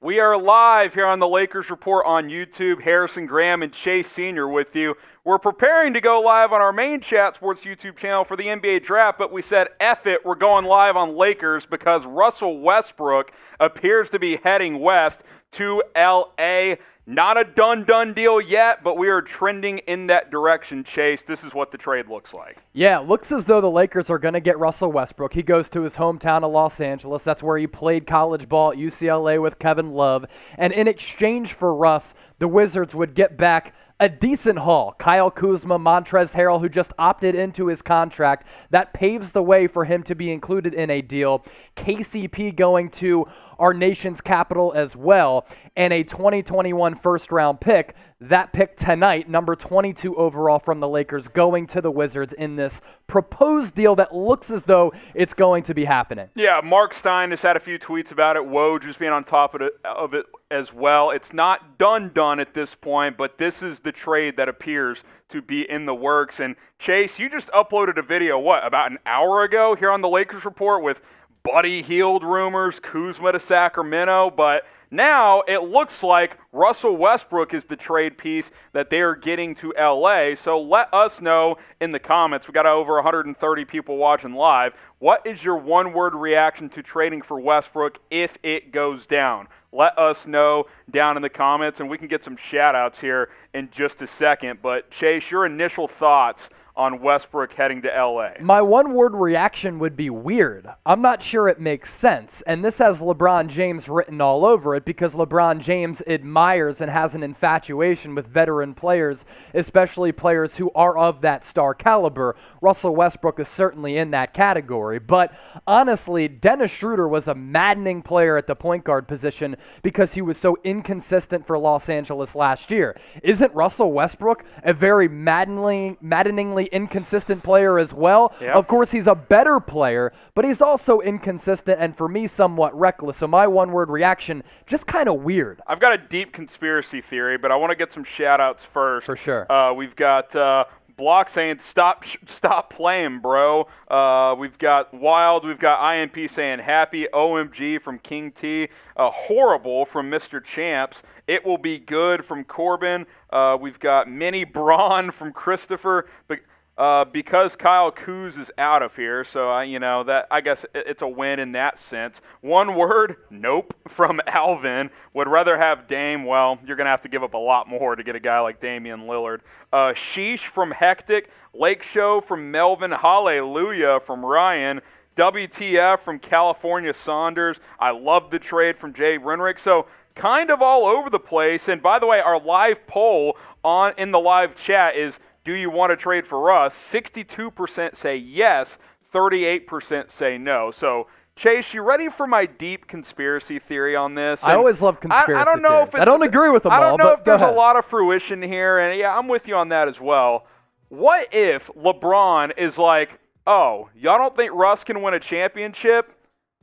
We are live here on the Lakers Report on YouTube. Harrison Graham and Chase Sr. with you. We're preparing to go live on our main Chat Sports YouTube channel for the NBA Draft, but we said, F it, we're going live on Lakers because Russell Westbrook appears to be heading west to L.A. Not a done deal yet, but we are trending in that direction, Chase. This is what the trade looks like. Yeah, it looks as though the Lakers are going to get Russell Westbrook. He goes to his hometown of Los Angeles. That's where he played college ball at UCLA with Kevin Love. And in exchange for Russ, the Wizards would get back a decent haul. Kyle Kuzma, Montrezl Harrell, who just opted into his contract. That paves the way for him to be included in a deal. KCP going to our nation's capital as well, and a 2021 first-round pick. That pick tonight, number 22 overall from the Lakers, going to the Wizards in this proposed deal that looks as though it's going to be happening. Yeah, Mark Stein has had a few tweets about it. Woj just being on top of it as well. It's not done at this point, but this is the trade that appears to be in the works. And Chase, you just uploaded a video, about an hour ago here on the Lakers Report with Buddy Hield rumors, Kuzma to Sacramento, but now it looks like Russell Westbrook is the trade piece that they are getting to L.A., so let us know in the comments. We got over 130 people watching live. What is your one-word reaction to trading for Westbrook if it goes down? Let us know down in the comments, and we can get some shout-outs here in just a second. But, Chase, your initial thoughts on Westbrook heading to L.A.? My one-word reaction would be weird. I'm not sure it makes sense. And this has LeBron James written all over it because LeBron James admires and has an infatuation with veteran players, especially players who are of that star caliber. Russell Westbrook is certainly in that category. But honestly, Dennis Schroeder was a maddening player at the point guard position because he was so inconsistent for Los Angeles last year. Isn't Russell Westbrook a very maddeningly inconsistent player as well? Yep. Of course, he's a better player, but he's also inconsistent and, for me, somewhat reckless. So my one-word reaction, just kind of weird. I've got a deep conspiracy theory, but I want to get some shout-outs first. For sure. We've got Block saying, stop playing, bro. We've got Wild. We've got IMP saying, happy. OMG from King T. Horrible from Mr. Champs. It will be good from Corbin. We've got Mini Braun from Christopher. Because Kyle Kuz is out of here, so I guess it's a win in that sense. One word, nope, from Alvin. Would rather have Dame. Well, you're going to have to give up a lot more to get a guy like Damian Lillard. Sheesh from Hectic. Lake Show from Melvin. Hallelujah from Ryan. WTF from California Saunders. I love the trade from Jay Renrick. So kind of all over the place. And by the way, our live poll in the live chat is, do you want to trade for us? 62% say yes, 38% say no. So, Chase, you ready for my deep conspiracy theory on this? I always love conspiracy I don't know theories. I don't agree with them all, I don't know but if there's go ahead. a lot of fruition here, and yeah, I'm with you on that as well. What if LeBron is like, oh, y'all don't think Russ can win a championship?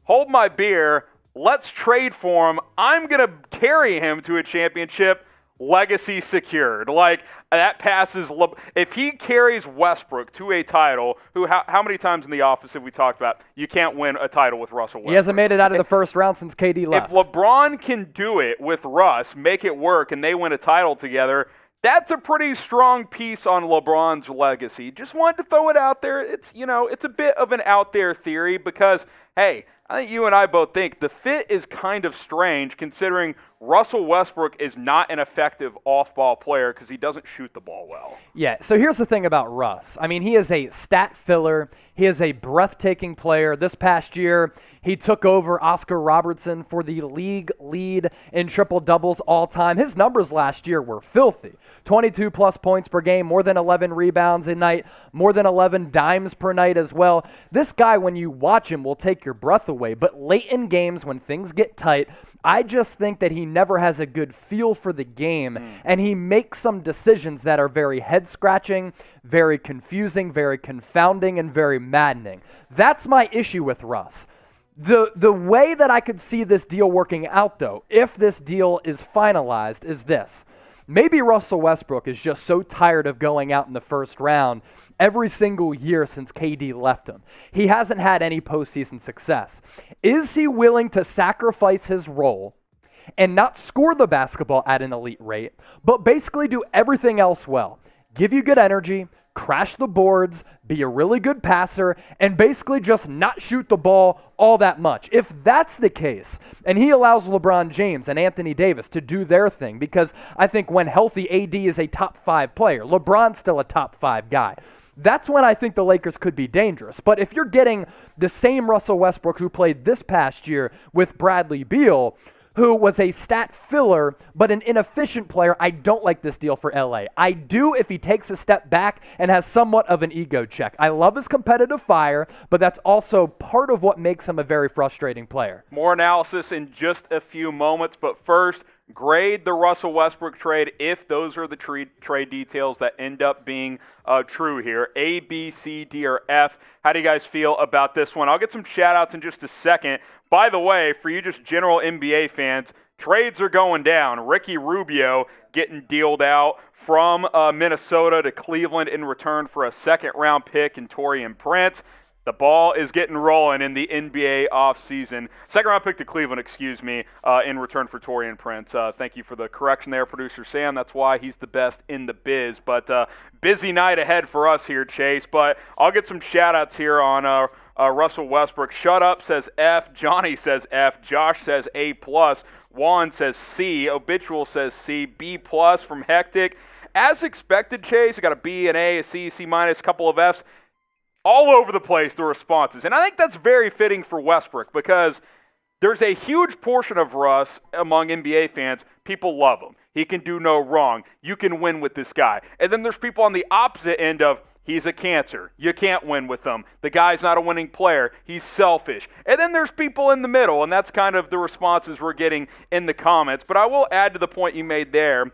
Hold my beer. Let's trade for him. I'm going to carry him to a championship. Legacy secured. Like, that passes. If he carries Westbrook to a title, how many times in the office have we talked about you can't win a title with Russell Westbrook? He hasn't made it out of the first round since KD left. If LeBron can do it with Russ, make it work, and they win a title together, that's a pretty strong piece on LeBron's legacy. Just wanted to throw it out there. It's a bit of an out there theory because, hey, I think you and I both think the fit is kind of strange considering Russell Westbrook is not an effective off-ball player because he doesn't shoot the ball well. Yeah, so here's the thing about Russ. I mean, he is a stat filler. He is a breathtaking player. This past year, he took over Oscar Robertson for the league lead in triple-doubles all time. His numbers last year were filthy. 22-plus points per game, more than 11 rebounds a night, more than 11 dimes per night as well. This guy, when you watch him, will take your breath away. But late in games, when things get tight, I just think that he never has a good feel for the game, and he makes some decisions that are very head-scratching, very confusing, very confounding, and very maddening. That's my issue with Russ. The way that I could see this deal working out, though, if this deal is finalized, is this. Maybe Russell Westbrook is just so tired of going out in the first round every single year since KD left him. He hasn't had any postseason success. Is he willing to sacrifice his role and not score the basketball at an elite rate, but basically do everything else well. Give you good energy, crash the boards, be a really good passer, and basically just not shoot the ball all that much. If that's the case, and he allows LeBron James and Anthony Davis to do their thing, because I think when healthy, AD is a top 5 player. LeBron's still a top 5 guy. That's when I think the Lakers could be dangerous. But if you're getting the same Russell Westbrook who played this past year with Bradley Beal, who was a stat filler, but an inefficient player, I don't like this deal for LA. I do if he takes a step back and has somewhat of an ego check. I love his competitive fire, but that's also part of what makes him a very frustrating player. More analysis in just a few moments, but first, grade the Russell Westbrook trade if those are the trade details that end up being true here. A, B, C, D, or F. How do you guys feel about this one? I'll get some shout-outs in just a second. By the way, for you just general NBA fans, trades are going down. Ricky Rubio getting dealed out from Minnesota to Cleveland in return for a second-round pick in Taurean Prince. The ball is getting rolling in the NBA offseason. Second-round pick to Cleveland, in return for Taurean Prince. Thank you for the correction there, Producer Sam. That's why he's the best in the biz. But busy night ahead for us here, Chase. But I'll get some shout-outs here on Russell Westbrook. Shut Up says F. Johnny says F. Josh says A+. Juan says C. Obitual says C. B+ from Hectic. As expected, Chase, I got a B, an A, a C, C-, a couple of Fs. All over the place, the responses. And I think that's very fitting for Westbrook because there's a huge portion of Russ among NBA fans. People love him. He can do no wrong. You can win with this guy. And then there's people on the opposite end of he's a cancer. You can't win with him. The guy's not a winning player. He's selfish. And then there's people in the middle, and that's kind of the responses we're getting in the comments. But I will add to the point you made there.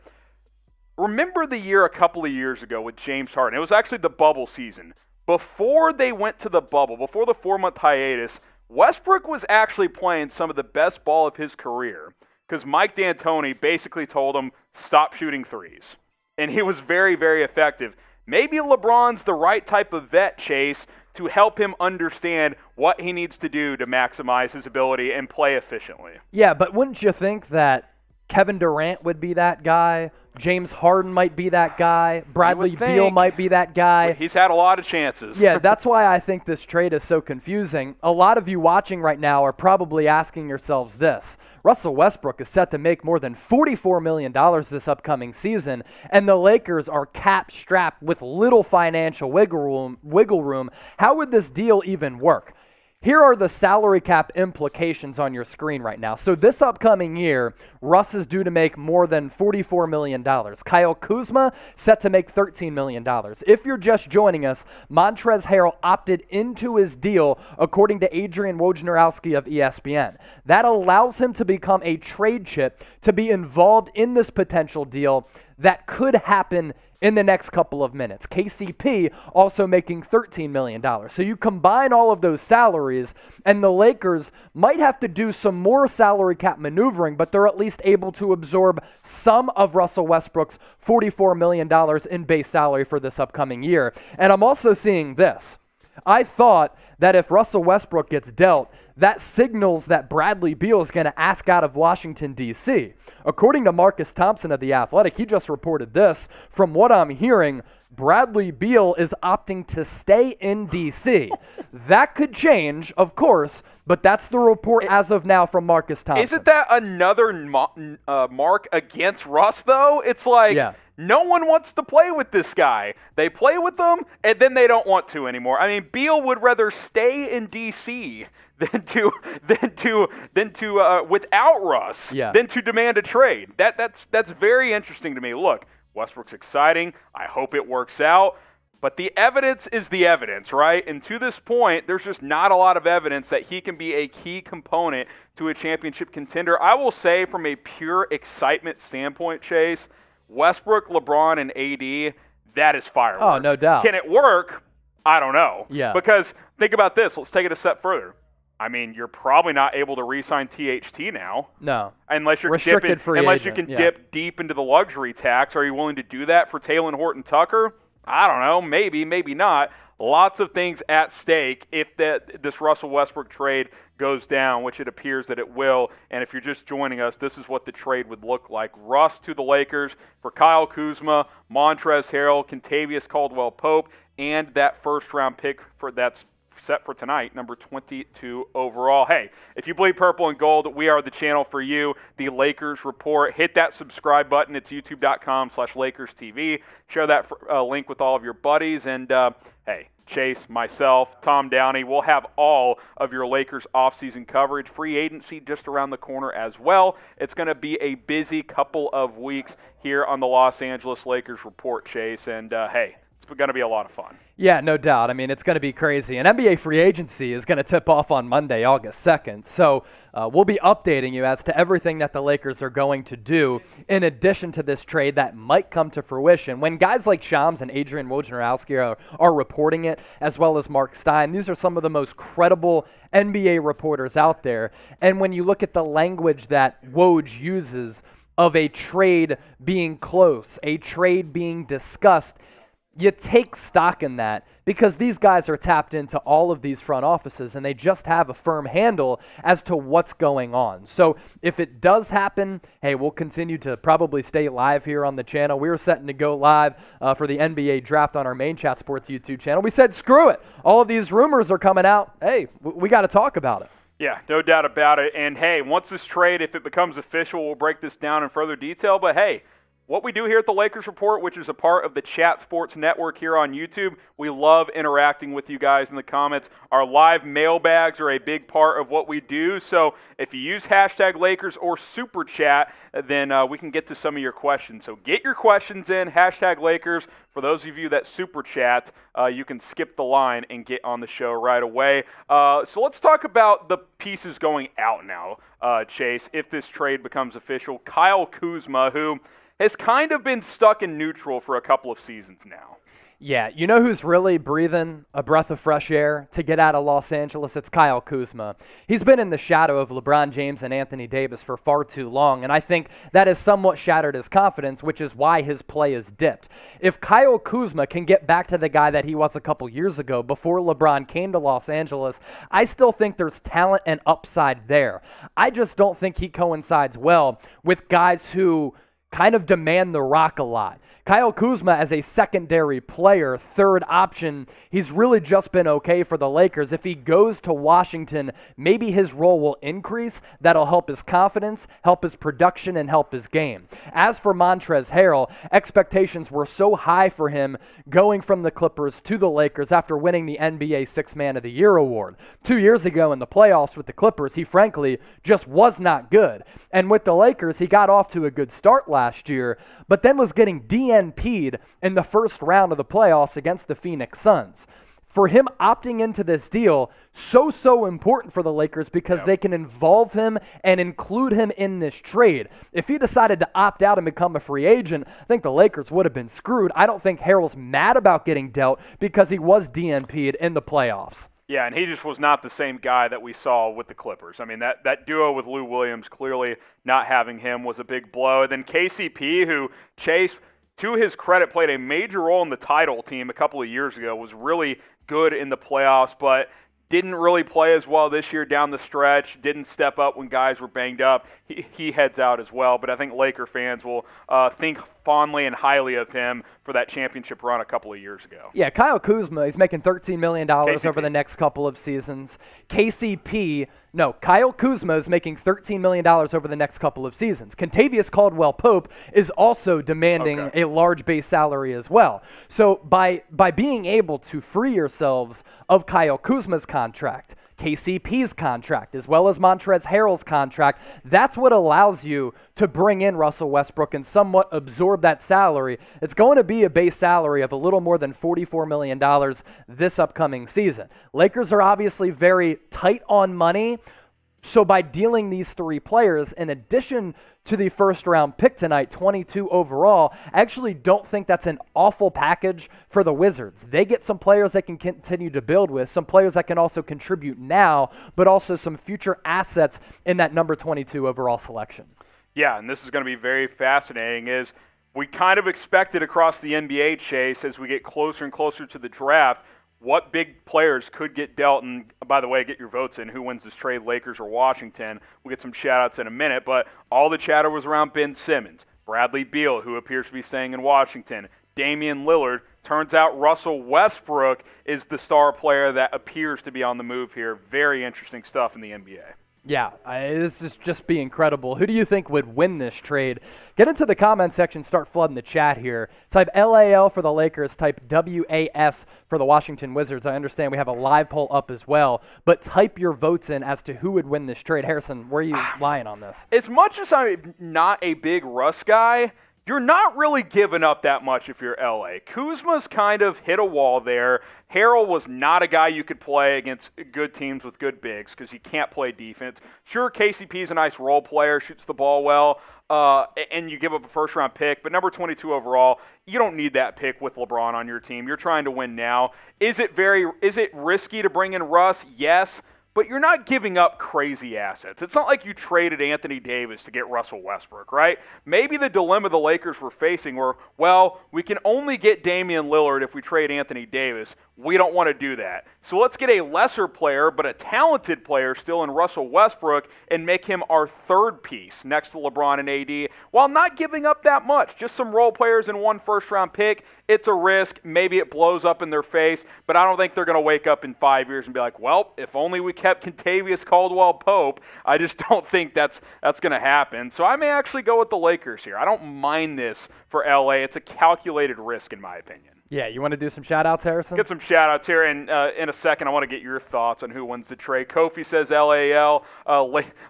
Remember the year a couple of years ago with James Harden. It was actually the bubble season. Before they went to the bubble, before the 4-month hiatus, Westbrook was actually playing some of the best ball of his career because Mike D'Antoni basically told him, stop shooting threes. And he was very, very effective. Maybe LeBron's the right type of vet, Chase, to help him understand what he needs to do to maximize his ability and play efficiently. Yeah, but wouldn't you think that Kevin Durant would be that guy? James Harden might be that guy. Bradley Beal might be that guy. He's had a lot of chances. Yeah, that's why I think this trade is so confusing. A lot of you watching right now are probably asking yourselves this. Russell Westbrook is set to make more than $44 million this upcoming season, and the Lakers are cap-strapped with little financial wiggle room. How would this deal even work? Here are the salary cap implications on your screen right now. So this upcoming year, Russ is due to make more than $44 million. Kyle Kuzma set to make $13 million. If you're just joining us, Montrezl Harrell opted into his deal according to Adrian Wojnarowski of ESPN. That allows him to become a trade chip to be involved in this potential deal that could happen in the next couple of minutes. KCP also making $13 million. So you combine all of those salaries, and the Lakers might have to do some more salary cap maneuvering, but they're at least able to absorb some of Russell Westbrook's $44 million in base salary for this upcoming year. And I'm also seeing this. I thought that if Russell Westbrook gets dealt, that signals that Bradley Beal is going to ask out of Washington, D.C. According to Marcus Thompson of The Athletic, he just reported this. From what I'm hearing, Bradley Beal is opting to stay in D.C. That could change, of course, but that's the report as of now from Marcus Thompson. Isn't that another mark against Russ, though? It's like no one wants to play with this guy. They play with him, and then they don't want to anymore. I mean, Beal would rather stay in D.C. than to without Russ than to demand a trade. That's very interesting to me. Look, Westbrook's exciting. I hope it works out. But the evidence is the evidence, right? And to this point, there's just not a lot of evidence that he can be a key component to a championship contender. I will say from a pure excitement standpoint, Chase, Westbrook, LeBron, and AD, that is fireworks. Oh, no doubt. Can it work? I don't know. Yeah. Because think about this. Let's take it a step further. I mean, you're probably not able to re-sign THT now. No. Unless you're restricted free unless agent. you can dip deep into the luxury tax. Are you willing to do that for Talen Horton-Tucker? I don't know, maybe, maybe not. Lots of things at stake if this Russell Westbrook trade goes down, which it appears that it will. And if you're just joining us, this is what the trade would look like. Russ to the Lakers for Kyle Kuzma, Montrezl Harrell, Kentavious Caldwell-Pope, and that first-round pick that's set for tonight, number 22 overall. Hey, if you bleed purple and gold, we are the channel for you. The Lakers Report. Hit that subscribe button. It's youtube.com/LakersTV. Share that link with all of your buddies. And, hey, Chase, myself, Tom Downey, we'll have all of your Lakers offseason coverage. Free agency just around the corner as well. It's going to be a busy couple of weeks here on the Los Angeles Lakers Report, Chase. And, hey, it's going to be a lot of fun. Yeah, no doubt. I mean, it's going to be crazy. And NBA free agency is going to tip off on Monday, August 2nd. So we'll be updating you as to everything that the Lakers are going to do in addition to this trade that might come to fruition. When guys like Shams and Adrian Wojnarowski are reporting it, as well as Mark Stein, these are some of the most credible NBA reporters out there. And when you look at the language that Woj uses of a trade being close, a trade being discussed, you take stock in that because these guys are tapped into all of these front offices and they just have a firm handle as to what's going on. So if it does happen, hey, we'll continue to probably stay live here on the channel. We're setting to go live for the NBA draft on our main Chat Sports YouTube channel. We said, screw it. All of these rumors are coming out. Hey, we got to talk about it. Yeah, no doubt about it. And, hey, once this trade, if it becomes official, we'll break this down in further detail. But, hey, what we do here at the Lakers Report, which is a part of the Chat Sports Network here on YouTube, we love interacting with you guys in the comments. Our live mailbags are a big part of what we do. So if you use hashtag Lakers or Super Chat, then we can get to some of your questions. So get your questions in, hashtag Lakers. For those of you that Super Chat, you can skip the line and get on the show right away. So let's talk about the pieces going out now, Chase, if this trade becomes official. Kyle Kuzma, who has kind of been stuck in neutral for a couple of seasons now. Yeah, you know who's really breathing a breath of fresh air to get out of Los Angeles? It's Kyle Kuzma. He's been in the shadow of LeBron James and Anthony Davis for far too long, and I think that has somewhat shattered his confidence, which is why his play is dipped. If Kyle Kuzma can get back to the guy that he was a couple years ago before LeBron came to Los Angeles, I still think there's talent and upside there. I just don't think he coincides well with guys who kind of demand the rock a lot. Kyle Kuzma as a secondary player, third option, he's really just been okay for the Lakers. If he goes to Washington, maybe his role will increase. That'll help his confidence, help his production, and help his game. As for Montrezl Harrell, expectations were so high for him going from the Clippers to the Lakers after winning the NBA Sixth Man of the Year award. 2 years ago in the playoffs with the Clippers, he frankly just was not good. And with the Lakers, he got off to a good start last year, but then was getting DNP'd in the first round of the playoffs against the Phoenix Suns. For him opting into this deal, so important for the Lakers because they can involve him and include him in this trade. If he decided to opt out and become a free agent, I think the Lakers would have been screwed. I don't think Harrell's mad about getting dealt because he was DNP'd in the playoffs. Yeah, and he just was not the same guy that we saw with the Clippers. I mean, that duo with Lou Williams, clearly not having him was a big blow. And then KCP, who Chase, to his credit, played a major role in the title team a couple of years ago, was really good in the playoffs, but didn't really play as well this year down the stretch, didn't step up when guys were banged up. He heads out as well, but I think Laker fans will think fondly and highly of him for that championship run a couple of years ago. Yeah, Kyle Kuzma, he's making $13 million over the next couple of seasons. Kyle Kuzma is making $13 million over the next couple of seasons. Kentavious Caldwell-Pope is also demanding a large base salary as well. So by being able to free yourselves of Kyle Kuzma's contract, KCP's contract, as well as Montrezl Harrell's contract, that's what allows you to bring in Russell Westbrook and somewhat absorb that salary. It's going to be a base salary of a little more than $44 million this upcoming season. Lakers are obviously very tight on money. So by dealing these three players, in addition to the first-round pick tonight, 22 overall, I actually don't think that's an awful package for the Wizards. They get some players they can continue to build with, some players that can also contribute now, but also some future assets in that number 22 overall selection. Yeah, and this is going to be very fascinating, is we kind of expected across the NBA, Chase, as we get closer and closer to the draft, what big players could get dealt. And by the way, get your votes in. Who wins this trade, Lakers or Washington? We'll get some shout-outs in a minute. But all the chatter was around Ben Simmons, Bradley Beal, who appears to be staying in Washington, Damian Lillard. Turns out Russell Westbrook is the star player that appears to be on the move here. Very interesting stuff in the NBA. Yeah, this is just be incredible. Who do you think would win this trade? Get into the comment section, start flooding the chat here. Type LAL for the Lakers, type WAS for the Washington Wizards. I understand we have a live poll up as well, but type your votes in as to who would win this trade. Harrison, where are you lying on this? As much as I'm not a big Russ guy, you're not really giving up that much if you're LA. Kuzma's kind of hit a wall there. Harrell was not a guy you could play against good teams with good bigs because he can't play defense. Sure, KCP's a nice role player, shoots the ball well, and you give up a first-round pick, but number 22 overall, you don't need that pick with LeBron on your team. You're trying to win now. Is it risky to bring in Russ? Yes. But you're not giving up crazy assets. It's not like you traded Anthony Davis to get Russell Westbrook, right? Maybe the dilemma the Lakers were facing were, well, we can only get Damian Lillard if we trade Anthony Davis. We don't want to do that. So let's get a lesser player, but a talented player still in Russell Westbrook and make him our third piece next to LeBron and AD while not giving up that much. Just some role players and one first-round pick. It's a risk. Maybe it blows up in their face, but I don't think they're going to wake up in 5 years and be like, well, if only we kept Kentavious Caldwell-Pope. I just don't think that's going to happen. So I may actually go with the Lakers here. I don't mind this for LA. It's a calculated risk in my opinion. Yeah, you want to do some shout-outs, Harrison? Get some shout-outs here, and in a second I want to get your thoughts on who wins the trade. Kofi says LAL,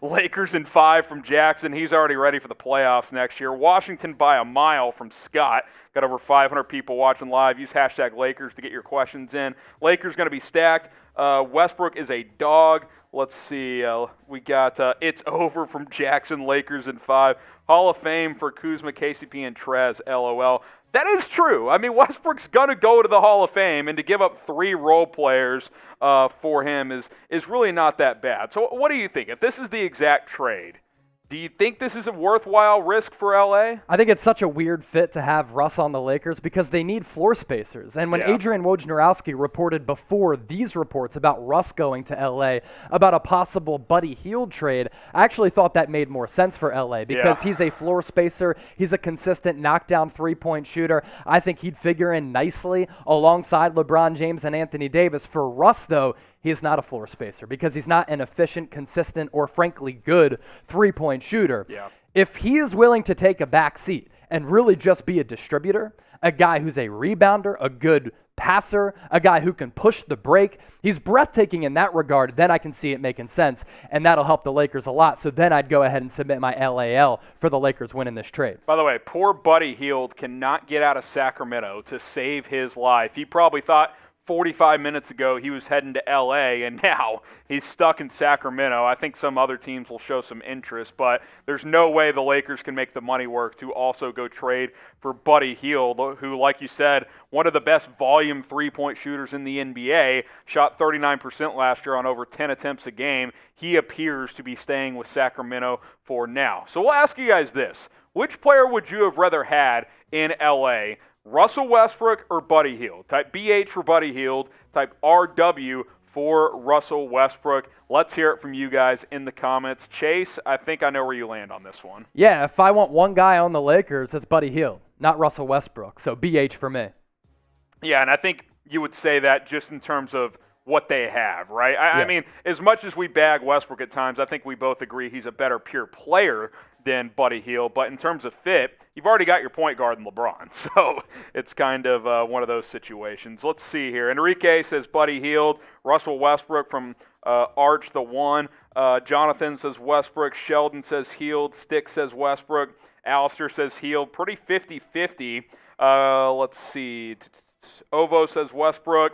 Lakers in 5 from Jackson. He's already ready for the playoffs next year. Washington by a mile from Scott. Got over 500 people watching live. Use hashtag Lakers to get your questions in. Lakers going to be stacked. Westbrook is a dog. Let's see. We got It's Over from Jackson, Lakers in 5. Hall of Fame for Kuzma, KCP, and Trez, LOL. That is true. I mean, Westbrook's going to go to the Hall of Fame, and to give up 3 role players for him is really not that bad. So what do you think? If this is the exact trade, do you think this is a worthwhile risk for LA? I think it's such a weird fit to have Russ on the Lakers because they need floor spacers. And when Adrian Wojnarowski reported before these reports about Russ going to LA, about a possible Buddy Hield trade, I actually thought that made more sense for LA because he's a floor spacer. He's a consistent knockdown three-point shooter. I think he'd figure in nicely alongside LeBron James and Anthony Davis. For Russ, though, he is not a floor spacer because he's not an efficient, consistent, or frankly good three-point shooter. Yeah. If he is willing to take a back seat and really just be a distributor, a guy who's a rebounder, a good passer, a guy who can push the break, he's breathtaking in that regard, then I can see it making sense, and that'll help the Lakers a lot. So then I'd go ahead and submit my LAL for the Lakers winning this trade. By the way, poor Buddy Hield cannot get out of Sacramento to save his life. He probably thought 45 minutes ago he was heading to LA, and now he's stuck in Sacramento. I think some other teams will show some interest, but there's no way the Lakers can make the money work to also go trade for Buddy Hield, who, like you said, one of the best volume three-point shooters in the NBA, shot 39% last year on over 10 attempts a game. He appears to be staying with Sacramento for now. So we'll ask you guys this. Which player would you have rather had in LA? Russell Westbrook or Buddy Hield? Type BH for Buddy Hield. Type RW for Russell Westbrook. Let's hear it from you guys in the comments. Chase, I think I know where you land on this one. Yeah, if I want one guy on the Lakers, it's Buddy Hield, not Russell Westbrook. So BH for me. Yeah, and I think you would say that just in terms of what they have, right? I mean, as much as we bag Westbrook at times, I think we both agree he's a better pure player than Buddy Hield. But in terms of fit, you've already got your point guard in LeBron. So it's kind of one of those situations. Let's see here. Enrique says Buddy Hield. Russell Westbrook from Arch the One. Jonathan says Westbrook. Sheldon says Hield. Stick says Westbrook. Alistair says Hield. Pretty 50-50. Let's see. Ovo says Westbrook.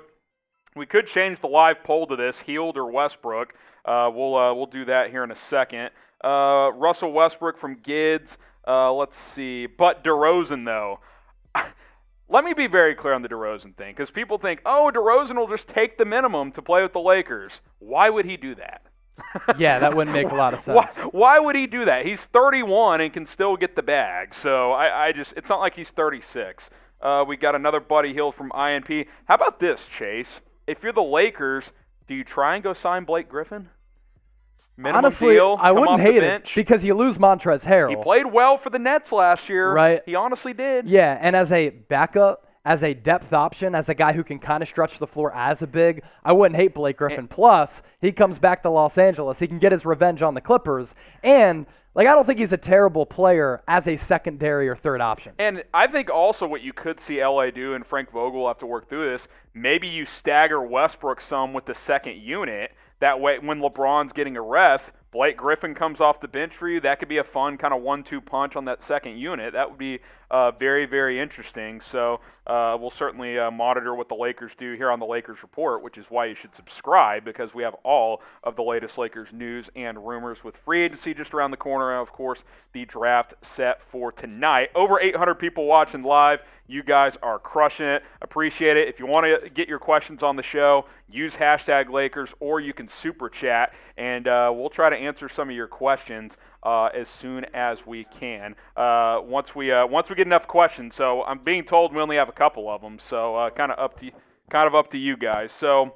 We could change the live poll to this, Hield or Westbrook. We'll do that here in a second. Russell Westbrook from Gids. Let's see. But DeRozan, though. Let me be very clear on the DeRozan thing, because people think, oh, DeRozan will just take the minimum to play with the Lakers. Why would he do that? Yeah, that wouldn't make a lot of sense. Why would he do that? He's 31 and can still get the bag. So I just, it's not like he's 36. We got another Buddy Hield from INP. How about this, Chase? If you're the Lakers, do you try and go sign Blake Griffin? Minimum Honestly, deal, I wouldn't hate bench. it because you lose Montrezl Harrell. He played well for the Nets last year. Right. He honestly did. Yeah, and as a backup, as a depth option, as a guy who can kind of stretch the floor as a big, I wouldn't hate Blake Griffin. Plus, he comes back to Los Angeles. He can get his revenge on the Clippers. And, I don't think he's a terrible player as a secondary or third option. And I think also what you could see LA do, and Frank Vogel will have to work through this, maybe you stagger Westbrook some with the second unit. That way, when LeBron's getting a rest, Blake Griffin comes off the bench for you. That could be a fun kind of 1-2 punch on that second unit. That would be very, very interesting. So we'll certainly monitor what the Lakers do here on the Lakers Report, which is why you should subscribe, because we have all of the latest Lakers news and rumors with free agency just around the corner. And, of course, the draft set for tonight. Over 800 people watching live. You guys are crushing it. Appreciate it. If you want to get your questions on the show, use hashtag Lakers, or you can super chat, and we'll try to answer some of your questions as soon as we can. Once we get enough questions. So I'm being told we only have a couple of them. So kind of up to you guys. So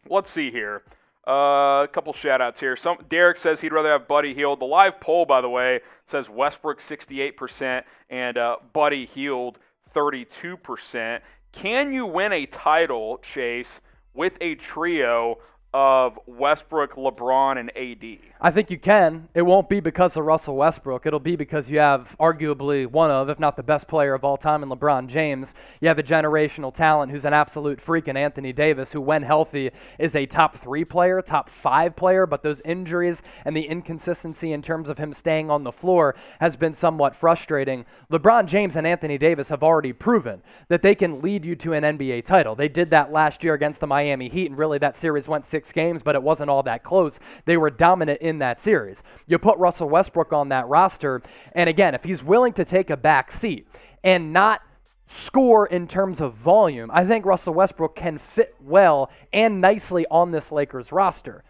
let's see here. A couple shout-outs here. Derek says he'd rather have Buddy Hield. The live poll, by the way, says Westbrook 68% and Buddy Hield 32%. Can you win a title, Chase, with a trio of Westbrook, LeBron, and AD? I think you can. It won't be because of Russell Westbrook. It'll be because you have arguably one of, if not the best player of all time in LeBron James. You have a generational talent who's an absolute freak in Anthony Davis, who when healthy is a top 3 player, top 5 player, but those injuries and the inconsistency in terms of him staying on the floor has been somewhat frustrating. LeBron James and Anthony Davis have already proven that they can lead you to an NBA title. They did that last year against the Miami Heat, and really that series went 6 games, but it wasn't all that close. They were dominant in that series. You put Russell Westbrook on that roster, and again, if he's willing to take a back seat and not score in terms of volume, I think Russell Westbrook can fit well and nicely on this Lakers roster.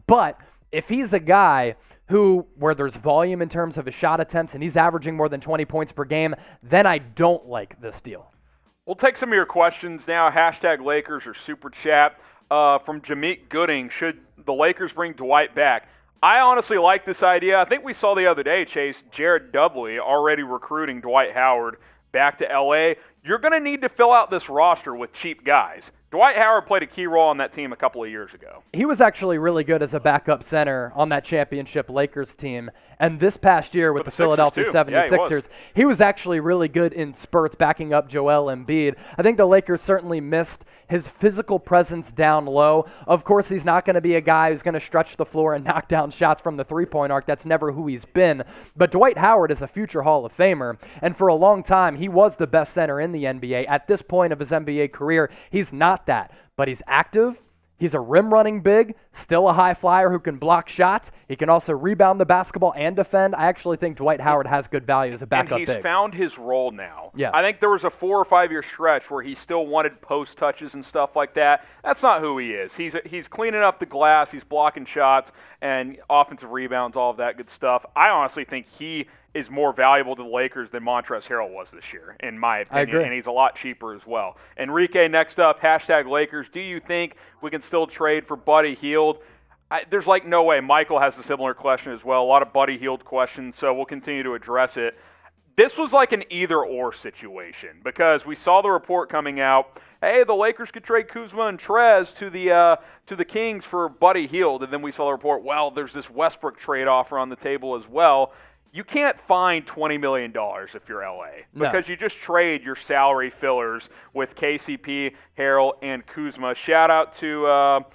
But if he's a guy where there's volume in terms of his shot attempts and he's averaging more than 20 points per game, then I don't like this deal. We'll take some of your questions now. Hashtag Lakers or Super Chat. From Jameek Gooding, should the Lakers bring Dwight back? I honestly like this idea. I think we saw the other day, Chase, Jared Dudley already recruiting Dwight Howard back to L.A. You're going to need to fill out this roster with cheap guys. Dwight Howard played a key role on that team a couple of years ago. He was actually really good as a backup center on that championship Lakers team. And this past year with the Philadelphia 76ers, he was actually really good in spurts backing up Joel Embiid. I think the Lakers certainly missed his physical presence down low. Of course, he's not going to be a guy who's going to stretch the floor and knock down shots from the three-point arc. That's never who he's been. But Dwight Howard is a future Hall of Famer. And for a long time, he was the best center in the NBA. At this point of his NBA career, he's not that. But he's active. He's a rim-running big, still a high flyer who can block shots. He can also rebound the basketball and defend. I actually think Dwight Howard has good value as a backup big. And he's found his role now. Yeah. I think there was a 4 or 5 year stretch where he still wanted post touches and stuff like that. That's not who he is. He's cleaning up the glass. He's blocking shots and offensive rebounds, all of that good stuff. I honestly think he is more valuable to the Lakers than Montrezl Harrell was this year, in my opinion. I agree. And he's a lot cheaper as well. Enrique, next up, hashtag Lakers. Do you think we can still trade for Buddy Hield? There's like no way. Michael has a similar question as well. A lot of Buddy Hield questions, so we'll continue to address it. This was like an either-or situation because we saw the report coming out, hey, the Lakers could trade Kuzma and Trez to the Kings for Buddy Hield, and then we saw the report, well, there's this Westbrook trade offer on the table as well. You can't find $20 million if you're LA because you just trade your salary fillers with KCP, Harrell, and Kuzma. Shout out to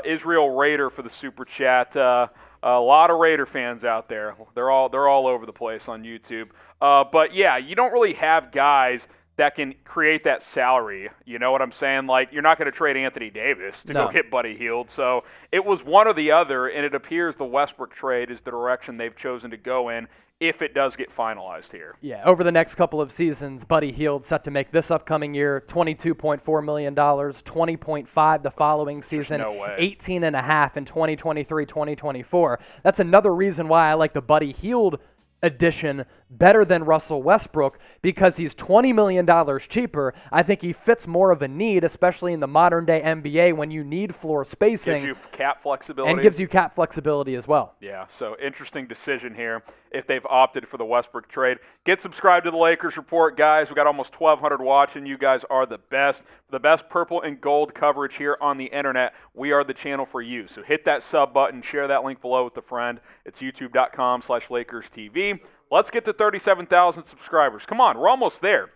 Israel Raider for the super chat. A lot of Raider fans out there. They're all over the place on YouTube. But yeah, you don't really have guys that can create that salary. You know what I'm saying? Like, you're not going to trade Anthony Davis to go get Buddy Hield. So it was one or the other, and it appears the Westbrook trade is the direction they've chosen to go in if it does get finalized here. Yeah, over the next couple of seasons, Buddy Hield set to make this upcoming year $22.4 million, $20.5 the following season, no way. $18.5 in 2023-2024. That's another reason why I like the Buddy Hield addition better than Russell Westbrook, because he's $20 million cheaper. I think he fits more of a need, especially in the modern day NBA when you need floor spacing. Gives you cap flexibility. And gives you cap flexibility as well. Yeah, so interesting decision here if they've opted for the Westbrook trade. Get subscribed to the Lakers Report, guys. We got almost 1,200 watching. You guys are the best. The best purple and gold coverage here on the internet. We are the channel for you. So hit that sub button, share that link below with a friend. It's youtube.com/LakersTV. Let's get to 37,000 subscribers. Come on, we're almost there.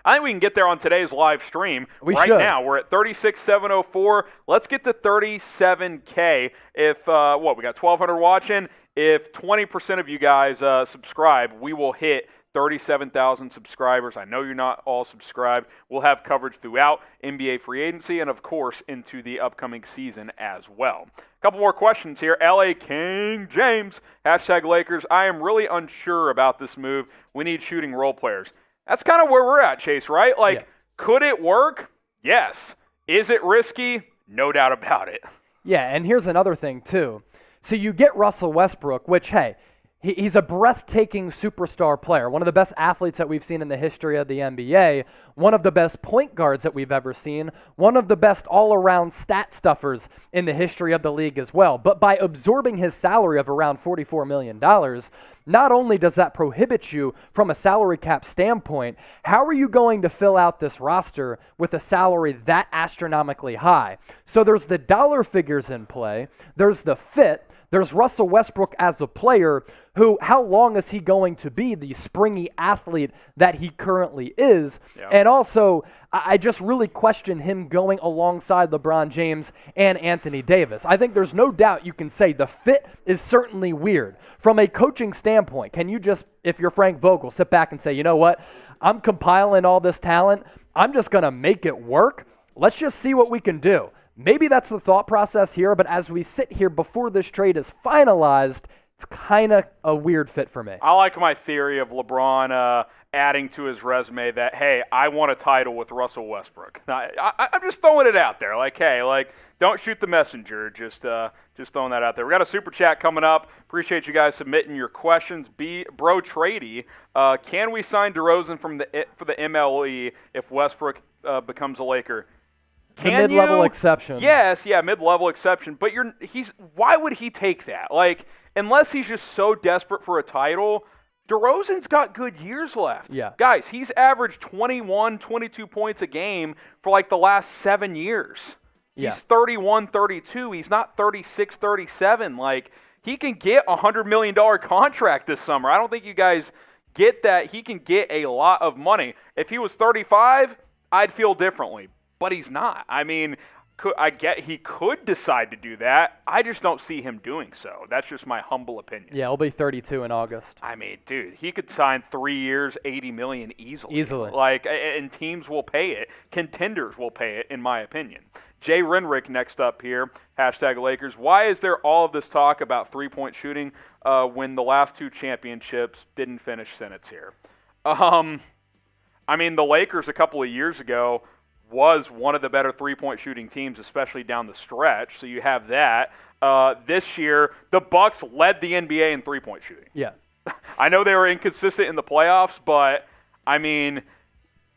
I think we can get there on today's live stream. We right should. Now, we're at 36,704. Let's get to 37K. If, we got 1,200 watching. If 20% of you guys subscribe, we will hit 37,000 subscribers. I know you're not all subscribed. We'll have coverage throughout NBA free agency and, of course, into the upcoming season as well. A couple more questions here. LA King James, #Lakers. I am really unsure about this move. We need shooting role players. That's kind of where we're at, Chase, right? Like, Could it work? Yes. Is it risky? No doubt about it. Yeah, and here's another thing, too. So you get Russell Westbrook, which, hey, he's a breathtaking superstar player, one of the best athletes that we've seen in the history of the NBA, one of the best point guards that we've ever seen, one of the best all-around stat stuffers in the history of the league as well. But by absorbing his salary of around $44 million, not only does that prohibit you from a salary cap standpoint, how are you going to fill out this roster with a salary that astronomically high? So there's the dollar figures in play, there's the fit, there's Russell Westbrook as a player who, how long is he going to be the springy athlete that he currently is? Yeah. And also, I just really question him going alongside LeBron James and Anthony Davis. I think there's no doubt you can say the fit is certainly weird. From a coaching standpoint, can you just, if you're Frank Vogel, sit back and say, you know what, I'm compiling all this talent, I'm just going to make it work. Let's just see what we can do. Maybe that's the thought process here, but as we sit here before this trade is finalized, it's kind of a weird fit for me. I like my theory of LeBron adding to his resume that, hey, I won a title with Russell Westbrook. Now, I'm just throwing it out there. Like, hey, like, don't shoot the messenger. Just throwing that out there. We got a super chat coming up. Appreciate you guys submitting your questions. Bro Trady, can we sign DeRozan for the MLE if Westbrook becomes a Laker? The mid-level exception. Yes, yeah, mid-level exception. But why would he take that? Like, unless he's just so desperate for a title, DeRozan's got good years left. Yeah. Guys, he's averaged 21, 22 points a game for like the last 7 years. He's 31, 32. He's not 36, 37. Like, he can get a $100 million contract this summer. I don't think you guys get that. He can get a lot of money. If he was 35, I'd feel differently. But he's not. I mean, he could decide to do that. I just don't see him doing so. That's just my humble opinion. Yeah, he'll be 32 in August. I mean, dude, he could sign 3 years, $80 million easily. Easily. Like, and teams will pay it. Contenders will pay it, in my opinion. Jay Renrick next up here, #Lakers. Why is there all of this talk about three-point shooting when the last 2 championships didn't finish sentence here? I mean, the Lakers a couple of years ago was one of the better three-point shooting teams, especially down the stretch. So you have that. This year, the Bucks led the NBA in three-point shooting. Yeah. I know they were inconsistent in the playoffs, but, I mean,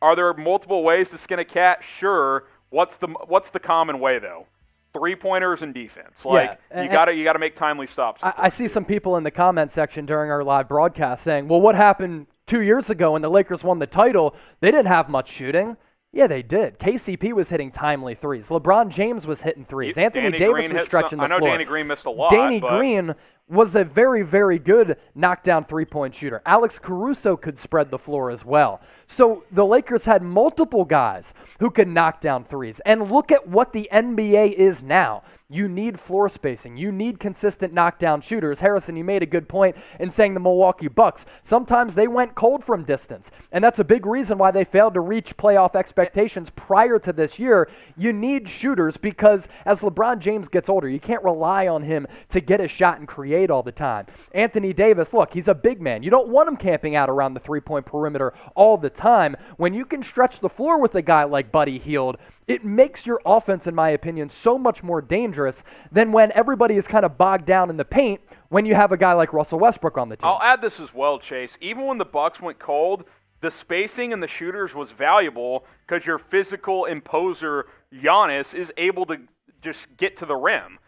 are there multiple ways to skin a cat? Sure. What's the common way, though? Three-pointers and defense. Like, you gotta make timely stops. I see some people in the comment section during our live broadcast saying, well, what happened 2 years ago when the Lakers won the title? They didn't have much shooting. Yeah, they did. KCP was hitting timely threes. LeBron James was hitting threes. Anthony Davis was stretching the floor. I know Danny Green missed a lot. Danny Green was a very, very good knockdown three-point shooter. Alex Caruso could spread the floor as well. So the Lakers had multiple guys who could knock down threes. And look at what the NBA is now. You need floor spacing. You need consistent knockdown shooters. Harrison, you made a good point in saying the Milwaukee Bucks. Sometimes they went cold from distance, and that's a big reason why they failed to reach playoff expectations prior to this year. You need shooters because as LeBron James gets older, you can't rely on him to get a shot and create all the time. Anthony Davis, look, he's a big man. You don't want him camping out around the three-point perimeter all the time. When you can stretch the floor with a guy like Buddy Hield, it makes your offense, in my opinion, so much more dangerous than when everybody is kind of bogged down in the paint when you have a guy like Russell Westbrook on the team. I'll add this as well, Chase. Even when the Bucks went cold, the spacing and the shooters was valuable because your physical imposer, Giannis, is able to just get to the rim.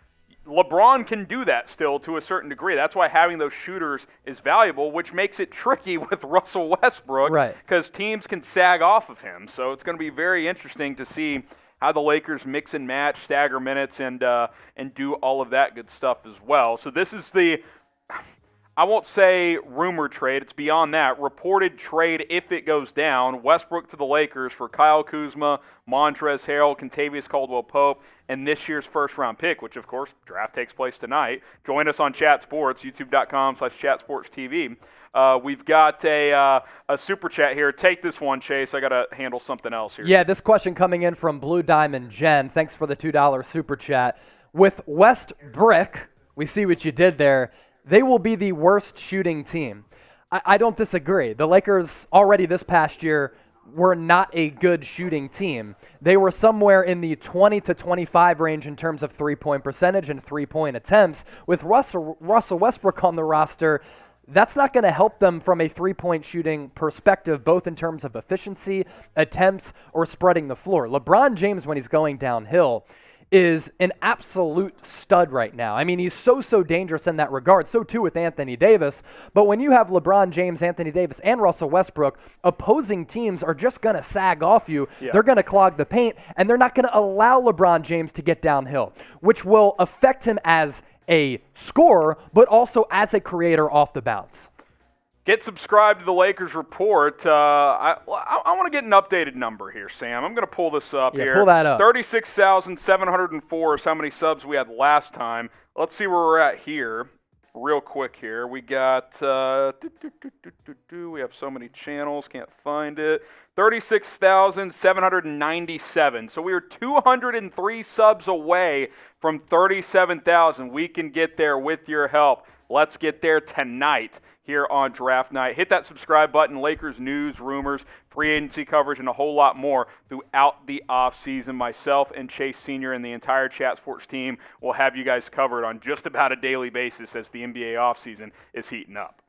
LeBron can do that still to a certain degree. That's why having those shooters is valuable, which makes it tricky with Russell Westbrook because teams can sag off of him. So it's going to be very interesting to see how the Lakers mix and match, stagger minutes, and do all of that good stuff as well. So this is the, I won't say rumor trade, it's beyond that, reported trade if it goes down. Westbrook to the Lakers for Kyle Kuzma, Montrezl Harrell, Kentavious Caldwell-Pope, and this year's first-round pick, which, of course, draft takes place tonight. Join us on Chat Sports, youtube.com/chatsportstv. We've got a super chat here. Take this one, Chase. I got to handle something else here. Yeah, this question coming in from Blue Diamond Jen. Thanks for the $2 super chat. With Westbrook, we see what you did there. They will be the worst shooting team. I don't disagree. The Lakers already this past year were not a good shooting team. They were somewhere in the 20 to 25 range in terms of three-point percentage and three-point attempts. With Russell Westbrook on the roster, that's not going to help them from a three-point shooting perspective, both in terms of efficiency, attempts, or spreading the floor. LeBron James, when he's going downhill, is an absolute stud right now. I mean, he's so dangerous in that regard. So too with Anthony Davis. But when you have LeBron James, Anthony Davis, and Russell Westbrook, opposing teams are just going to sag off you. Yeah. They're going to clog the paint, and they're not going to allow LeBron James to get downhill, which will affect him as a scorer, but also as a creator off the bounce. Get subscribed to the Lakers Report. I want to get an updated number here, Sam. I'm going to pull this up here. Pull that up. 36,704 is how many subs we had last time. Let's see where we're at here real quick here. We got, we have so many channels, can't find it. 36,797. So we are 203 subs away from 37,000. We can get there with your help. Let's get there tonight here on Draft Night. Hit that subscribe button. Lakers news, rumors, free agency coverage, and a whole lot more throughout the offseason. Myself and Chase Sr. and the entire Chat Sports team will have you guys covered on just about a daily basis as the NBA offseason is heating up.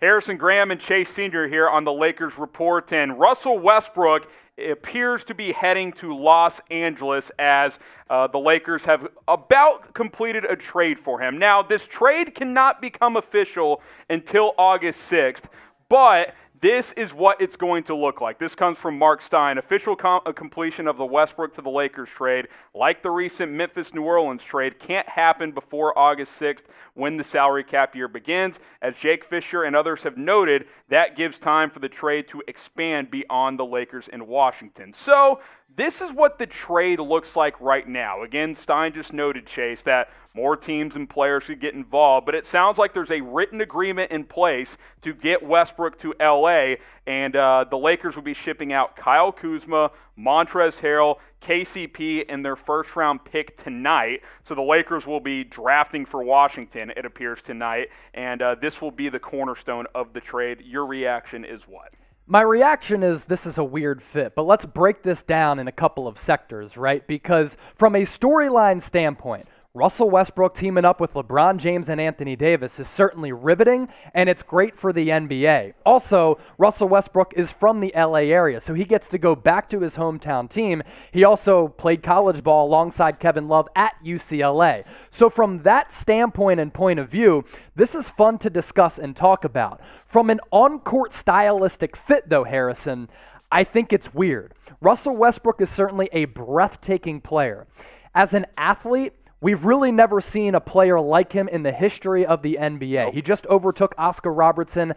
Harrison Graham and Chase Sr. here on the Lakers Report, and Russell Westbrook appears to be heading to Los Angeles as the Lakers have about completed a trade for him. Now, this trade cannot become official until August 6th, but this is what it's going to look like. This comes from Mark Stein. Official completion of the Westbrook to the Lakers trade, like the recent Memphis-New Orleans trade, can't happen before August 6th when the salary cap year begins. As Jake Fisher and others have noted, that gives time for the trade to expand beyond the Lakers in Washington. So this is what the trade looks like right now. Again, Stein just noted, Chase, that more teams and players could get involved, but it sounds like there's a written agreement in place to get Westbrook to L.A., and the Lakers will be shipping out Kyle Kuzma, Montrezl Harrell, KCP, and their first-round pick tonight. So the Lakers will be drafting for Washington, it appears, tonight, and this will be the cornerstone of the trade. Your reaction is what? My reaction is this is a weird fit, but let's break this down in a couple of sectors, right? Because from a storyline standpoint, Russell Westbrook teaming up with LeBron James and Anthony Davis is certainly riveting, and it's great for the NBA. Also, Russell Westbrook is from the LA area, so he gets to go back to his hometown team. He also played college ball alongside Kevin Love at UCLA. So from that standpoint and point of view, this is fun to discuss and talk about. From an on-court stylistic fit, though, Harrison, I think it's weird. Russell Westbrook is certainly a breathtaking player. As an athlete, We've really never seen a player like him in the history of the NBA. Nope. He just overtook Oscar Robertson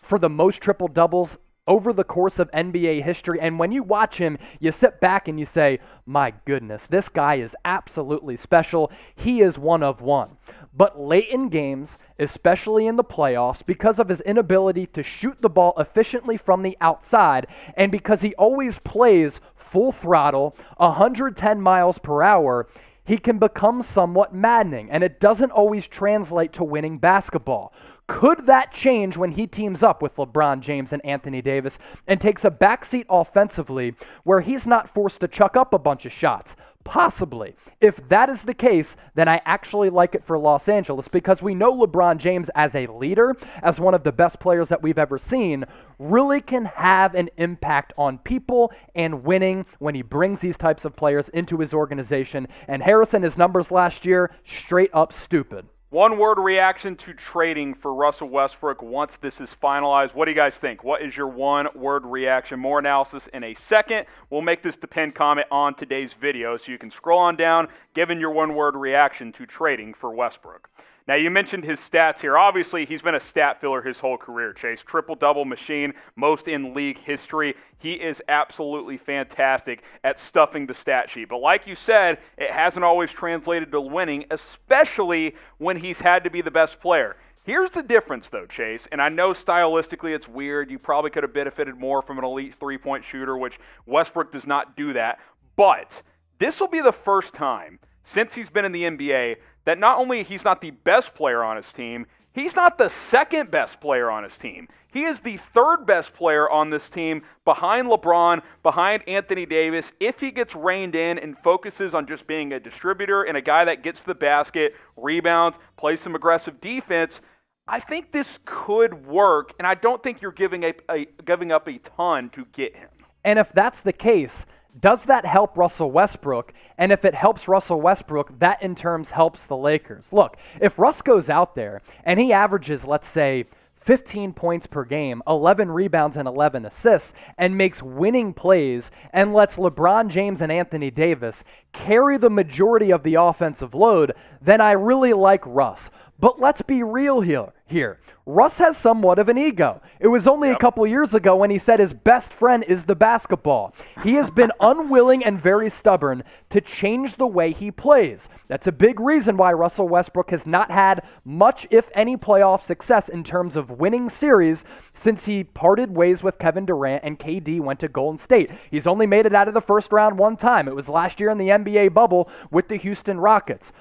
for the most triple-doubles over the course of NBA history. And when you watch him, you sit back and you say, my goodness, this guy is absolutely special. He is one of one. But late in games, especially in the playoffs, because of his inability to shoot the ball efficiently from the outside, and because he always plays full throttle, 110 miles per hour, he can become somewhat maddening, and it doesn't always translate to winning basketball. Could that change when he teams up with LeBron James and Anthony Davis and takes a backseat offensively where he's not forced to chuck up a bunch of shots? Possibly. If that is the case, then I actually like it for Los Angeles, because we know LeBron James as a leader, as one of the best players that we've ever seen, really can have an impact on people and winning when he brings these types of players into his organization. And Harrison, his numbers last year, straight up stupid. One-word reaction to trading for Russell Westbrook once this is finalized. What do you guys think? What is your one-word reaction? More analysis in a second. We'll make this the pinned comment on today's video, so you can scroll on down, giving your one-word reaction to trading for Westbrook. Now, you mentioned his stats here. Obviously, he's been a stat filler his whole career, Chase. Triple-double machine, most in league history. He is absolutely fantastic at stuffing the stat sheet. But like you said, it hasn't always translated to winning, especially when he's had to be the best player. Here's the difference, though, Chase, and I know stylistically it's weird. You probably could have benefited more from an elite three-point shooter, which Westbrook does not do that. But this will be the first time since he's been in the NBA that not only he's not the best player on his team, he's not the second best player on his team. He is the third best player on this team behind LeBron, behind Anthony Davis. If he gets reined in and focuses on just being a distributor and a guy that gets the basket, rebounds, plays some aggressive defense, I think this could work, and I don't think you're giving up a ton to get him. And if that's the case, does that help Russell Westbrook? And if it helps Russell Westbrook, that in turn helps the Lakers. Look, if Russ goes out there and he averages, let's say, 15 points per game, 11 rebounds and 11 assists, and makes winning plays and lets LeBron James and Anthony Davis carry the majority of the offensive load, then I really like Russ. But let's be real here. Russ has somewhat of an ego. It was only a couple years ago when he said his best friend is the basketball. He has been unwilling and very stubborn to change the way he plays. That's a big reason why Russell Westbrook has not had much, if any, playoff success in terms of winning series since he parted ways with Kevin Durant and KD went to Golden State. He's only made it out of the first round one time. It was last year in the NBA bubble with the Houston Rockets.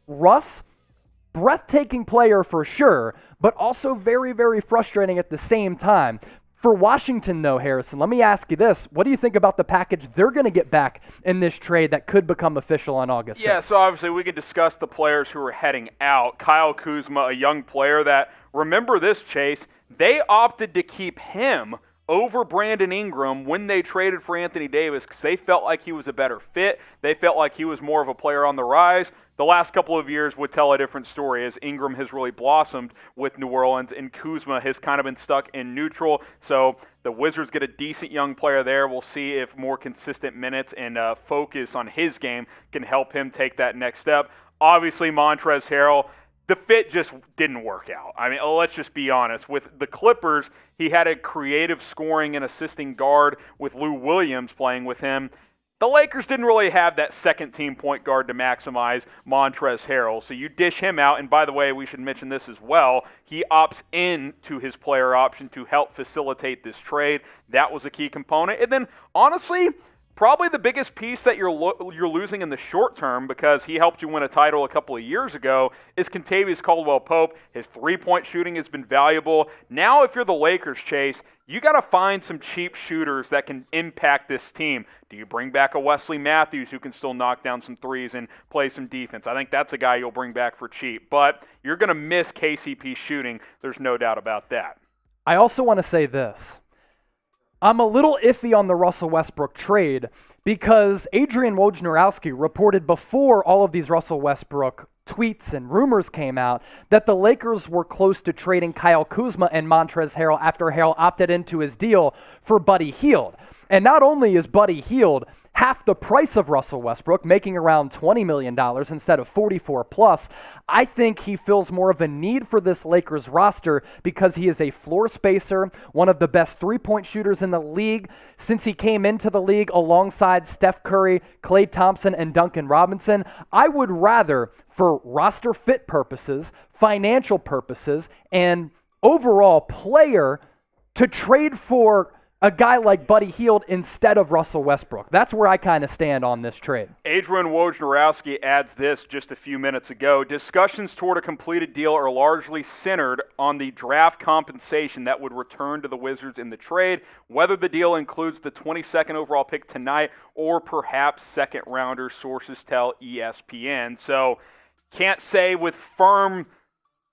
Russ, breathtaking player for sure, but also very, very frustrating at the same time. For Washington, though, Harrison, let me ask you this. What do you think about the package they're going to get back in this trade that could become official on August 6th? Yeah, so obviously we can discuss the players who are heading out. Kyle Kuzma, a young player that, remember this, Chase, they opted to keep him over Brandon Ingram when they traded for Anthony Davis because they felt like he was a better fit. They felt like he was more of a player on the rise. The last couple of years would tell a different story as Ingram has really blossomed with New Orleans and Kuzma has kind of been stuck in neutral. So the Wizards get a decent young player there. We'll see if more consistent minutes and focus on his game can help him take that next step. Obviously, Montrezl Harrell, the fit just didn't work out. I mean, let's just be honest. With the Clippers, he had a creative scoring and assisting guard with Lou Williams playing with him. The Lakers didn't really have that second-team point guard to maximize Montrezl Harrell, so you dish him out. And by the way, we should mention this as well. He opts in to his player option to help facilitate this trade. That was a key component. And then, honestly, probably the biggest piece that you're losing in the short term, because he helped you win a title a couple of years ago, is Kentavious Caldwell-Pope. His three-point shooting has been valuable. Now, if you're the Lakers, Chase, you got to find some cheap shooters that can impact this team. Do you bring back a Wesley Matthews who can still knock down some threes and play some defense? I think that's a guy you'll bring back for cheap. But you're going to miss KCP shooting. There's no doubt about that. I also want to say this. I'm a little iffy on the Russell Westbrook trade because Adrian Wojnarowski reported before all of these Russell Westbrook tweets and rumors came out that the Lakers were close to trading Kyle Kuzma and Montrezl Harrell after Harrell opted into his deal for Buddy Hield. And not only is Buddy Hield half the price of Russell Westbrook, making around $20 million instead of 44 plus. I think he feels more of a need for this Lakers roster because he is a floor spacer, one of the best three-point shooters in the league since he came into the league alongside Steph Curry, Klay Thompson, and Duncan Robinson. I would rather, for roster fit purposes, financial purposes, and overall player, to trade for a guy like Buddy Hield instead of Russell Westbrook. That's where I kind of stand on this trade. Adrian Wojnarowski adds this just a few minutes ago. Discussions toward a completed deal are largely centered on the draft compensation that would return to the Wizards in the trade, whether the deal includes the 22nd overall pick tonight or perhaps second rounder, sources tell ESPN. So can't say with firm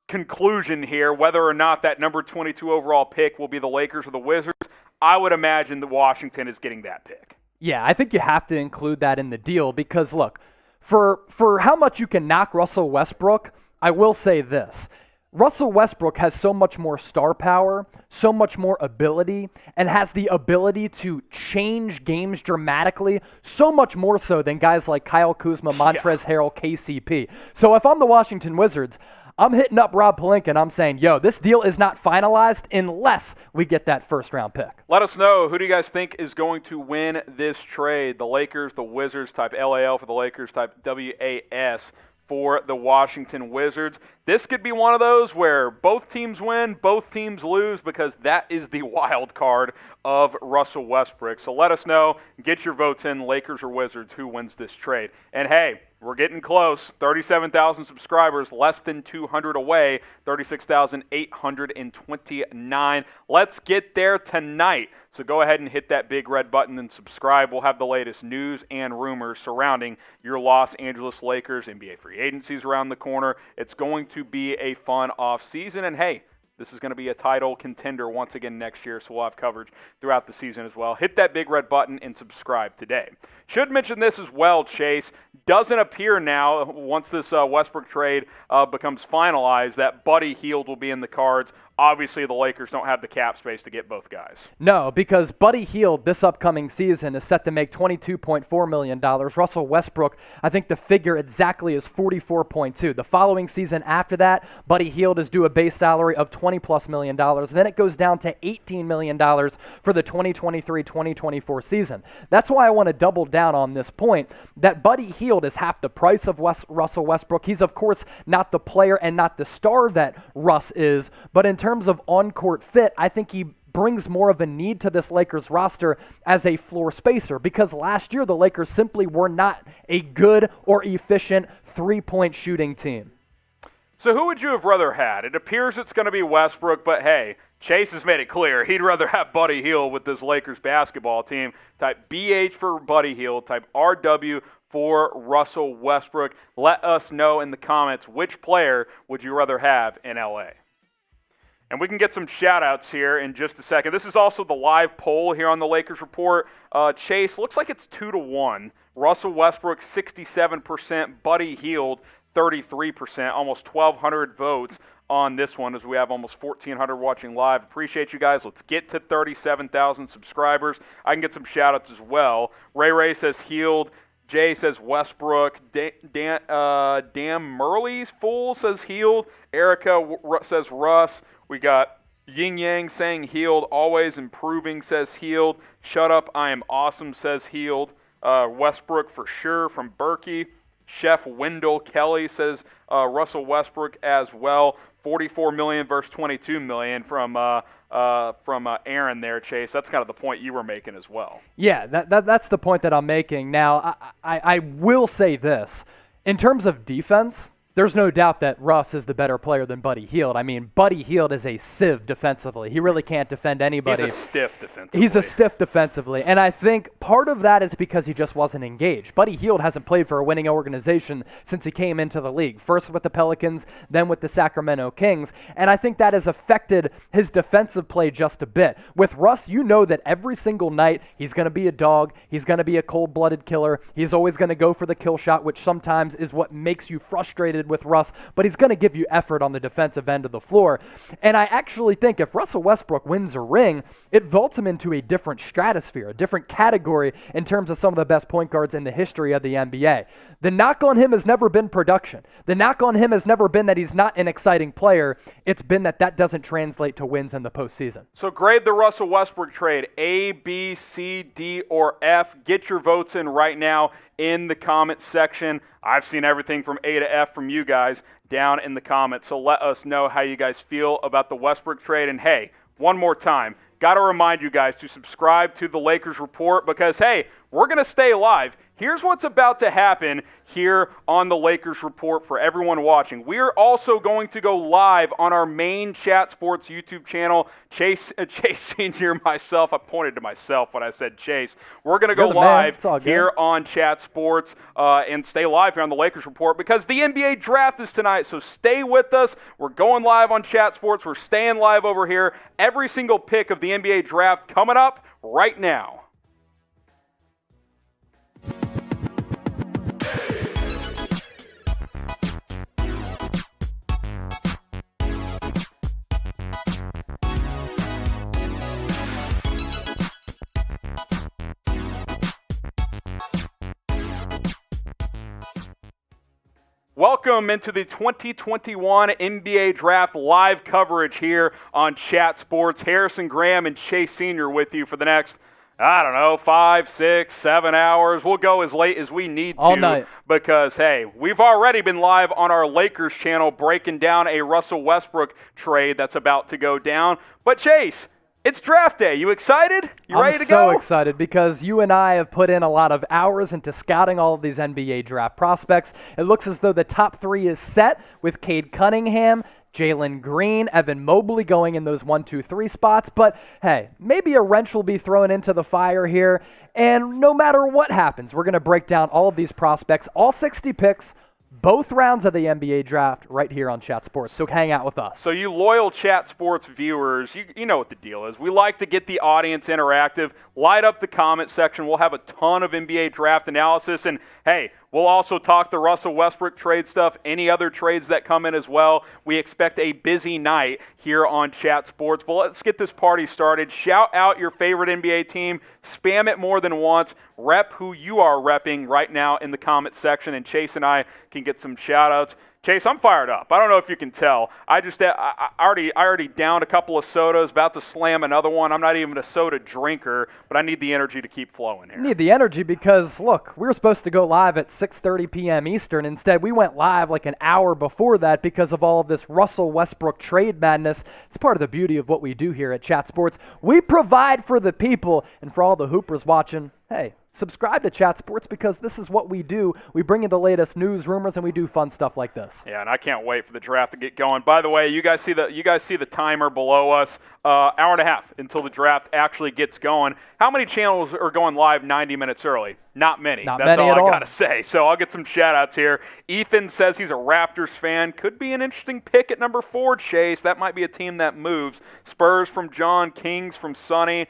conclusion here whether or not that number 22 overall pick will be the Lakers or the Wizards. I would imagine that Washington is getting that pick. Yeah, I think you have to include that in the deal because, look, for how much you can knock Russell Westbrook, I will say this. Russell Westbrook has so much more star power, so much more ability, and has the ability to change games dramatically, so much more so than guys like Kyle Kuzma, Montrezl Harrell, KCP. So if I'm the Washington Wizards, I'm hitting up Rob Pelinka and I'm saying, yo, this deal is not finalized unless we get that first-round pick. Let us know. Who do you guys think is going to win this trade? The Lakers, the Wizards, type LAL for the Lakers, type WAS for the Washington Wizards. This could be one of those where both teams win, both teams lose, because that is the wild card of Russell Westbrook. So let us know. Get your votes in, Lakers or Wizards, who wins this trade. And hey, we're getting close. 37,000 subscribers, less than 200 away. 36,829. Let's get there tonight. So go ahead and hit that big red button and subscribe. We'll have the latest news and rumors surrounding your Los Angeles Lakers. NBA free agency's around the corner. It's going to be a fun offseason. And hey, this is going to be a title contender once again next year, so we'll have coverage throughout the season as well. Hit that big red button and subscribe today. Should mention this as well, Chase. Doesn't appear now, once this Westbrook trade becomes finalized, that Buddy Hield will be in the cards. Obviously, the Lakers don't have the cap space to get both guys. No, because Buddy Hield this upcoming season is set to make $22.4 million. Russell Westbrook, I think the figure exactly is $44.2. The following season after that, Buddy Hield is due a base salary of $20+ million. Then it goes down to $18 million for the 2023-2024 season. That's why I want to double down on this point that Buddy Hield is half the price of Russell Westbrook. He's, of course, not the player and not the star that Russ is, but in terms of on-court fit, I think he brings more of a need to this Lakers roster as a floor spacer because last year the Lakers simply were not a good or efficient three-point shooting team. So who would you have rather had? It appears it's going to be Westbrook, but hey, Chase has made it clear he'd rather have Buddy Hield with this Lakers basketball team. Type BH for Buddy Hield, type RW for Russell Westbrook. Let us know in the comments which player would you rather have in LA. And we can get some shout-outs here in just a second. This is also the live poll here on the Lakers Report. Chase, looks like it's 2-1. Russell Westbrook, 67%. Buddy Hield, 33%. Almost 1,200 votes on this one as we have almost 1,400 watching live. Appreciate you guys. Let's get to 37,000 subscribers. I can get some shout-outs as well. Ray says Hield. Jay says Westbrook. Dan Murley's Fool says Hield. Erica says Russ. We got Yin Yang saying Hield. Always improving says Hield. Shut up, I am awesome says Hield. Westbrook for sure from Berkey. Chef Wendell Kelly says Russell Westbrook as well. 44 million versus 22 million from Aaron there, Chase. That's kind of the point you were making as well. Yeah, that's the point that I'm making. Now, I will say this. In terms of defense, there's no doubt that Russ is the better player than Buddy Hield. I mean, Buddy Hield is a sieve defensively. He really can't defend anybody. He's a stiff defensively. He's a stiff defensively. And I think part of that is because he just wasn't engaged. Buddy Hield hasn't played for a winning organization since he came into the league. First with the Pelicans, then with the Sacramento Kings. And I think that has affected his defensive play just a bit. With Russ, you know that every single night he's going to be a dog. He's going to be a cold-blooded killer. He's always going to go for the kill shot, which sometimes is what makes you frustrated frustrated with Russ, but he's going to give you effort on the defensive end of the floor. And I actually think if Russell Westbrook wins a ring, it vaults him into a different stratosphere, a different category in terms of some of the best point guards in the history of the NBA. The knock on him has never been production. The knock on him has never been that he's not an exciting player. It's been that doesn't translate to wins in the postseason. So grade the Russell Westbrook trade, A, B, C, D, or F. Get your votes in right now in the comments section. I've seen everything from A to F from you guys down in the comments. So let us know how you guys feel about the Westbrook trade. And hey, one more time, got to remind you guys to subscribe to the Lakers Report because, hey, we're going to stay live. Here's what's about to happen here on the Lakers Report for everyone watching. We're also going to go live on our main Chat Sports YouTube channel. Chase Senior, myself, I pointed to myself when I said Chase. We're going to go live here on Chat Sports and stay live here on the Lakers Report because the NBA draft is tonight, so stay with us. We're going live on Chat Sports. We're staying live over here. Every single pick of the NBA draft coming up right now. Welcome into the 2021 NBA Draft live coverage here on Chat Sports. Harrison Graham and Chase Senior with you for the next, 5, 6, 7 hours. We'll go as late as we need to. All night. Because, hey, we've already been live on our Lakers channel breaking down a Russell Westbrook trade that's about to go down. But, Chase, it's draft day. You excited? You ready to go? I'm so excited because you and I have put in a lot of hours into scouting all of these NBA draft prospects. It looks as though the top 3 is set with Cade Cunningham, Jalen Green, Evan Mobley going in those 1, 2, 3 spots. But, hey, maybe a wrench will be thrown into the fire here. And no matter what happens, we're going to break down all of these prospects, all 60 picks, both rounds of the NBA draft right here on Chat Sports. So hang out with us. So you loyal Chat Sports viewers, you know what the deal is. We like to get the audience interactive. Light up the comment section. We'll have a ton of NBA draft analysis. And, hey, we'll also talk the Russell Westbrook trade stuff, any other trades that come in as well. We expect a busy night here on Chat Sports. But let's get this party started. Shout out your favorite NBA team. Spam it more than once. Rep who you are repping right now in the comment section. And Chase and I can get some shout-outs. Chase, I'm fired up. I don't know if you can tell. I already downed a couple of sodas, about to slam another one. I'm not even a soda drinker, but I need the energy to keep flowing here. You need the energy because, look, we were supposed to go live at 6:30 p.m. Eastern. Instead, we went live like an hour before that because of all of this Russell Westbrook trade madness. It's part of the beauty of what we do here at Chat Sports. We provide for the people, and for all the Hoopers watching, hey, subscribe to Chat Sports because this is what we do. We bring you the latest news, rumors, and we do fun stuff like this. Yeah, and I can't wait for the draft to get going. By the way, you guys see the timer below us. Hour and a half until the draft actually gets going. How many channels are going live 90 minutes early? Not many. That's all I got to say. So I'll get some shout-outs here. Ethan says he's a Raptors fan. Could be an interesting pick at number 4, Chase. That might be a team that moves. Spurs from John, Kings from Sonny,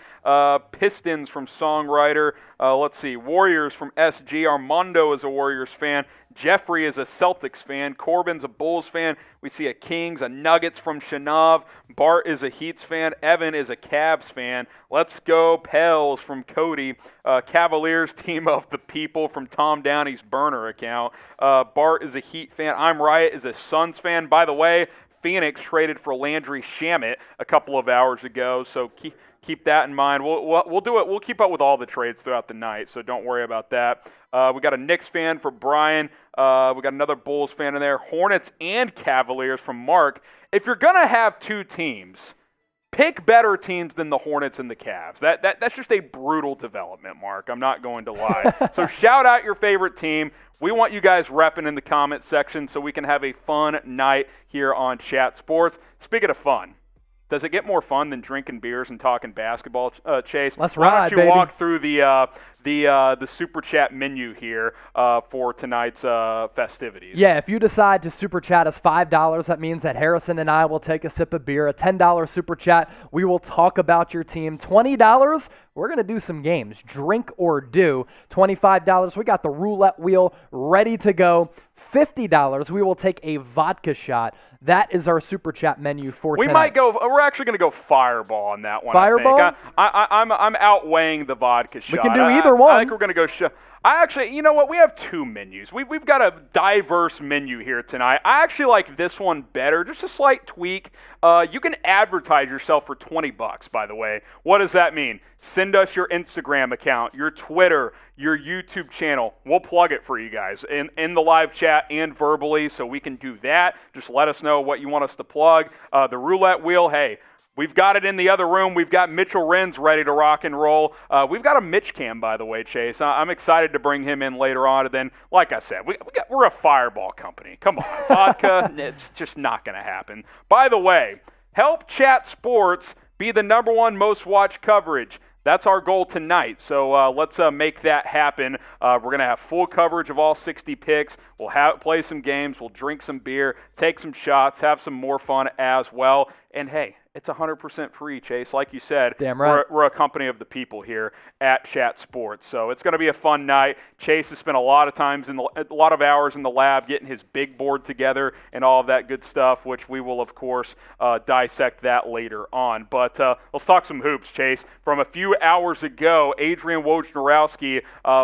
Pistons from Songwriter. Let's see. Warriors from SG. Armando is a Warriors fan. Jeffrey is a Celtics fan. Corbin's a Bulls fan. We see a Kings, a Nuggets from Shanav. Bart is a Heats fan. Evan is a Cavs fan. Let's go Pels from Cody. Cavaliers team of the people from Tom Downey's burner account. Bart is a Heat fan. I'm Riot is a Suns fan. By the way, Phoenix traded for Landry Shamet a couple of hours ago, so keep that in mind. We'll do it. We'll keep up with all the trades throughout the night, so don't worry about that. We got a Knicks fan for Brian. We got another Bulls fan in there. Hornets and Cavaliers from Mark. If you're going to have 2 teams, pick better teams than the Hornets and the Cavs. That's just a brutal development, Mark. I'm not going to lie. So shout out your favorite team. We want you guys repping in the comment section so we can have a fun night here on Chat Sports. Speaking of fun, does it get more fun than drinking beers and talking basketball, Chase? Let's ride, Why don't you baby. walk through the super chat menu here for tonight's festivities? Yeah, if you decide to super chat us $5, that means that Harrison and I will take a sip of beer. A $10 super chat, we will talk about your team. $20, we're going to do some games. Drink or do. $25, we got the roulette wheel ready to go. $50, we will take a vodka shot. That is our Super Chat menu for tonight. We might go. We're actually going to go Fireball on that one. Fireball? I think. I'm outweighing the vodka shot. We can do either one. I think we're going to go. I actually, you know what? We have two menus. We've got a diverse menu here tonight. I actually like this one better. Just a slight tweak. You can advertise yourself for $20, by the way. What does that mean? Send us your Instagram account, your Twitter, your YouTube channel. We'll plug it for you guys in the live chat and verbally, so we can do that. Just let us know what you want us to plug. The roulette wheel, hey, we've got it in the other room. We've got Mitchell Renz ready to rock and roll. We've got a Mitch cam, by the way, Chase. I'm excited to bring him in later on. And then, like I said, we're a Fireball company. Come on, vodka, it's just not going to happen. By the way, help Chat Sports be the #1 most watched coverage. That's our goal tonight, so let's make that happen. We're going to have full coverage of all 60 picks. We'll play some games. We'll drink some beer, take some shots, have some more fun as well. And, hey, it's 100% free, Chase. Like you said, damn right. We're a company of the people here at Chat Sports. So it's going to be a fun night. Chase has spent a lot of hours in the lab getting his big board together and all of that good stuff, which we will, of course, dissect that later on. But let's talk some hoops, Chase. From a few hours ago, Adrian Wojnarowski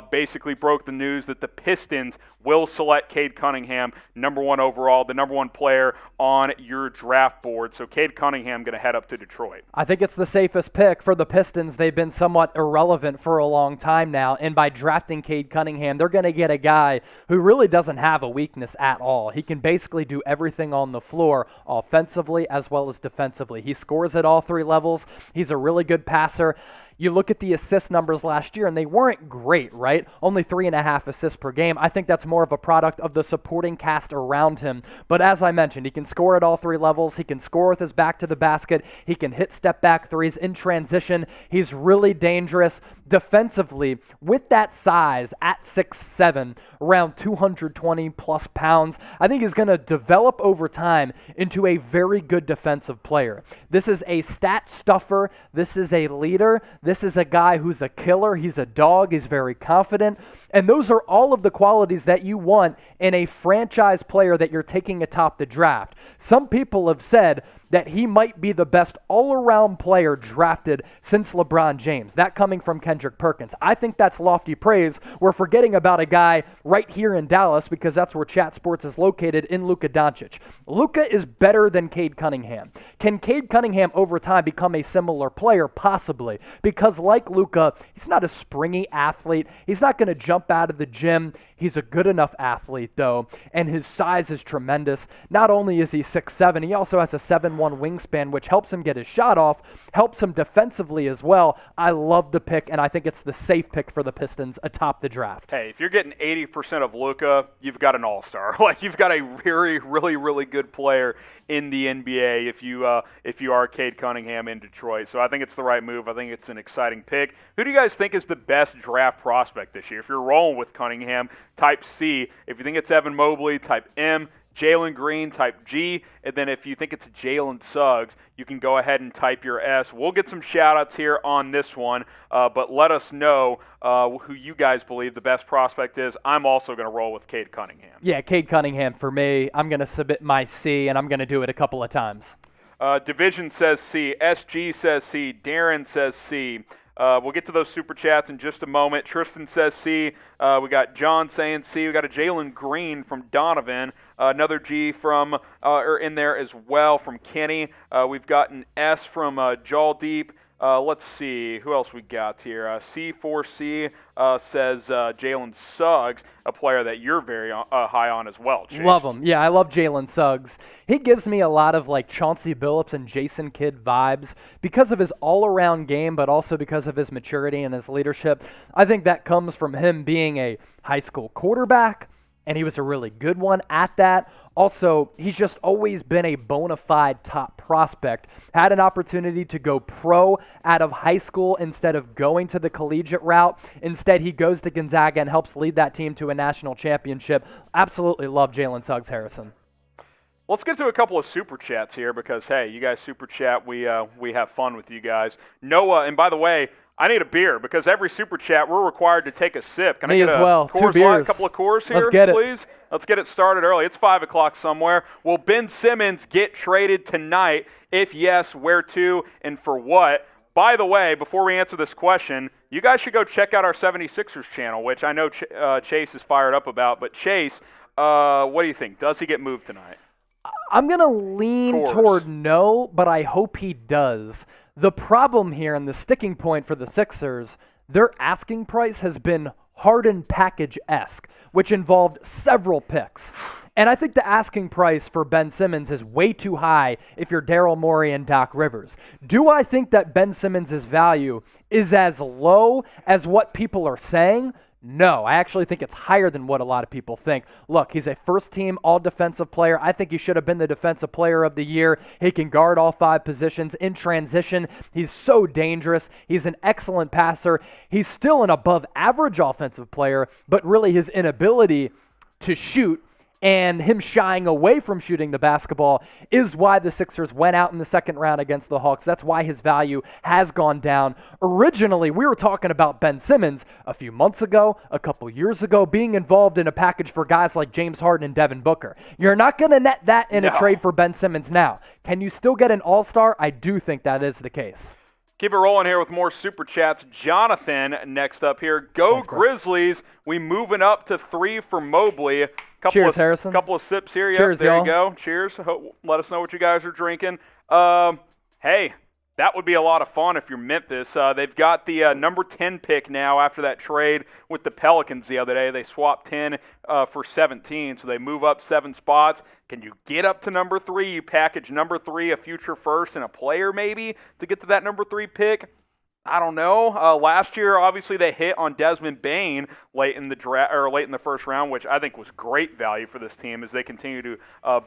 basically broke the news that the Pistons will select Cade Cunningham, #1 overall, the #1 player on your draft board. So Cade Cunningham going to head up to Detroit. I think it's the safest pick for the Pistons. They've been somewhat irrelevant for a long time now, and by drafting Cade Cunningham, they're going to get a guy who really doesn't have a weakness at all. He can basically do everything on the floor, offensively as well as defensively. He scores at all three levels. He's a really good passer. You look at the assist numbers last year, and they weren't great, right? Only 3.5 assists per game. I think that's more of a product of the supporting cast around him. But as I mentioned, he can score at all three levels. He can score with his back to the basket. He can hit step-back threes in transition. He's really dangerous defensively. With that size at 6'7", around 220-plus pounds, I think he's going to develop over time into a very good defensive player. This is a stat stuffer. This is a leader. This is a guy who's a killer. He's a dog. He's very confident. And those are all of the qualities that you want in a franchise player that you're taking atop the draft. Some people have said that he might be the best all-around player drafted since LeBron James. That coming from Kendrick Perkins. I think that's lofty praise. We're forgetting about a guy right here in Dallas because that's where Chat Sports is located, in Luka Doncic. Luka is better than Cade Cunningham. Can Cade Cunningham over time become a similar player? Possibly. Because like Luka, he's not a springy athlete. He's not going to jump out of the gym. He's a good enough athlete, though, and his size is tremendous. Not only is he 6'7", he also has a 7'1" wingspan, which helps him get his shot off, helps him defensively as well. I love the pick, and I think it's the safe pick for the Pistons atop the draft. Hey, if you're getting 80% of Luka, you've got an all-star. Like, you've got a really, really, really good player in the NBA if you are Cade Cunningham in Detroit. So I think it's the right move. I think it's an exciting pick. Who do you guys think is the best draft prospect this year? If you're rolling with Cunningham, type C. If you think it's Evan Mobley, type M. Jalen Green, type G. And then if you think it's Jalen Suggs, you can go ahead and type your S. We'll get some shout-outs here on this one, but let us know who you guys believe the best prospect is. I'm also going to roll with Cade Cunningham. Yeah, Cade Cunningham for me. I'm going to submit my C, and I'm going to do it a couple of times. Division says C. SG says C. Darren says C. We'll get to those super chats in just a moment. Tristan says C. We got John saying C. We got a Jalen Green from Donovan. Another G from in there as well from Kenny. We've got an S from Jaldeep. Let's see who else we got here. C4C says Jalen Suggs, a player that you're very high on as well, Chase. Love him. Yeah, I love Jalen Suggs. He gives me a lot of like Chauncey Billups and Jason Kidd vibes because of his all-around game, but also because of his maturity and his leadership. I think that comes from him being a high school quarterback, and he was a really good one at that. Also, he's just always been a bona fide top prospect. Had an opportunity to go pro out of high school instead of going to the collegiate route. Instead, he goes to Gonzaga and helps lead that team to a national championship. Absolutely love Jalen Suggs, Harrison. Let's get to a couple of super chats here because, hey, you guys super chat. We have fun with you guys. Noah, and by the way, I need a beer because every super chat we're required to take a sip. Can Me I get as a well. 2 Coors Light, beers. a couple of Coors here, Let's get it. please? Let's get it started early. It's 5 o'clock somewhere. Will Ben Simmons get traded tonight? If yes, where to and for what? By the way, before we answer this question, you guys should go check out our 76ers channel, which I know Chase is fired up about. But Chase, what do you think? Does he get moved tonight? I'm going to lean toward no, but I hope he does. The problem here and the sticking point for the Sixers, their asking price has been Harden package-esque, which involved several picks. And I think the asking price for Ben Simmons is way too high if you're Daryl Morey and Doc Rivers. Do I think that Ben Simmons' value is as low as what people are saying? No, I actually think it's higher than what a lot of people think. Look, he's a first-team all-defensive player. I think he should have been the defensive player of the year. He can guard all 5 positions in transition. He's so dangerous. He's an excellent passer. He's still an above-average offensive player, but really his inability to shoot and him shying away from shooting the basketball is why the Sixers went out in the second round against the Hawks. That's why his value has gone down. Originally, we were talking about Ben Simmons a few months ago, a couple years ago, being involved in a package for guys like James Harden and Devin Booker. You're not going to net that in a trade for Ben Simmons now. Can you still get an all-star? I do think that is the case. Keep it rolling here with more super chats. Jonathan next up here. Thanks, Grizzlies. We moving up to 3 for Mobley. Cheers, Harrison. Couple of sips here. Cheers, there y'all. you go. Cheers. Let us know what you guys are drinking. Hey, that would be a lot of fun if you're Memphis. They've got the number 10 pick now after that trade with the Pelicans the other day. They swapped 10 for 17, so they move up 7 spots. Can you get up to number 3? You package number 3, a future first, and a player maybe to get to that number 3 pick? I don't know. Last year, obviously, they hit on Desmond Bane late in the draft or late in the first round, which I think was great value for this team as they continue to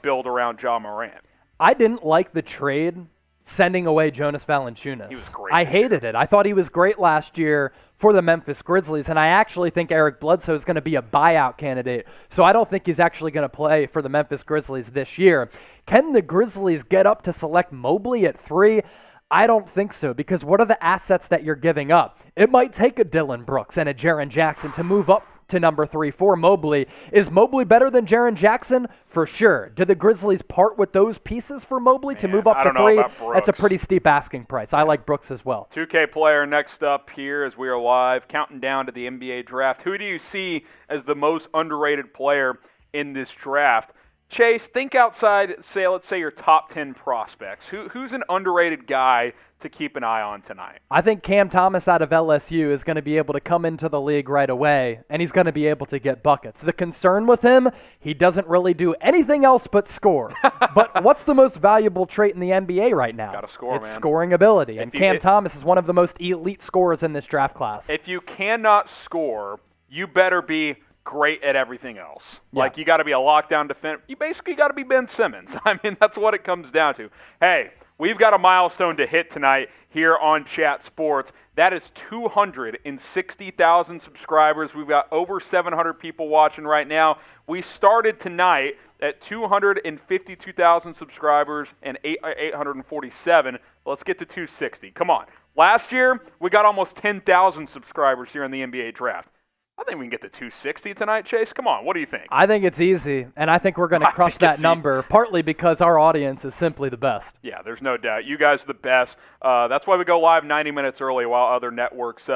build around Ja Morant. I didn't like the trade sending away Jonas Valanciunas. He was great. I hated it. I thought he was great last year for the Memphis Grizzlies, and I actually think Eric Bledsoe is going to be a buyout candidate. So I don't think he's actually going to play for the Memphis Grizzlies this year. Can the Grizzlies get up to select Mobley at 3? I don't think so, because what are the assets that you're giving up? It might take a Dillon Brooks and a Jaren Jackson to move up to number 3 for Mobley. Is Mobley better than Jaren Jackson? For sure. Do the Grizzlies part with those pieces for Mobley to move up to 3? That's a pretty steep asking price. I like Brooks as well. 2K player next up here as we are live, counting down to the NBA draft. Who do you see as the most underrated player in this draft? Chase, think outside, let's say your top 10 prospects. Who's an underrated guy to keep an eye on tonight? I think Cam Thomas out of LSU is going to be able to come into the league right away, and he's going to be able to get buckets. The concern with him, he doesn't really do anything else but score. But what's the most valuable trait in the NBA right now? Gotta score, it's man. Scoring ability, and Cam Thomas is one of the most elite scorers in this draft class. If you cannot score, you better be great at everything else. Yeah. Like, you got to be a lockdown defender. You basically got to be Ben Simmons. I mean, that's what it comes down to. Hey, we've got a milestone to hit tonight here on Chat Sports. That is 260,000 subscribers. We've got over 700 people watching right now. We started tonight at 252,000 subscribers and 847. Let's get to 260. Come on. Last year, we got almost 10,000 subscribers here in the NBA draft. I think we can get to 260 tonight, Chase. Come on, what do you think? I think it's easy, and I think we're going to crush that number, partly because our audience is simply the best. Yeah, there's no doubt. You guys are the best. That's why we go live 90 minutes early while other networks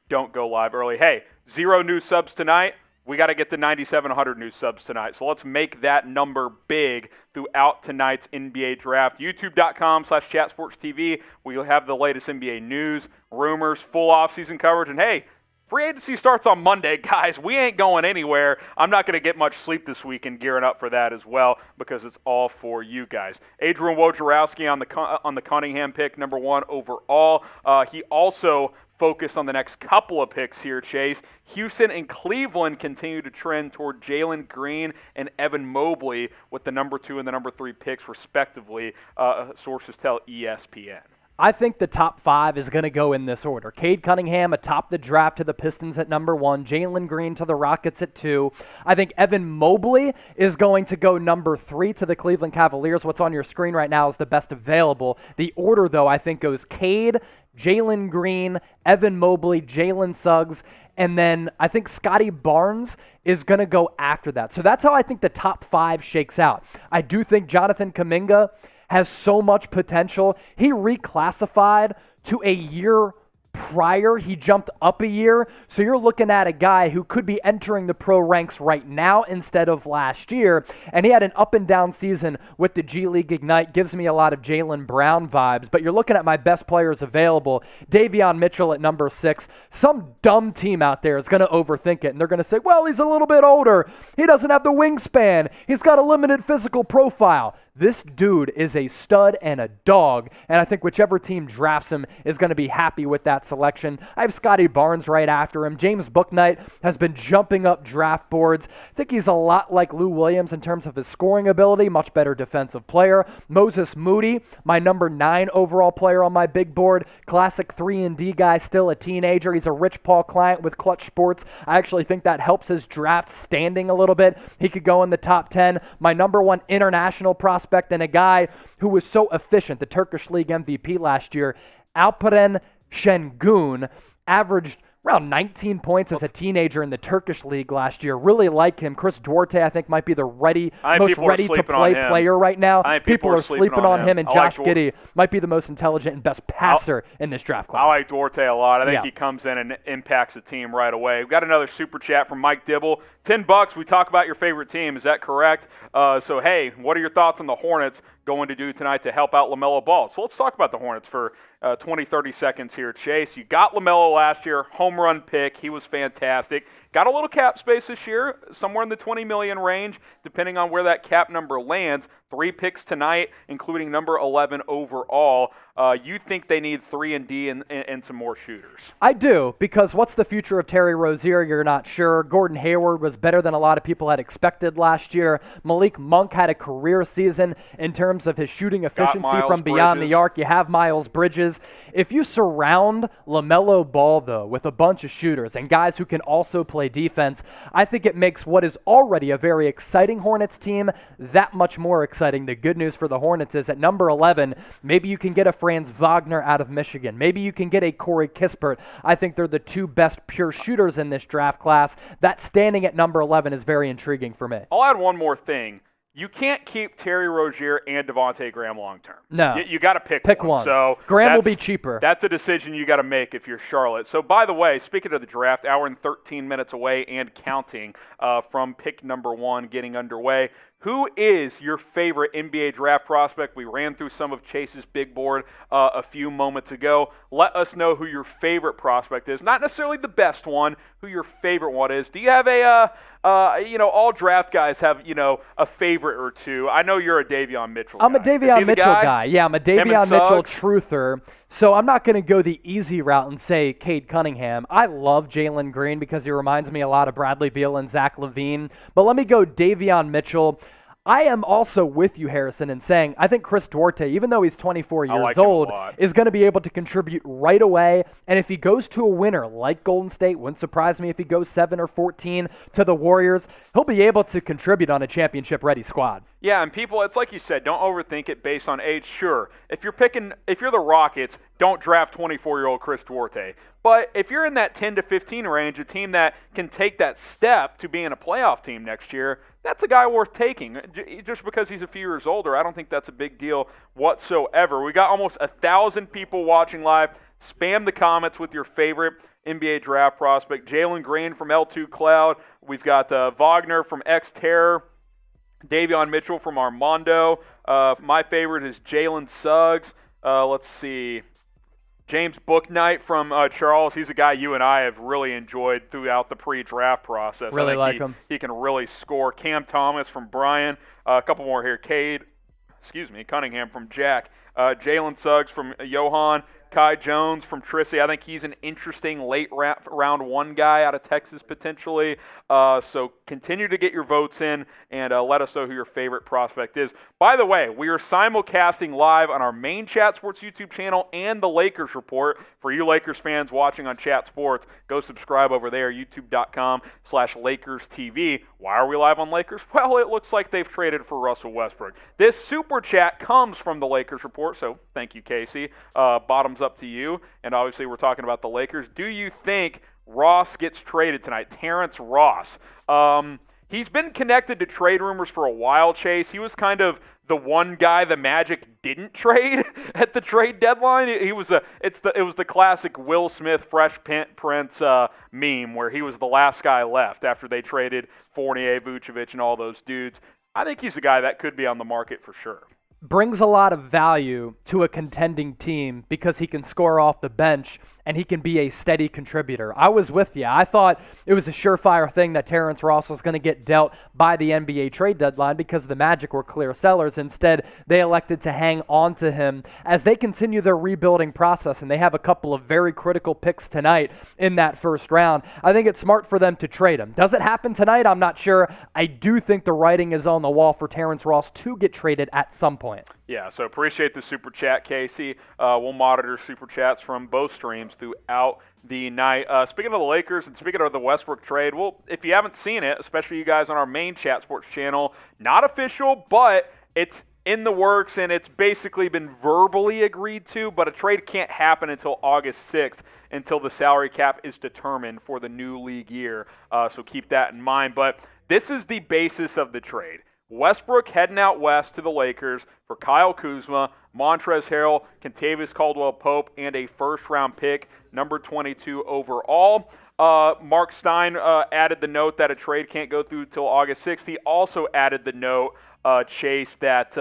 don't go live early. Hey, 0 new subs tonight. We got to get to 9,700 new subs tonight. So let's make that number big throughout tonight's NBA draft. YouTube.com/ChatSportsTV. We'll have the latest NBA news, rumors, full offseason coverage, and hey, free agency starts on Monday, guys. We ain't going anywhere. I'm not going to get much sleep this weekend gearing up for that as well because it's all for you guys. Adrian Wojnarowski on the Cunningham pick, number 1 overall. He also focused on the next couple of picks here, Chase. Houston and Cleveland continue to trend toward Jalen Green and Evan Mobley with the number 2 and the number 3 picks, respectively, sources tell ESPN. I think the top 5 is going to go in this order. Cade Cunningham atop the draft to the Pistons at number 1. Jalen Green to the Rockets at 2. I think Evan Mobley is going to go number 3 to the Cleveland Cavaliers. What's on your screen right now is the best available. The order, though, I think goes Cade, Jalen Green, Evan Mobley, Jalen Suggs, and then I think Scotty Barnes is going to go after that. So that's how I think the top 5 shakes out. I do think Jonathan Kuminga has so much potential. He reclassified to a year prior. He jumped up a year. So you're looking at a guy who could be entering the pro ranks right now instead of last year. And he had an up and down season with the G League Ignite. Gives me a lot of Jaylen Brown vibes. But you're looking at my best players available. Davion Mitchell at number 6. Some dumb team out there is going to overthink it. And they're going to say, well, he's a little bit older. He doesn't have the wingspan. He's got a limited physical profile. This dude is a stud and a dog, and I think whichever team drafts him is going to be happy with that selection. I have Scotty Barnes right after him. James Bouknight has been jumping up draft boards. I think he's a lot like Lou Williams in terms of his scoring ability, much better defensive player. Moses Moody, my number 9 overall player on my big board. Classic 3-and-D guy, still a teenager. He's a Rich Paul client with Clutch Sports. I actually think that helps his draft standing a little bit. He could go in the top 10. My number 1 international prospect and a guy who was so efficient, the Turkish League MVP last year, Alperen Şengün, averaged around 19 points as a teenager in the Turkish League last year. Really like him. Chris Duarte, I think, might be the most ready-to-play player right now. People are sleeping on him, and Josh Giddey might be the most intelligent and best passer in this draft class. I like Duarte a lot. I think he comes in and impacts the team right away. We've got another super chat from Mike Dibble. $10, we talk about your favorite team. Is that correct? So, hey, what are your thoughts on the Hornets going to do tonight to help out LaMelo Ball? So let's talk about the Hornets for 20, 30 seconds here. Chase, you got LaMelo last year, home run pick. He was fantastic. Got a little cap space this year, somewhere in the $20 million range, depending on where that cap number lands. 3 picks tonight, including number 11 overall. You think they need 3-and-D and some more shooters? I do, because what's the future of Terry Rozier? You're not sure. Gordon Hayward was better than a lot of people had expected last year. Malik Monk had a career season in terms of his shooting efficiency from beyond the arc. You have Miles Bridges. If you surround LaMelo Ball, though, with a bunch of shooters and guys who can also play defense, I think it makes what is already a very exciting Hornets team that much more exciting. The good news for the Hornets is at number 11, maybe you can get a Franz Wagner out of Michigan. Maybe you can get a Corey Kispert. I think they're the 2 best pure shooters in this draft class. That standing at number 11 is very intriguing for me. I'll add one more thing. You can't keep Terry Rozier and Devontae Graham long term. No. You got to pick one. So Graham will be cheaper. That's a decision you got to make if you're Charlotte. So, by the way, speaking of the draft, hour and 13 minutes away and counting from pick number 1 getting underway. Who is your favorite NBA draft prospect? We ran through some of Chase's big board a few moments ago. Let us know who your favorite prospect is. Not necessarily the best one, who your favorite one is. Do you have all draft guys have, a favorite or two. I know you're a Davion Mitchell guy. I'm a Davion Mitchell guy. Yeah, I'm a Davion Mitchell truther. So I'm not going to go the easy route and say Cade Cunningham. I love Jalen Green because he reminds me a lot of Bradley Beal and Zach LaVine. But let me go Davion Mitchell. I am also with you, Harrison, in saying I think Chris Duarte, even though he's 24 years old, is going to be able to contribute right away. And if he goes to a winner like Golden State, wouldn't surprise me if he goes 7 or 14 to the Warriors, he'll be able to contribute on a championship-ready squad. Yeah, and people, it's like you said, don't overthink it based on age. Sure, if you're the Rockets, don't draft 24-year-old Chris Duarte. But if you're in that 10 to 15 range, a team that can take that step to being a playoff team next year, that's a guy worth taking. Just because he's a few years older, I don't think that's a big deal whatsoever. We got almost 1,000 people watching live. Spam the comments with your favorite NBA draft prospect. Jalen Green from L2 Cloud. We've got Wagner from X Terror. Davion Mitchell from Armando. My favorite is Jalen Suggs. Let's see. James Bouknight from Charles. He's a guy you and I have really enjoyed throughout the pre-draft process. Really like him. He can really score. Cam Thomas from Brian. A couple more here. Cunningham from Jack. Jalen Suggs from Johan. Kai Jones from Trissy. I think he's an interesting late round 1 guy out of Texas potentially. So Continue to get your votes in and let us know who your favorite prospect is. By the way, we are simulcasting live on our main Chat Sports YouTube channel and the Lakers Report. For you Lakers fans watching on Chat Sports, go subscribe over there, youtube.com/LakersTV. Why are we live on Lakers? Well, it looks like they've traded for Russell Westbrook. This super chat comes from the Lakers Report, so thank you, Casey. Bottoms up to you. And obviously we're talking about the Lakers. Do you think Ross gets traded tonight? Terrence Ross. He's been connected to trade rumors for a while, Chase. He was kind of the one guy the Magic didn't trade at the trade deadline. It was the classic Will Smith Fresh Prince meme where he was the last guy left after they traded Fournier, Vucevic, and all those dudes. I think he's a guy that could be on the market for sure. Brings a lot of value to a contending team because he can score off the bench and he can be a steady contributor. I was with you. I thought it was a surefire thing that Terrence Ross was going to get dealt by the NBA trade deadline because the Magic were clear sellers. Instead, they elected to hang on to him as they continue their rebuilding process, and they have a couple of very critical picks tonight in that first round. I think it's smart for them to trade him. Does it happen tonight? I'm not sure. I do think the writing is on the wall for Terrence Ross to get traded at some point. Yeah, so appreciate the super chat, Casey. We'll monitor super chats from both streams throughout the night. Speaking of the Lakers and speaking of the Westbrook trade, well, if you haven't seen it, especially you guys on our main Chat Sports channel, not official, but it's in the works and it's basically been verbally agreed to, but a trade can't happen until August 6th until the salary cap is determined for the new league year. So keep that in mind. But this is the basis of the trade. Westbrook heading out west to the Lakers for Kyle Kuzma, Montrezl Harrell, Kentavious Caldwell-Pope, and a first-round pick, number 22 overall. Mark Stein added the note that a trade can't go through until August 6th. He also added the note, Chase, that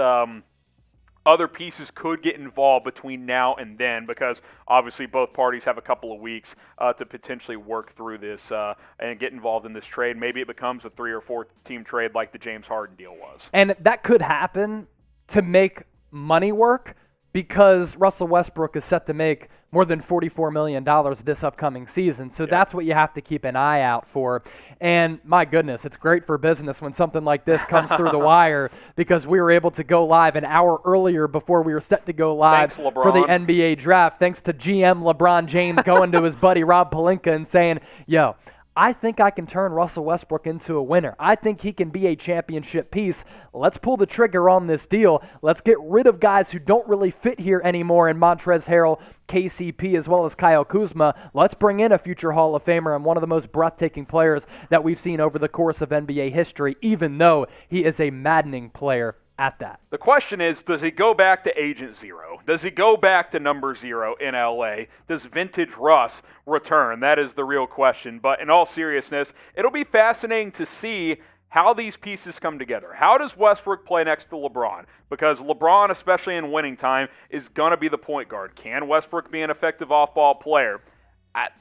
other pieces could get involved between now and then because obviously both parties have a couple of weeks to potentially work through this and get involved in this trade. Maybe it becomes a 3 or 4 team trade like the James Harden deal was. And that could happen to make money work because Russell Westbrook is set to make more than $44 million this upcoming season. So that's what you have to keep an eye out for. And my goodness, it's great for business when something like this comes through the wire because we were able to go live an hour earlier before we were set to go live for the NBA draft. Thanks to GM LeBron James going to his buddy Rob Pelinka and saying, yo, I think I can turn Russell Westbrook into a winner. I think he can be a championship piece. Let's pull the trigger on this deal. Let's get rid of guys who don't really fit here anymore in Montrezl Harrell, KCP, as well as Kyle Kuzma. Let's bring in a future Hall of Famer and one of the most breathtaking players that we've seen over the course of NBA history, even though he is a maddening player at that. The question is, does he go back to Agent Zero? Does he go back to number 0 in LA? Does vintage Russ return? That is the real question. But in all seriousness, it'll be fascinating to see how these pieces come together. How does Westbrook play next to LeBron? Because LeBron, especially in winning time, is going to be the point guard. Can Westbrook be an effective off-ball player?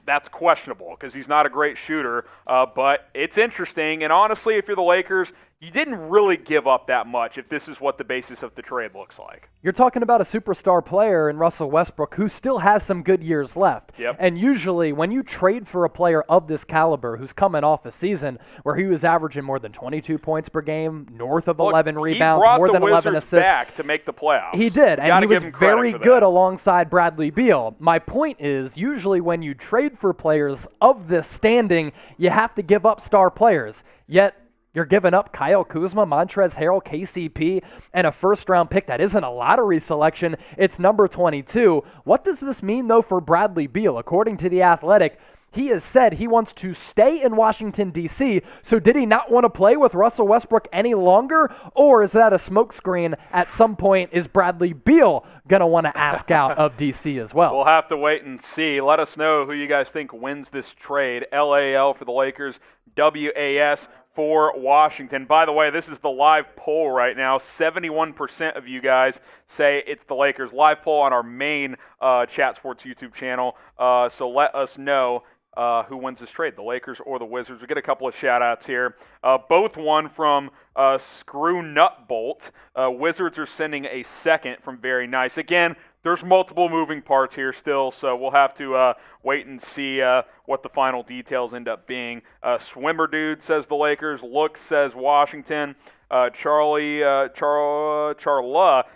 That's questionable because he's not a great shooter, but it's interesting. And honestly, if you're the Lakers, you didn't really give up that much if this is what the basis of the trade looks like. You're talking about a superstar player in Russell Westbrook who still has some good years left. Yep. And usually when you trade for a player of this caliber who's coming off a season where he was averaging more than 22 points per game, north of 11 rebounds, more than 11 assists. He brought the Wizards back to make the playoffs. He did, and he was very good alongside Bradley Beal. My point is, usually when you trade for players of this standing, you have to give up star players. Yet you're giving up Kyle Kuzma, Montrezl Harrell, KCP, and a first-round pick that isn't a lottery selection. It's number 22. What does this mean, though, for Bradley Beal? According to The Athletic, he has said he wants to stay in Washington, D.C., so did he not want to play with Russell Westbrook any longer? Or is that a smokescreen? At some point, is Bradley Beal going to want to ask out of D.C. as well? We'll have to wait and see. Let us know who you guys think wins this trade. LAL for the Lakers, WAS for Washington. By the way, this is the live poll right now. 71% of you guys say it's the Lakers. Live poll on our main Chat Sports YouTube channel. So let us know who wins this trade, the Lakers or the Wizards. We get a couple of shout-outs here. Both won from Screw Nutbolt. Wizards are sending a second from Very Nice. Again, there's multiple moving parts here still, so we'll have to wait and see what the final details end up being. Swimmer Dude says the Lakers. Look says Washington. Charla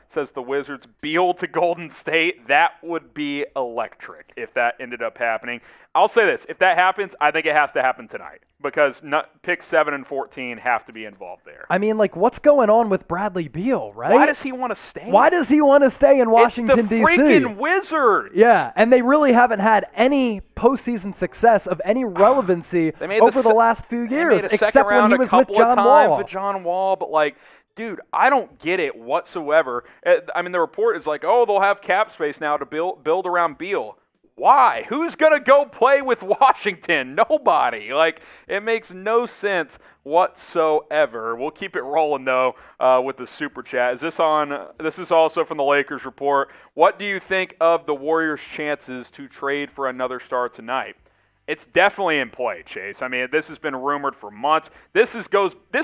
says the Wizards. Beal to Golden State. That would be electric if that ended up happening. I'll say this. If that happens, I think it has to happen tonight because picks 7 and 14 have to be involved there. I mean, like, what's going on with Bradley Beal, right? Why does he want to stay? Why does he want to stay in Washington, D.C.? It's the freaking Wizards. Yeah, and they really haven't had any postseason success of any relevancy over the last few years, except when he was with John Wall. With John Wall, but like, dude, I don't get it whatsoever. I mean, the report is like, oh, they'll have cap space now to build around Beal. Why? Who's going to go play with Washington? Nobody. Like, it makes no sense whatsoever. We'll keep it rolling, though, with the Super Chat. This is also from the Lakers report. What do you think of the Warriors' chances to trade for another star tonight? It's definitely in play, Chase. I mean, this has been rumored for months. This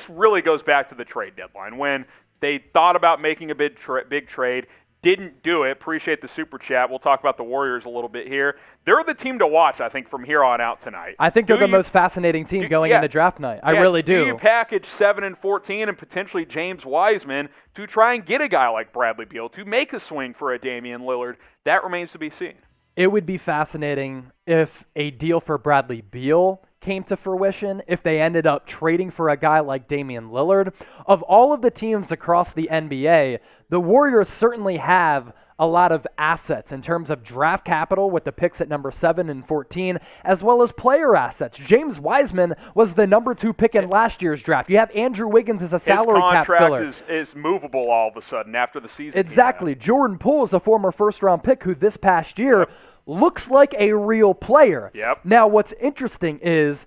really goes back to the trade deadline when they thought about making a big trade. Didn't do it. Appreciate the Super Chat. We'll talk about the Warriors a little bit here. They're the team to watch, I think, from here on out tonight. I think they're the most fascinating team going into draft night. I really do. Do you package 7 and 14 and potentially James Wiseman to try and get a guy like Bradley Beal to make a swing for a Damian Lillard? That remains to be seen. It would be fascinating if a deal for Bradley Beal came to fruition, if they ended up trading for a guy like Damian Lillard. Of all of the teams across the NBA, the Warriors certainly have a lot of assets in terms of draft capital with the picks at number 7 and 14, as well as player assets. James Wiseman was the number 2 pick in last year's draft. You have Andrew Wiggins as a salary cap filler. His contract is movable all of a sudden after the season. Exactly. Jordan Poole is a former first-round pick who this past year looks like a real player. Yep. Now, what's interesting is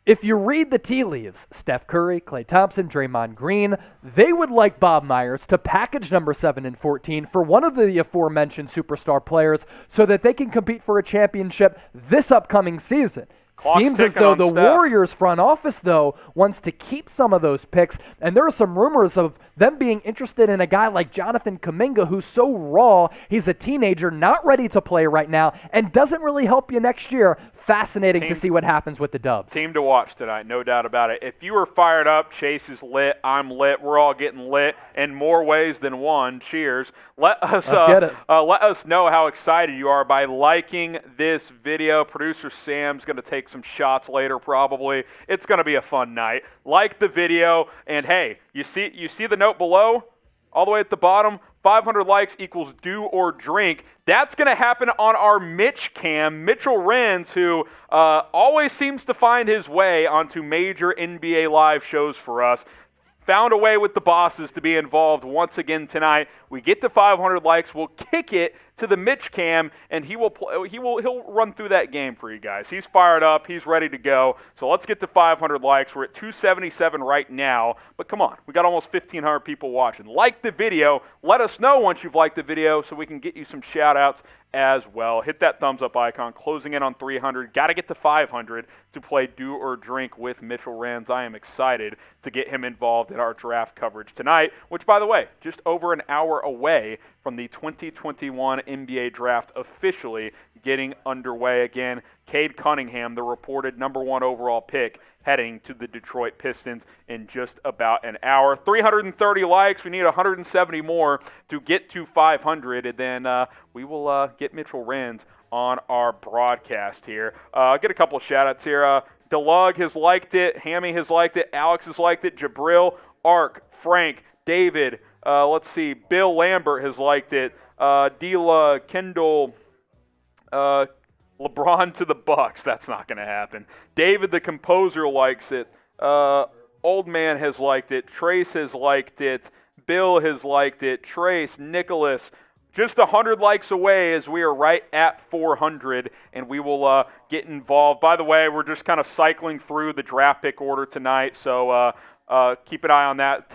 if you read the tea leaves, Steph Curry, Klay Thompson, Draymond Green, they would like Bob Myers to package number 7 and 14 for one of the aforementioned superstar players so that they can compete for a championship this upcoming season. Seems as though the Warriors front office, though, wants to keep some of those picks, and there are some rumors of them being interested in a guy like Jonathan Kuminga, who's so raw, he's a teenager, not ready to play right now, and doesn't really help you next year. Fascinating to see what happens with the Dubs. Team to watch tonight, no doubt about it. If you are fired up, Chase is lit, I'm lit, we're all getting lit in more ways than one. Cheers. Let us know how excited you are by liking this video. Producer Sam's going to take some shots later probably. It's going to be a fun night. Like the video, and hey, you see the note below? All the way at the bottom, 500 likes equals do or drink. That's going to happen on our Mitch cam, Mitchell Renz, who always seems to find his way onto major NBA live shows for us. Found a way with the bosses to be involved once again tonight. We get to 500 likes. We'll kick it to the Mitch cam, and he'll run through that game for you guys. He's fired up. He's ready to go. So let's get to 500 likes. We're at 277 right now. But come on, we got almost 1,500 people watching. Like the video. Let us know once you've liked the video so we can get you some shout-outs as well. Hit that thumbs up icon. Closing in on 300. Got to get to 500 to play Do or Drink with Mitchell Renz. I am excited to get him involved in our draft coverage tonight, which, by the way, just over an hour away from the 2021 NBA draft officially getting underway again. Cade Cunningham, the reported number 1 overall pick, heading to the Detroit Pistons in just about an hour. 330 likes. We need 170 more to get to 500, and then we will get Mitchell Renz on our broadcast here. I'll get a couple of shout-outs here. DeLug has liked it. Hammy has liked it. Alex has liked it. Jabril, Ark, Frank, David, let's see, Bill Lambert has liked it. Dila, Kendall, LeBron to the Bucks. That's not going to happen. David the Composer likes it. Old Man has liked it. Trace has liked it. Bill has liked it. Trace, Nicholas. Just 100 likes away as we are right at 400, and we will get involved. By the way, we're just kind of cycling through the draft pick order tonight, so keep an eye on that.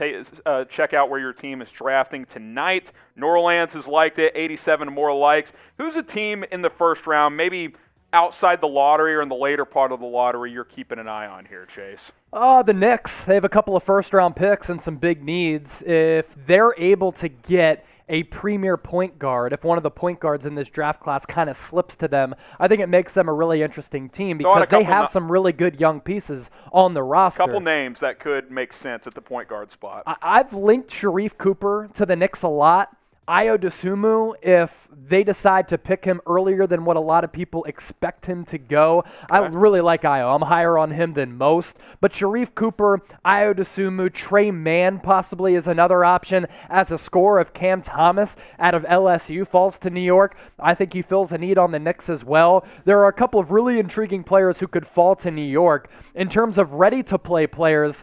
Check out where your team is drafting tonight. Norlands has liked it, 87 more likes. Who's a team in the first round, maybe outside the lottery or in the later part of the lottery, you're keeping an eye on here, Chase? The Knicks, they have a couple of first-round picks and some big needs. If they're able to get a premier point guard, if one of the point guards in this draft class kind of slips to them, I think it makes them a really interesting team because they have some really good young pieces on the roster. A couple names that could make sense at the point guard spot. I've linked Sharif Cooper to the Knicks a lot. Ayo Dosunmu, if they decide to pick him earlier than what a lot of people expect him to go, I really like Ayo. I'm higher on him than most. But Sharif Cooper, Ayo Dosunmu, Trey Mann possibly is another option as a scorer. If Cam Thomas out of LSU falls to New York, I think he fills a need on the Knicks as well. There are a couple of really intriguing players who could fall to New York. In terms of ready-to-play players,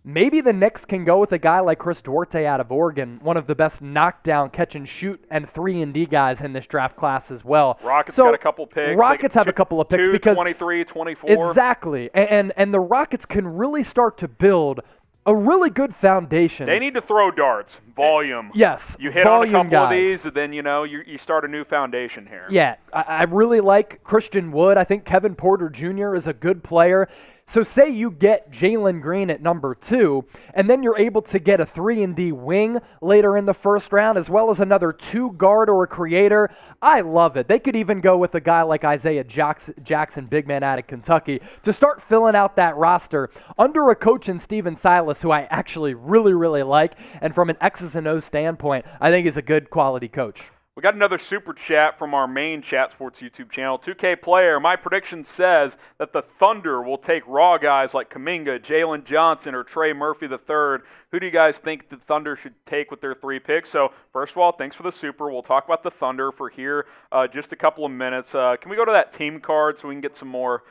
maybe the Knicks can go with a guy like Chris Duarte out of Oregon, one of the best knockdown, catch and shoot, and 3-and-D guys in this draft class as well. Rockets got a couple picks. Rockets have a couple of picks because 23, 24. Exactly, and the Rockets can really start to build a really good foundation. They need to throw darts, volume. Yes, you hit on a couple of these, and then you start a new foundation here. Yeah, I really like Christian Wood. I think Kevin Porter Jr. is a good player. So say you get Jalen Green at number 2, and then you're able to get a 3-and-D wing later in the first round, as well as another 2-guard or a creator. I love it. They could even go with a guy like Isaiah Jackson, big man out of Kentucky, to start filling out that roster under a coach in Steven Silas, who I actually really, really like. And from an X's and O's standpoint, I think he's a good quality coach. We got another super chat from our main Chat Sports YouTube channel. 2K Player, my prediction says that the Thunder will take raw guys like Kuminga, Jalen Johnson, or Trey Murphy III. Who do you guys think the Thunder should take with their 3 picks? So, first of all, thanks for the super. We'll talk about the Thunder for here just a couple of minutes. Can we go to that team card so we can get some more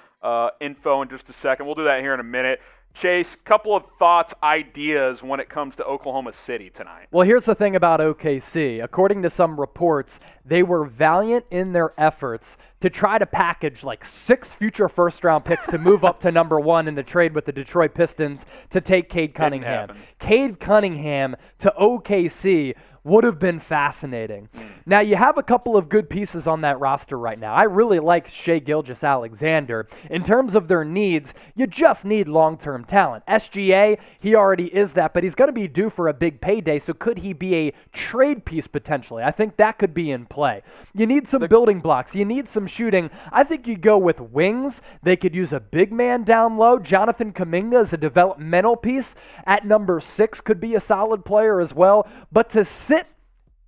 info in just a second? We'll do that here in a minute. Chase, couple of thoughts, ideas when it comes to Oklahoma City tonight. Well, here's the thing about OKC. According to some reports, they were valiant in their efforts to try to package like 6 future first-round picks to move up to number 1 in the trade with the Detroit Pistons to take Cade Cunningham. Cade Cunningham to OKC would have been fascinating. Now, you have a couple of good pieces on that roster right now. I really like Shai Gilgeous-Alexander. In terms of their needs, you just need long-term talent. SGA, he already is that, but he's going to be due for a big payday, so could he be a trade piece potentially? I think that could be in play. You need some building blocks. You need some shooting. I think you go with wings. They could use a big man down low. Jonathan Kuminga is a developmental piece at number 6, could be a solid player as well. But to sit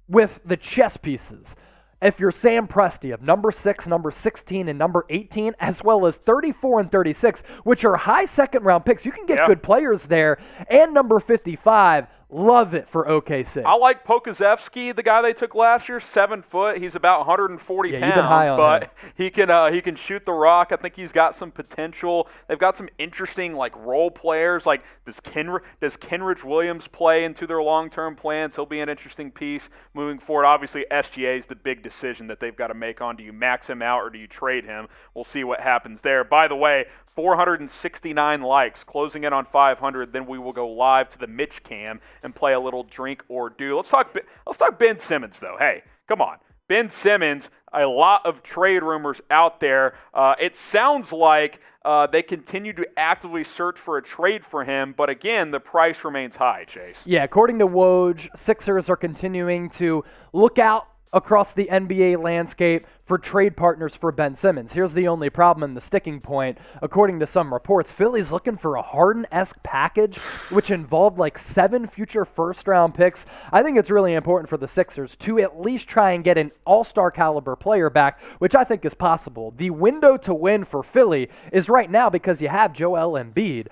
with the chess pieces, if you're Sam Presti of number 6, number 16, and number 18, as well as 34 and 36, which are high second-round picks, you can get good players there, and number 55, love it for OKC. I like Pokazevsky, the guy they took last year, 7 foot. He's about 140 pounds, but he can shoot the rock. I think he's got some potential. They've got some interesting role players. Like does Kenrich Williams play into their long-term plans? He'll be an interesting piece moving forward. Obviously, SGA is the big decision that they've got to make on. Do you max him out or do you trade him? We'll see what happens there. By the way, 469 likes, closing in on 500. Then we will go live to the Mitch Cam and play a little drink or do. Let's talk Ben Simmons, though. Hey, come on. Ben Simmons, a lot of trade rumors out there. It sounds like they continue to actively search for a trade for him, but again, the price remains high, Chase. Yeah, according to Woj, Sixers are continuing to look out across the NBA landscape for trade partners for Ben Simmons. Here's the only problem and the sticking point. According to some reports, Philly's looking for a Harden-esque package, which involved 7 future first-round picks. I think it's really important for the Sixers to at least try and get an all-star caliber player back, which I think is possible. The window to win for Philly is right now because you have Joel Embiid,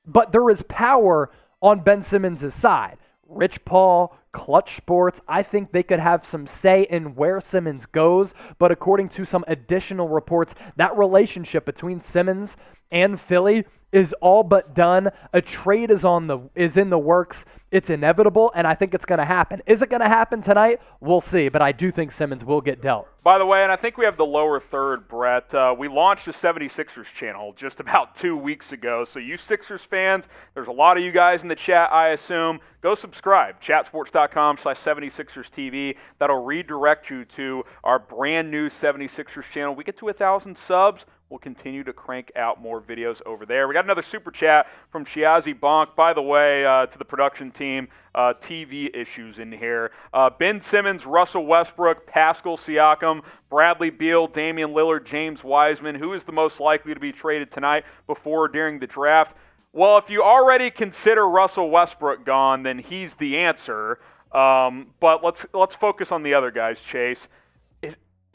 but there is power on Ben Simmons' side. Rich Paul, Clutch Sports, I think they could have some say in where Simmons goes, but according to some additional reports, that relationship between Simmons and Philly is all but done. A trade is in the works. It's inevitable, and I think it's going to happen. Is it going to happen tonight? We'll see, but I do think Simmons will get dealt. By the way, and I think we have the lower third, Brett, we launched the 76ers channel just about 2 weeks ago, so you Sixers fans, there's a lot of you guys in the chat, I assume. Go subscribe, chatsports.com/76erstv. That'll redirect you to our brand new 76ers channel. We get to 1,000 subs, we'll continue to crank out more videos over there. We got another super chat from Shiazi Bonk. By the way, to the production team, TV issues in here. Ben Simmons, Russell Westbrook, Pascal Siakam, Bradley Beal, Damian Lillard, James Wiseman. Who is the most likely to be traded tonight, before or during the draft? Well, if you already consider Russell Westbrook gone, then he's the answer. But let's focus on the other guys, Chase.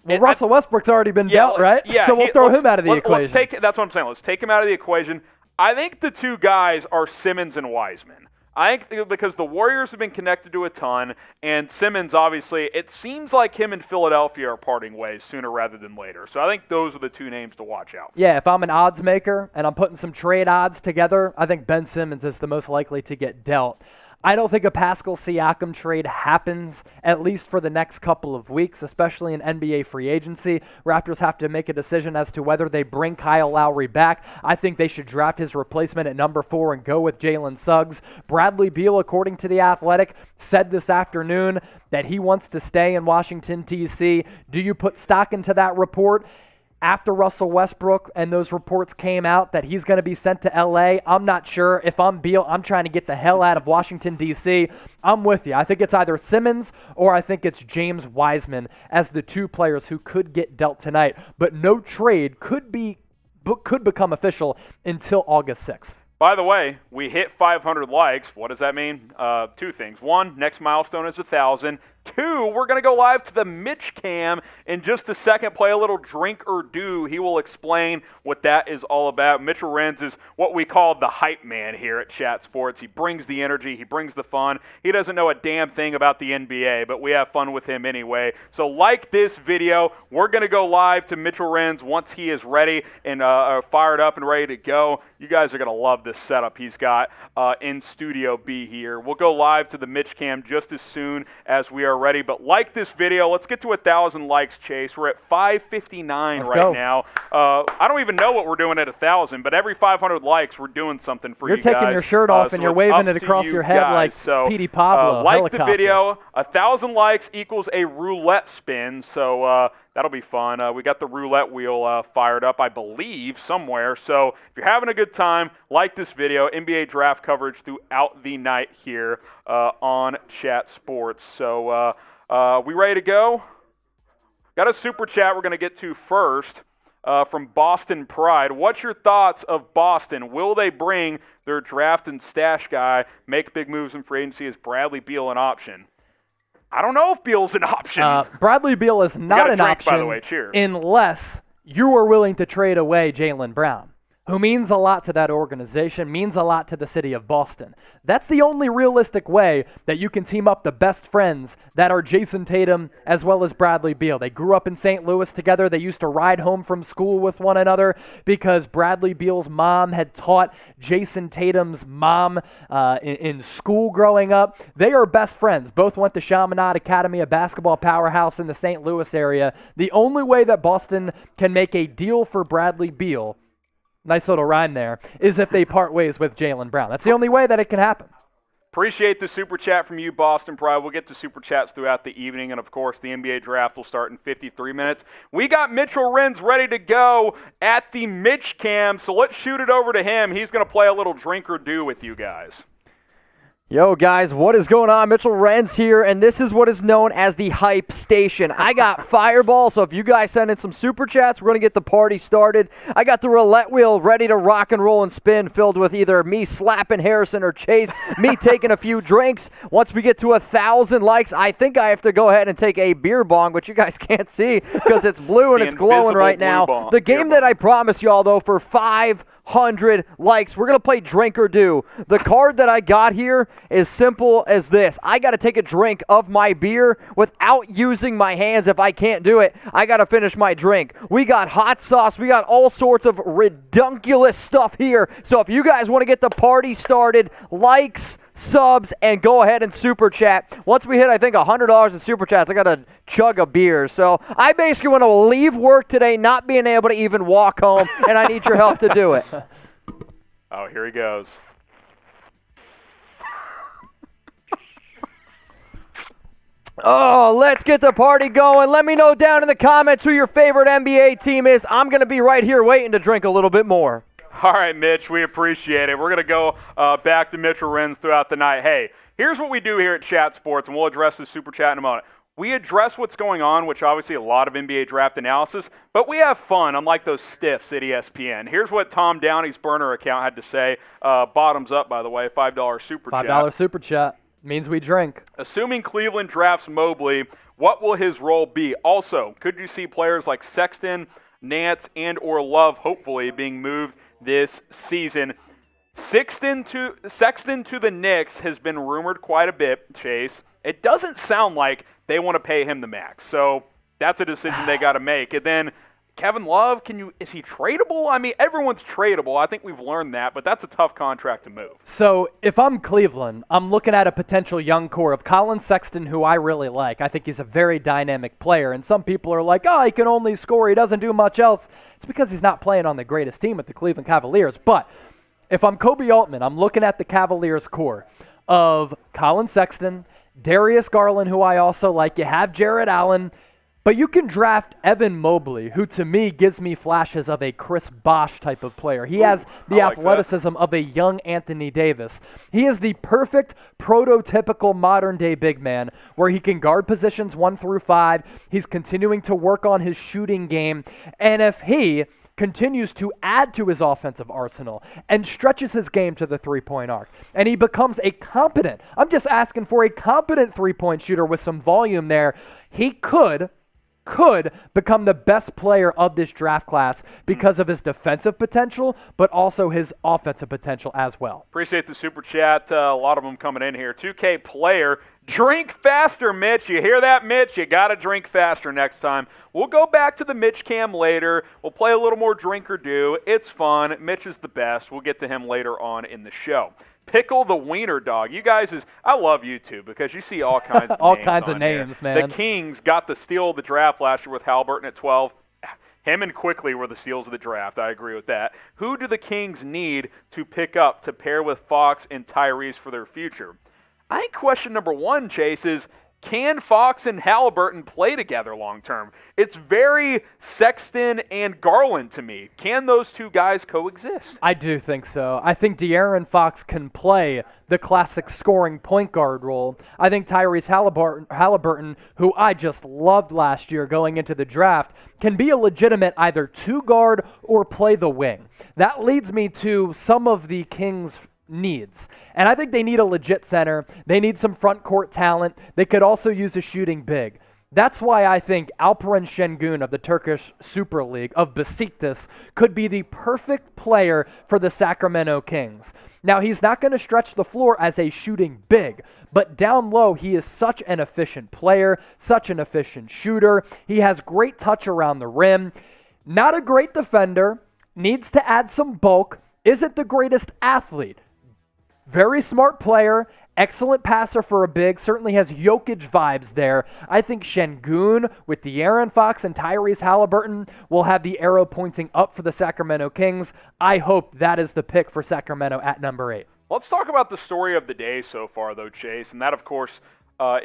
Russell Westbrook's already been dealt, right? Yeah, so we'll throw him out of the equation. That's what I'm saying. Let's take him out of the equation. I think the two guys are Simmons and Wiseman. I think because the Warriors have been connected to a ton, and Simmons, obviously, it seems like him and Philadelphia are parting ways sooner rather than later. So I think those are the two names to watch out for. Yeah, if I'm an odds maker and I'm putting some trade odds together, I think Ben Simmons is the most likely to get dealt. I don't think a Pascal Siakam trade happens, at least for the next couple of weeks, especially in NBA free agency. Raptors have to make a decision as to whether they bring Kyle Lowry back. I think they should draft his replacement at number 4 and go with Jalen Suggs. Bradley Beal, according to The Athletic, said this afternoon that he wants to stay in Washington, D.C. Do you put stock into that report? After Russell Westbrook and those reports came out that he's going to be sent to L.A., I'm not sure. If I'm Beal, I'm trying to get the hell out of Washington, D.C. I'm with you. I think it's either Simmons or I think it's James Wiseman as the two players who could get dealt tonight. But no trade could become official until August 6th. By the way, we hit 500 likes. What does that mean? Two things. One, next milestone is 1,000. Two, we're going to go live to the Mitch Cam in just a second, play a little drink or do. He will explain what that is all about. Mitchell Renz is what we call the hype man here at Chat Sports. He brings the energy. He brings the fun. He doesn't know a damn thing about the NBA, but we have fun with him anyway. So like this video, we're going to go live to Mitchell Renz once he is ready and fired up and ready to go. You guys are going to love this setup he's got in Studio B here. We'll go live to the Mitch Cam just as soon as we are ready. But like this video, let's get to 1,000 likes, Chase. We're at 559 right now. I don't even know what we're doing at 1,000, but every 500 likes, we're doing something for you guys. You're taking your shirt off and you're waving it across your head like Petey Pablo. Like helicopter. the video, 1,000 likes equals a roulette spin, so that'll be fun. We got the roulette wheel fired up, I believe, somewhere. So if you're having a good time, like this video. NBA draft coverage throughout the night here on Chat Sports. So we ready to go? Got a super chat we're going to get to first from Boston Pride. What's your thoughts of Boston? Will they bring their draft and stash guy, make big moves in free agency? Is Bradley Beal an option? I don't know if Beal's an option. Bradley Beal is not an option, by the way. Cheers. Unless you are willing to trade away Jaylen Brown, who means a lot to that organization, means a lot to the city of Boston. That's the only realistic way that you can team up the best friends that are Jason Tatum as well as Bradley Beal. They grew up in St. Louis together. They used to ride home from school with one another because Bradley Beal's mom had taught Jason Tatum's mom in school growing up. They are best friends. Both went to Chaminade Academy, a basketball powerhouse in the St. Louis area. The only way that Boston can make a deal for Bradley Beal, nice little rhyme there, is if they part ways with Jaylen Brown. That's the only way that it can happen. Appreciate the super chat from you, Boston Pride. We'll get to super chats throughout the evening, and of course, the NBA draft will start in 53 minutes. We got Mitchell Renz ready to go at the Mitch Cam, so let's shoot it over to him. He's going to play a little drink or do with you guys. Yo, guys, what is going on? Mitchell Renz here, and this is what is known as the Hype Station. I got Fireball, so if you guys send in some super chats, we're going to get the party started. I got the roulette wheel ready to rock and roll and spin, filled with either me slapping Harrison or Chase, me taking a few drinks. Once we get to 1,000 likes, I think I have to go ahead and take a beer bong, which you guys can't see because it's blue and it's glowing right now. The game that I promised y'all, though, for 500 likes, we're going to play Drink or Do. The card that I got here is simple as this. I got to take a drink of my beer without using my hands. If I can't do it, I got to finish my drink. We got hot sauce. We got all sorts of redunculous stuff here. So if you guys want to get the party started, likes, subs, and go ahead and super chat. Once we hit, I think, $100 in super chats, I got to chug a beer. So I basically want to leave work today not being able to even walk home, and I need your help to do it. Oh, here he goes. Oh, let's get the party going. Let me know down in the comments who your favorite NBA team is. I'm going to be right here waiting to drink a little bit more. All right, Mitch, we appreciate it. We're going to go back to Mitchell Renz throughout the night. Hey, here's what we do here at Chat Sports, and we'll address the Super Chat in a moment. We address what's going on, which obviously a lot of NBA draft analysis, but we have fun, unlike those stiffs at ESPN. Here's what Tom Downey's burner account had to say. Bottoms up, by the way, $5 Super Chat. $5 Super Chat means we drink. Assuming Cleveland drafts Mobley, what will his role be? Also, could you see players like Sexton, Nance, and or Love, hopefully, being moved this season? Sexton to the Knicks has been rumored quite a bit, Chase. It doesn't sound like they want to pay him the max. So that's a decision they got to make. And then Kevin Love, is he tradable? I mean, everyone's tradable. I think we've learned that, but that's a tough contract to move. So if I'm Cleveland, I'm looking at a potential young core of Colin Sexton, who I really like. I think he's a very dynamic player. And some people are like, oh, he can only score. He doesn't do much else. It's because he's not playing on the greatest team with the Cleveland Cavaliers. But if I'm Kobe Altman, I'm looking at the Cavaliers core of Colin Sexton, Darius Garland, who I also like. You have Jarrett Allen. But you can draft Evan Mobley, who to me gives me flashes of a Chris Bosh type of player. He has the athleticism of a young Anthony Davis. He is the perfect prototypical modern-day big man where he can guard positions 1 through 5. He's continuing to work on his shooting game. And if he continues to add to his offensive arsenal and stretches his game to the three-point arc, and he becomes a competent, I'm just asking for a competent three-point shooter with some volume there, he could become the best player of this draft class because of his defensive potential, but also his offensive potential as well. Appreciate the Super Chat. A lot of them coming in here. 2K player, drink faster, Mitch. You hear that, Mitch? You got to drink faster next time. We'll go back to the Mitch cam later. We'll play a little more drink or do. It's fun. Mitch is the best. We'll get to him later on in the show. Pickle the Wiener Dog. You guys I love you two because you see all kinds of all names kinds of on names, here. man. The Kings got the steal of the draft last year with Halliburton at 12. Him and Quickly were the steals of the draft. I agree with that. Who do the Kings need to pick up to pair with Fox and Tyrese for their future? I think question number one, Chase, is can Fox and Halliburton play together long term? It's very Sexton and Garland to me. Can those two guys coexist? I do think so. I think De'Aaron Fox can play the classic scoring point guard role. I think Tyrese Halliburton, who I just loved last year going into the draft, can be a legitimate either two guard or play the wing. That leads me to some of the Kings' needs. And I think they need a legit center. They need some front court talent. They could also use a shooting big. That's why I think Alperen Şengün of the Turkish Super League of Besiktas could be the perfect player for the Sacramento Kings. Now, he's not going to stretch the floor as a shooting big, but down low, he is such an efficient player, such an efficient shooter. He has great touch around the rim. Not a great defender, needs to add some bulk, isn't the greatest athlete. Very smart player, excellent passer for a big, certainly has Jokic vibes there. I think Şengün with De'Aaron Fox and Tyrese Halliburton will have the arrow pointing up for the Sacramento Kings. I hope that is the pick for Sacramento at number 8. Let's talk about the story of the day so far, though, Chase, and that, of course,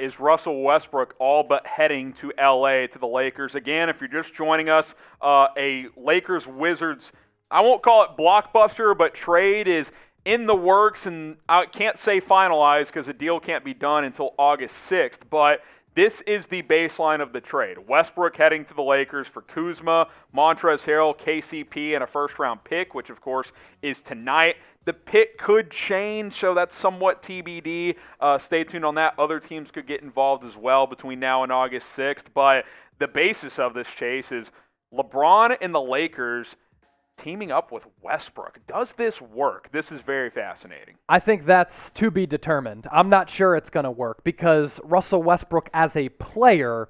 is Russell Westbrook all but heading to L.A. to the Lakers. Again, if you're just joining us, a Lakers-Wizards, I won't call it blockbuster, but trade is in the works, and I can't say finalized because the deal can't be done until August 6th, but this is the baseline of the trade. Westbrook heading to the Lakers for Kuzma, Montrezl Harrell, KCP, and a first-round pick, which, of course, is tonight. The pick could change, so that's somewhat TBD. Stay tuned on that. Other teams could get involved as well between now and August 6th, but the basis of this, Chase, is LeBron and the Lakers teaming up with Westbrook. Does this work? This is very fascinating. I think that's to be determined. I'm not sure it's going to work because Russell Westbrook as a player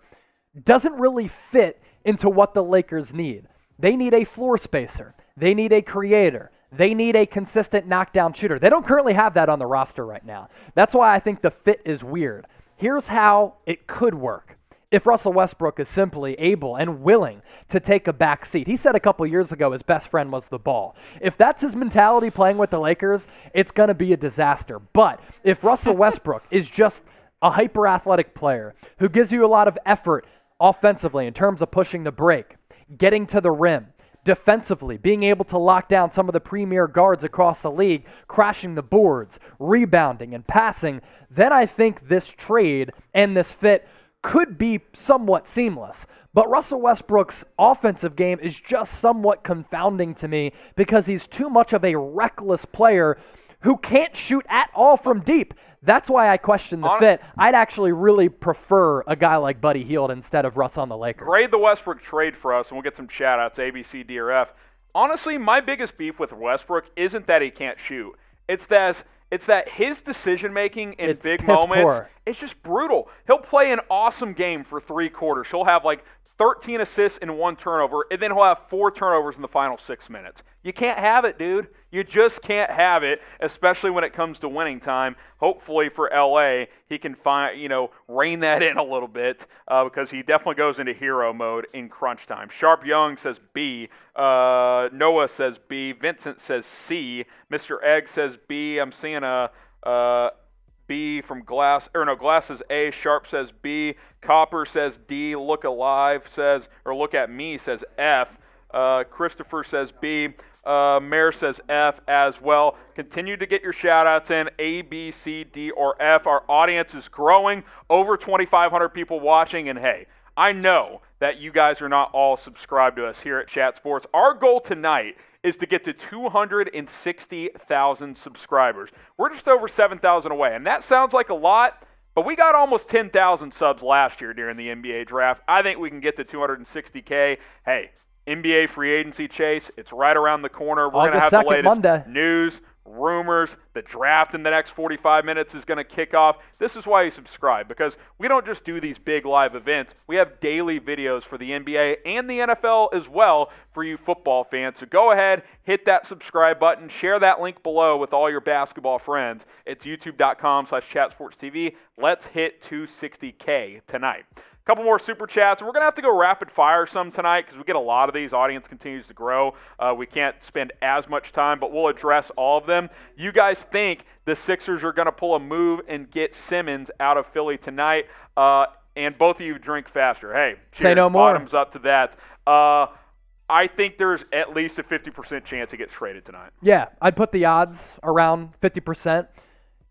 doesn't really fit into what the Lakers need. They need a floor spacer. They need a creator. They need a consistent knockdown shooter. They don't currently have that on the roster right now. That's why I think the fit is weird. Here's how it could work. If Russell Westbrook is simply able and willing to take a back seat. He said a couple years ago his best friend was the ball. If that's his mentality playing with the Lakers, it's going to be a disaster. But if Russell Westbrook is just a hyper-athletic player who gives you a lot of effort offensively in terms of pushing the break, getting to the rim, defensively, being able to lock down some of the premier guards across the league, crashing the boards, rebounding, and passing, then I think this trade and this fit could be somewhat seamless. But Russell Westbrook's offensive game is just somewhat confounding to me because he's too much of a reckless player who can't shoot at all from deep. That's why I question the fit. I'd actually really prefer a guy like Buddy Hield instead of Russ on the Lakers. Grade the Westbrook trade for us, and we'll get some shout-outs, A, B, C, D, or F. Honestly, my biggest beef with Westbrook isn't that he can't shoot. It's that his decision-making in big moments is just brutal. He'll play an awesome game for 3 quarters. He'll have like 13 assists and 1 turnover, and then he'll have 4 turnovers in the final 6 minutes. You can't have it, dude. You just can't have it, especially when it comes to winning time. Hopefully for LA, he can rein that in a little bit because he definitely goes into hero mode in crunch time. Sharp Young says B. Noah says B. Vincent says C. Mr. Egg says B. I'm seeing a B from Glass. Glass says A. Sharp says B. Copper says D. Look Alive says, or Look at Me says F. Christopher says B. Mayor says F as well. Continue to get your shout-outs in, A, B, C, D, or F. Our audience is growing, over 2,500 people watching, and hey, I know that you guys are not all subscribed to us here at Chat Sports. Our goal tonight is to get to 260,000 subscribers. We're just over 7,000 away, and that sounds like a lot, but we got almost 10,000 subs last year during the NBA draft. I think we can get to 260K. Hey, NBA free agency chase, it's right around the corner. We're going to have the latest news, rumors. The draft in the next 45 minutes is going to kick off. This is why you subscribe, because we don't just do these big live events. We have daily videos for the NBA and the NFL as well for you football fans. So go ahead, hit that subscribe button, share that link below with all your basketball friends. It's youtube.com/chatsportstv. Let's hit 260K tonight. Couple more super chats, and we're going to have to go rapid fire some tonight because we get a lot of these. Audience continues to grow. We can't spend as much time, but we'll address all of them. You guys think the Sixers are going to pull a move and get Simmons out of Philly tonight? And both of you drink faster. Hey, cheers. Say no more. Bottoms up to that. I think there's at least a 50% chance he gets traded tonight. Yeah, I'd put the odds around 50%.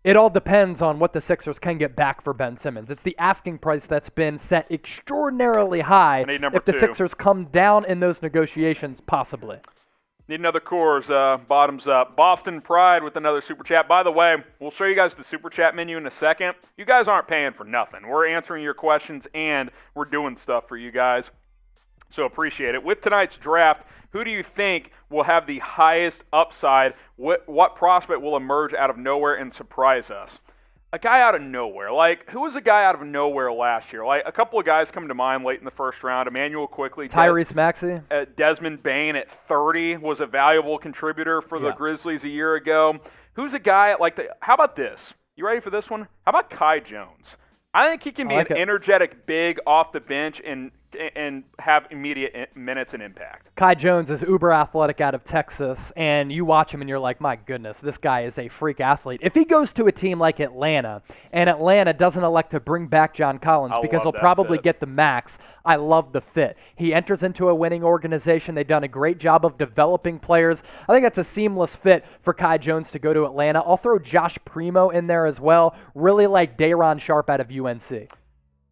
It all depends on what the Sixers can get back for Ben Simmons. It's the asking price that's been set extraordinarily high. If the Sixers come down in those negotiations, possibly. Need another Coors, bottoms up. Boston Pride with another super chat. By the way, we'll show you guys the super chat menu in a second. You guys aren't paying for nothing. We're answering your questions and we're doing stuff for you guys. So appreciate it. With tonight's draft, who do you think will have the highest upside? What prospect will emerge out of nowhere and surprise us? A guy out of nowhere. Like, who was a guy out of nowhere last year? Like, a couple of guys come to mind late in the first round. Emmanuel Quickly. Tyrese Maxey. Desmond Bane at 30 was a valuable contributor for the Grizzlies a year ago. Who's a guy how about this? You ready for this one? How about Kai Jones? I think he can be an energetic big off the bench and have immediate minutes and impact. Kai Jones is uber athletic out of Texas, and you watch him and you're like, my goodness, this guy is a freak athlete. If he goes to a team like Atlanta, and Atlanta doesn't elect to bring back John Collins because he'll probably get the max, I love the fit. He enters into a winning organization. They've done a great job of developing players. I think that's a seamless fit for Kai Jones to go to Atlanta. I'll throw Josh Primo in there as well. Really like Day'Ron Sharpe out of UNC.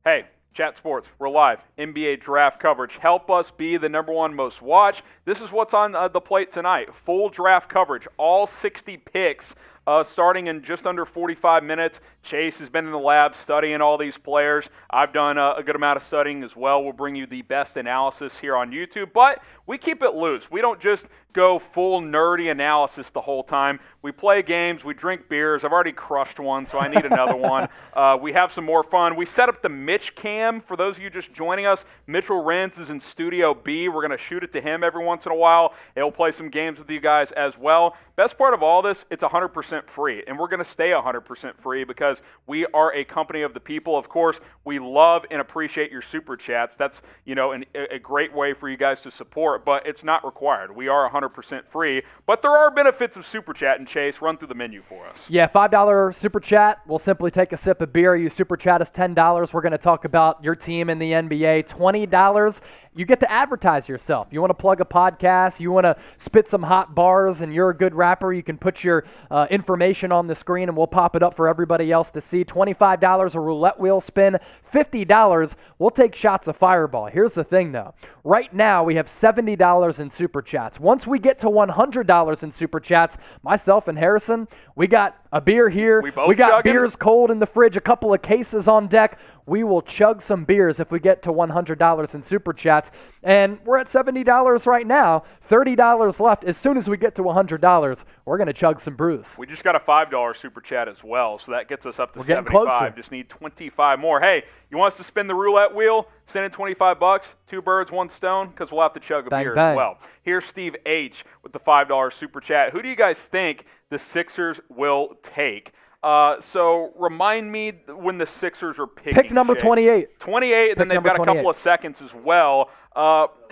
Hey, Chat Sports, we're live. NBA draft coverage. Help us be the #1 most watched. This is what's on the plate tonight. Full draft coverage, all 60 picks, starting in just under 45 minutes. Chase has been in the lab studying all these players. I've done a good amount of studying as well. We'll bring you the best analysis here on YouTube, but we keep it loose. We don't just go full nerdy analysis the whole time. We play games, we drink beers. I've already crushed one, so I need another one. We have some more fun. We set up the Mitch cam. For those of you just joining us, Mitchell Renz is in Studio B. We're going to shoot it to him every once in a while. He'll play some games with you guys as well. Best part of all this, it's 100% 100% free, and we're going to stay 100% free because we are a company of the people. Of course, we love and appreciate your super chats. That's, a great way for you guys to support, but it's not required. We are 100% free, but there are benefits of super chat. And Chase, run through the menu for us. Yeah, $5 super chat. We'll simply take a sip of beer. You super chat us $10. We're going to talk about your team in the NBA. $20. You get to advertise yourself. You want to plug a podcast, you want to spit some hot bars, and you're a good rapper, you can put your information on the screen and we'll pop it up for everybody else to see. $25, a roulette wheel spin. $50, we'll take shots of Fireball. Here's the thing, though. Right now, we have $70 in super chats. Once we get to $100 in super chats, myself and Harrison, we got a beer here. We got chugging? Beers cold in the fridge, a couple of cases on deck. We will chug some beers if we get to $100 in super chats. And we're at $70 right now, $30 left. As soon as we get to $100, we're going to chug some brews. We just got a $5 super chat as well, so that gets us up to We're getting 75. closer. Just need 25 more. Hey, you want us to spin the roulette wheel? Send in $25. 2 birds, 1 stone, because we'll have to chug a Bang, beer bang. as well. Here's Steve H. with the $5 super chat. Who do you guys think the Sixers will take? So remind me when the Sixers are picking. Pick number 28. 28, and then they've got a 28. couple of seconds as well.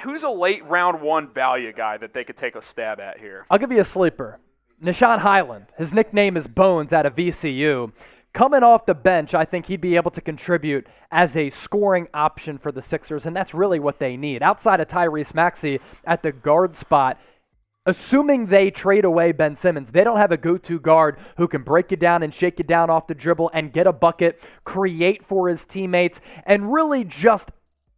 Who's a late round 1 value guy that they could take a stab at here? I'll give you a sleeper. Nishan Highland. His nickname is Bones out of VCU. Coming off the bench, I think he'd be able to contribute as a scoring option for the Sixers, and that's really what they need. Outside of Tyrese Maxey at the guard spot, assuming they trade away Ben Simmons, they don't have a go-to guard who can break you down and shake you down off the dribble and get a bucket, create for his teammates, and really just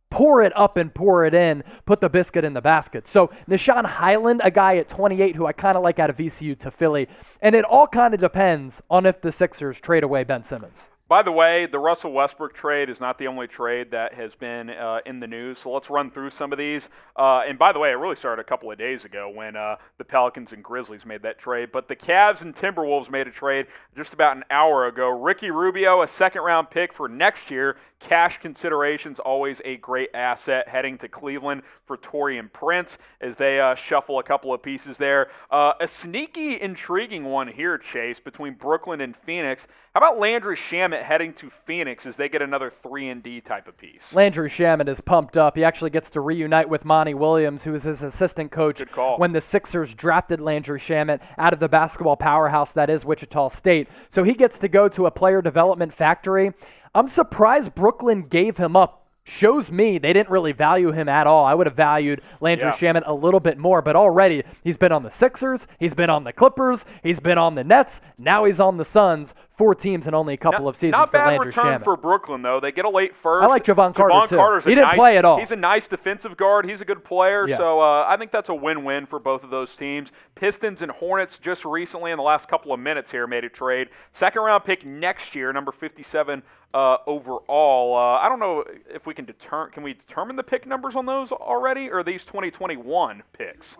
pour it up and pour it in, put the biscuit in the basket. So Nishan Highland, a guy at 28 who I kind of like out of VCU to Philly, and it all kind of depends on if the Sixers trade away Ben Simmons. By the way, the Russell Westbrook trade is not the only trade that has been in the news, so let's run through some of these. And by the way, it really started a couple of days ago when the Pelicans and Grizzlies made that trade, but the Cavs and Timberwolves made a trade just about an hour ago. Ricky Rubio, a second-round pick for next year. Cash considerations, always a great asset, heading to Cleveland for Taurean Prince as they shuffle a couple of pieces there. A sneaky, intriguing one here, Chase, between Brooklyn and Phoenix. How about Landry Shamet heading to Phoenix as they get another 3-and-D type of piece? Landry Shamet is pumped up. He actually gets to reunite with Monty Williams, who was his assistant coach Good call. when the Sixers drafted Landry Shamet out of the basketball powerhouse that is Wichita State. So he gets to go to a player development factory. I'm surprised Brooklyn gave him up. Shows me they didn't really value him at all. I would have valued Landry Shamet a little bit more, but already he's been on the Sixers, he's been on the Clippers, he's been on the Nets, now he's on the Suns. 4 teams in only a couple of seasons for Landry Shamet. Not bad return for Brooklyn, though. They get a late first. I like Javon Carter, too. Carter's He didn't play at all. He's a nice defensive guard. He's a good player, Yeah. so I think that's a win-win for both of those teams. Pistons and Hornets just recently in the last couple of minutes here made a trade. Second-round pick next year, number 57 overall. I don't know if we can determine the pick numbers on those already, or are these 2021 picks?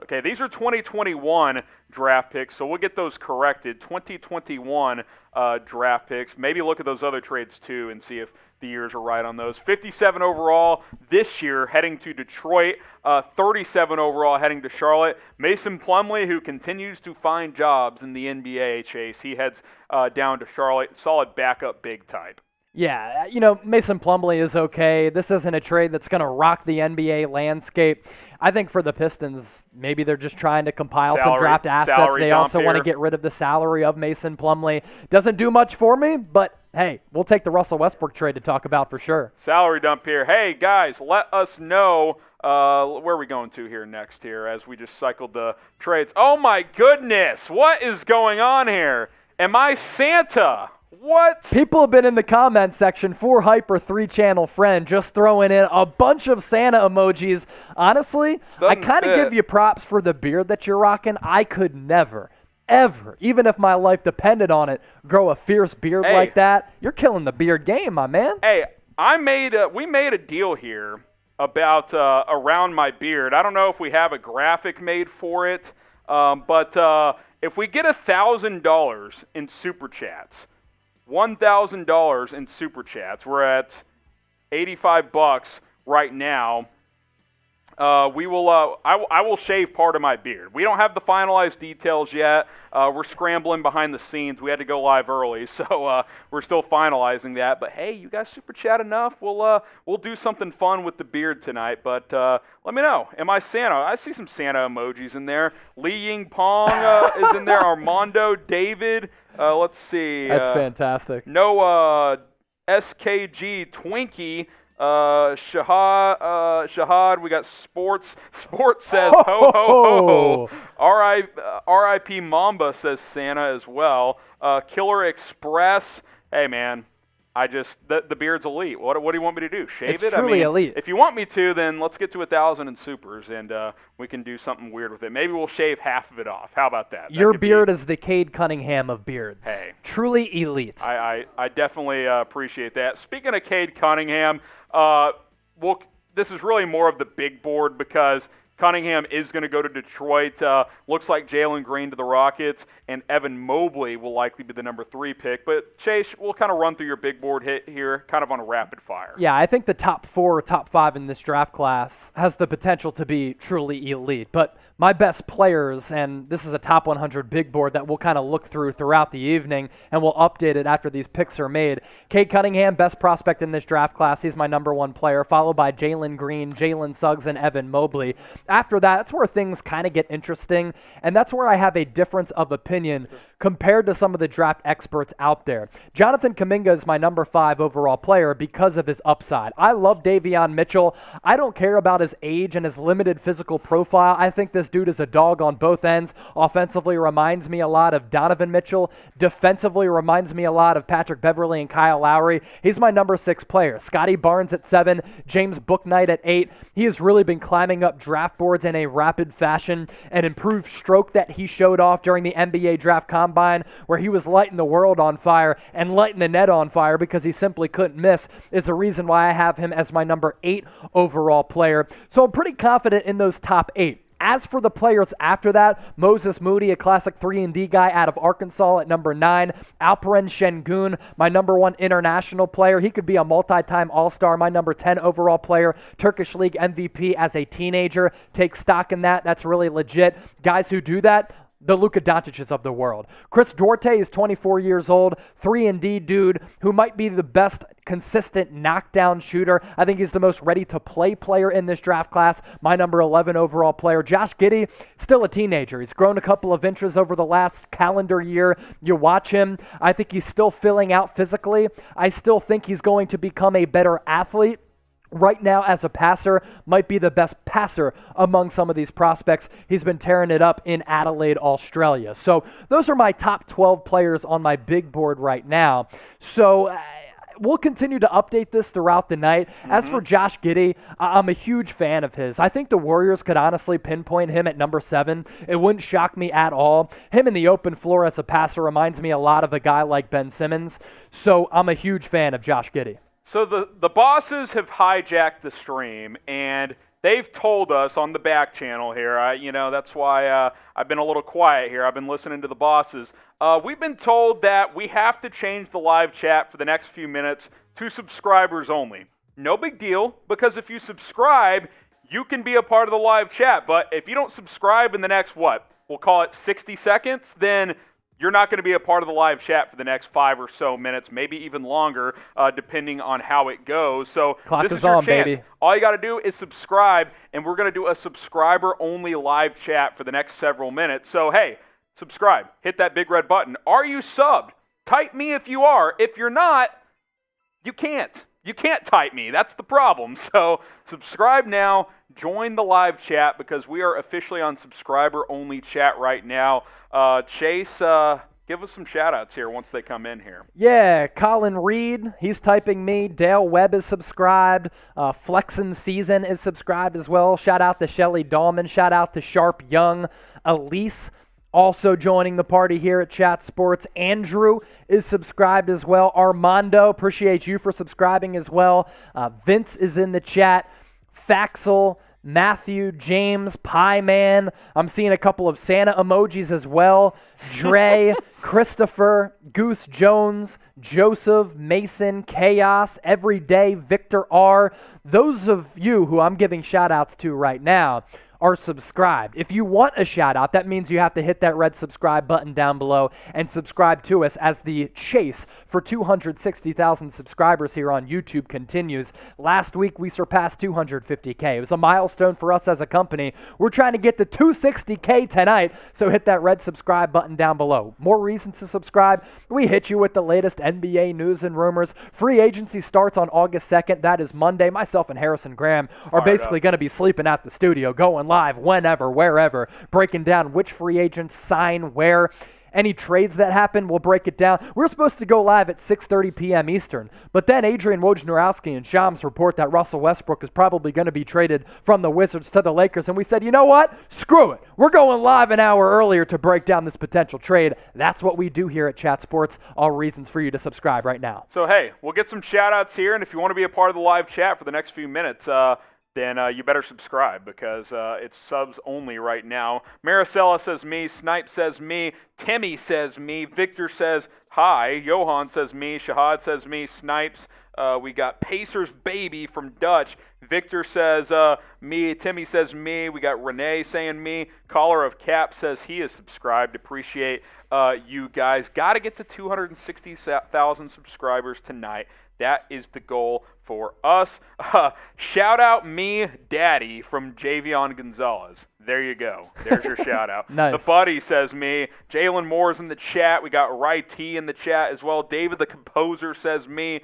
Okay, these are 2021 draft picks, so we'll get those corrected. 2021 draft picks. Maybe look at those other trades too and see if the years are right on those. 57 overall this year heading to Detroit. 37 overall heading to Charlotte. Mason Plumlee, who continues to find jobs in the NBA, Chase. He heads down to Charlotte. Solid backup big type. Yeah, Mason Plumlee is okay. This isn't a trade that's going to rock the NBA landscape. I think for the Pistons, maybe they're just trying to compile some draft assets. They also want to get rid of the salary of Mason Plumlee. Doesn't do much for me, but hey, we'll take the Russell Westbrook trade to talk about for sure. Salary dump here. Hey, guys, let us know where are we going to here next here as we just cycled the trades. Oh, my goodness. What is going on here? Am I Santa? What? People have been in the comment section, 4Hyper 3-channel friend, just throwing in a bunch of Santa emojis. Honestly, I kind of give you props for the beard that you're rocking. I could never, ever, even if my life depended on it, grow a fierce beard like that. You're killing the beard game, my man. Hey, we made a deal here about around my beard. I don't know if we have a graphic made for it, but if we get $1,000 in super chats, $1,000 in super chats. We're at $85 right now. We will. I will shave part of my beard. We don't have the finalized details yet. We're scrambling behind the scenes. We had to go live early, so we're still finalizing that. But hey, you guys super chat enough. We'll do something fun with the beard tonight. But let me know. Am I Santa? I see some Santa emojis in there. Li Ying Pong is in there. Armando, David. Let's see. That's fantastic. No SKG Twinkie. Shahad, we got Sports. Sports says ho ho ho. R.I.P. Mamba says Santa as well. Killer Express. Hey man, the beard's elite. What do you want me to do? Shave it? Truly elite. If you want me to, then let's get to 1,000 in supers and we can do something weird with it. Maybe we'll shave half of it off. How about that? Your beard is the Cade Cunningham of beards. Hey, truly elite. I definitely appreciate that. Speaking of Cade Cunningham. This is really more of the big board because Cunningham is going to go to Detroit. Looks like Jalen Green to the Rockets, and Evan Mobley will likely be the number 3 pick. But, Chase, we'll kind of run through your big board hit here kind of on a rapid fire. Yeah, I think the top 4 or top 5 in this draft class has the potential to be truly elite. But my best players, and this is a top 100 big board that we'll kind of look through throughout the evening, and we'll update it after these picks are made. Cade Cunningham, best prospect in this draft class. He's my number 1 player, followed by Jalen Green, Jalen Suggs, and Evan Mobley. After that, that's where things kind of get interesting, and that's where I have a difference of opinion compared to some of the draft experts out there. Jonathan Kuminga is my number 5 overall player because of his upside. I love Davion Mitchell. I don't care about his age and his limited physical profile. I think this dude is a dog on both ends. Offensively reminds me a lot of Donovan Mitchell. Defensively reminds me a lot of Patrick Beverley and Kyle Lowry. He's my number 6 player. Scotty Barnes at 7, James Bouknight at 8. He has really been climbing up draft boards in a rapid fashion. An improved stroke that he showed off during the NBA Draft Combine where he was lighting the world on fire and lighting the net on fire because he simply couldn't miss is the reason why I have him as my number 8 overall player. So I'm pretty confident in those top 8. As for the players after that, Moses Moody, a classic 3-and-D guy out of Arkansas at number 9. Alperen Şengün, my number 1 international player. He could be a multi-time All-Star, my number 10 overall player. Turkish League MVP as a teenager. Take stock in that. That's really legit. Guys who do that, the Luka Doncic's of the world. Chris Duarte is 24 years old, 3-and-D dude who might be the best consistent knockdown shooter. I think he's the most ready-to-play player in this draft class, my number 11 overall player. Josh Giddey, still a teenager. He's grown a couple of inches over the last calendar year. You watch him, I think he's still filling out physically. I still think he's going to become a better athlete. Right now, as a passer, might be the best passer among some of these prospects. He's been tearing it up in Adelaide, Australia. So those are my top 12 players on my big board right now. So we'll continue to update this throughout the night. As for Josh Giddey, I'm a huge fan of his. I think the Warriors could honestly pinpoint him at number 7. It wouldn't shock me at all. Him in the open floor as a passer reminds me a lot of a guy like Ben Simmons. So I'm a huge fan of Josh Giddey. So the bosses have hijacked the stream, and they've told us on the back channel here, that's why I've been a little quiet here. I've been listening to the bosses. We've been told that we have to change the live chat for the next few minutes to subscribers only. No big deal, because if you subscribe, you can be a part of the live chat. But if you don't subscribe in the next, we'll call it 60 seconds, then you're not going to be a part of the live chat for the next 5 or so minutes, maybe even longer, depending on how it goes. So Clock this is is your on, chance. baby. All you got to do is subscribe, and we're going to do a subscriber-only live chat for the next several minutes. So, hey, subscribe. Hit that big red button. Are you subbed? Type me if you are. If you're not, you can't. You can't type me. That's the problem. So subscribe now. Join the live chat because we are officially on subscriber-only chat right now. Chase, give us some shout-outs here once they come in here. Yeah, Colin Reed, he's typing me. Dale Webb is subscribed. Flexen Season is subscribed as well. Shout out to Shelly Dahlman. Shout out to Sharp Young. Elise also joining the party here at Chat Sports. Andrew is subscribed as well. Armando, appreciate you for subscribing as well. Vince is in the chat. Faxel, Matthew, James, Pie Man. I'm seeing a couple of Santa emojis as well. Dre, Christopher, Goose Jones, Joseph, Mason, Chaos, Everyday, Victor R. Those of you who I'm giving shout outs to right now are subscribed. If you want a shout out, that means you have to hit that red subscribe button down below and subscribe to us as the chase for 260,000 subscribers here on YouTube continues. Last week we surpassed 250K. It was a milestone for us as a company. We're trying to get to 260K tonight, so hit that red subscribe button down below. More reasons to subscribe. We hit you with the latest NBA news and rumors. Free agency starts on August 2nd. That is Monday. Myself and Harrison Graham are basically going to be sleeping at the studio, going live whenever, wherever, breaking down which free agents sign where. Any trades that happen, we'll break it down. We're supposed to go live at 6:30 p.m. Eastern, but then Adrian Wojnarowski and Shams report that Russell Westbrook is probably going to be traded from the Wizards to the Lakers, and we said, you know what? Screw it. We're going live an hour earlier to break down this potential trade. That's what we do here at Chat Sports. All reasons for you to subscribe right now. So, hey, we'll get some shout-outs here, and if you want to be a part of the live chat for the next few minutes, then you better subscribe because it's subs only right now. Maricela says me, Snipe says me, Timmy says me, Victor says hi, Johan says me, Shahad says me, Snipes. We got Pacers Baby from Dutch. Victor says me, Timmy says me. We got Renee saying me. Caller of Cap says he is subscribed. Appreciate you guys. Got to get to 260,000 subscribers tonight. That is the goal for us. Shout out me, Daddy, from Javion Gonzalez. There you go. There's your shout out. Nice. The Buddy says me. Jalen Moore's in the chat. We got Rai T in the chat as well. David the Composer says me.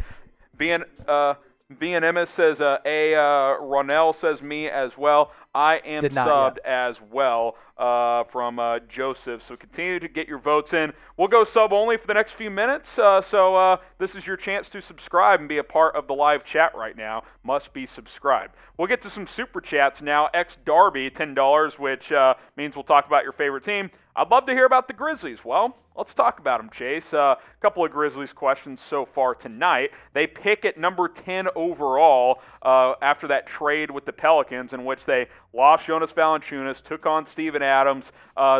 BNMS says Ronell says me as well. I am subbed as well from Joseph. So continue to get your votes in. We'll go sub only for the next few minutes. So this is your chance to subscribe and be a part of the live chat right now. Must be subscribed. We'll get to some super chats now. X Darby, $10, which means we'll talk about your favorite team. I'd love to hear about the Grizzlies. Well, let's talk about them, Chase. A couple of Grizzlies questions so far tonight. They pick at number 10 overall after that trade with the Pelicans in which they lost Jonas Valanciunas, took on Steven Adams,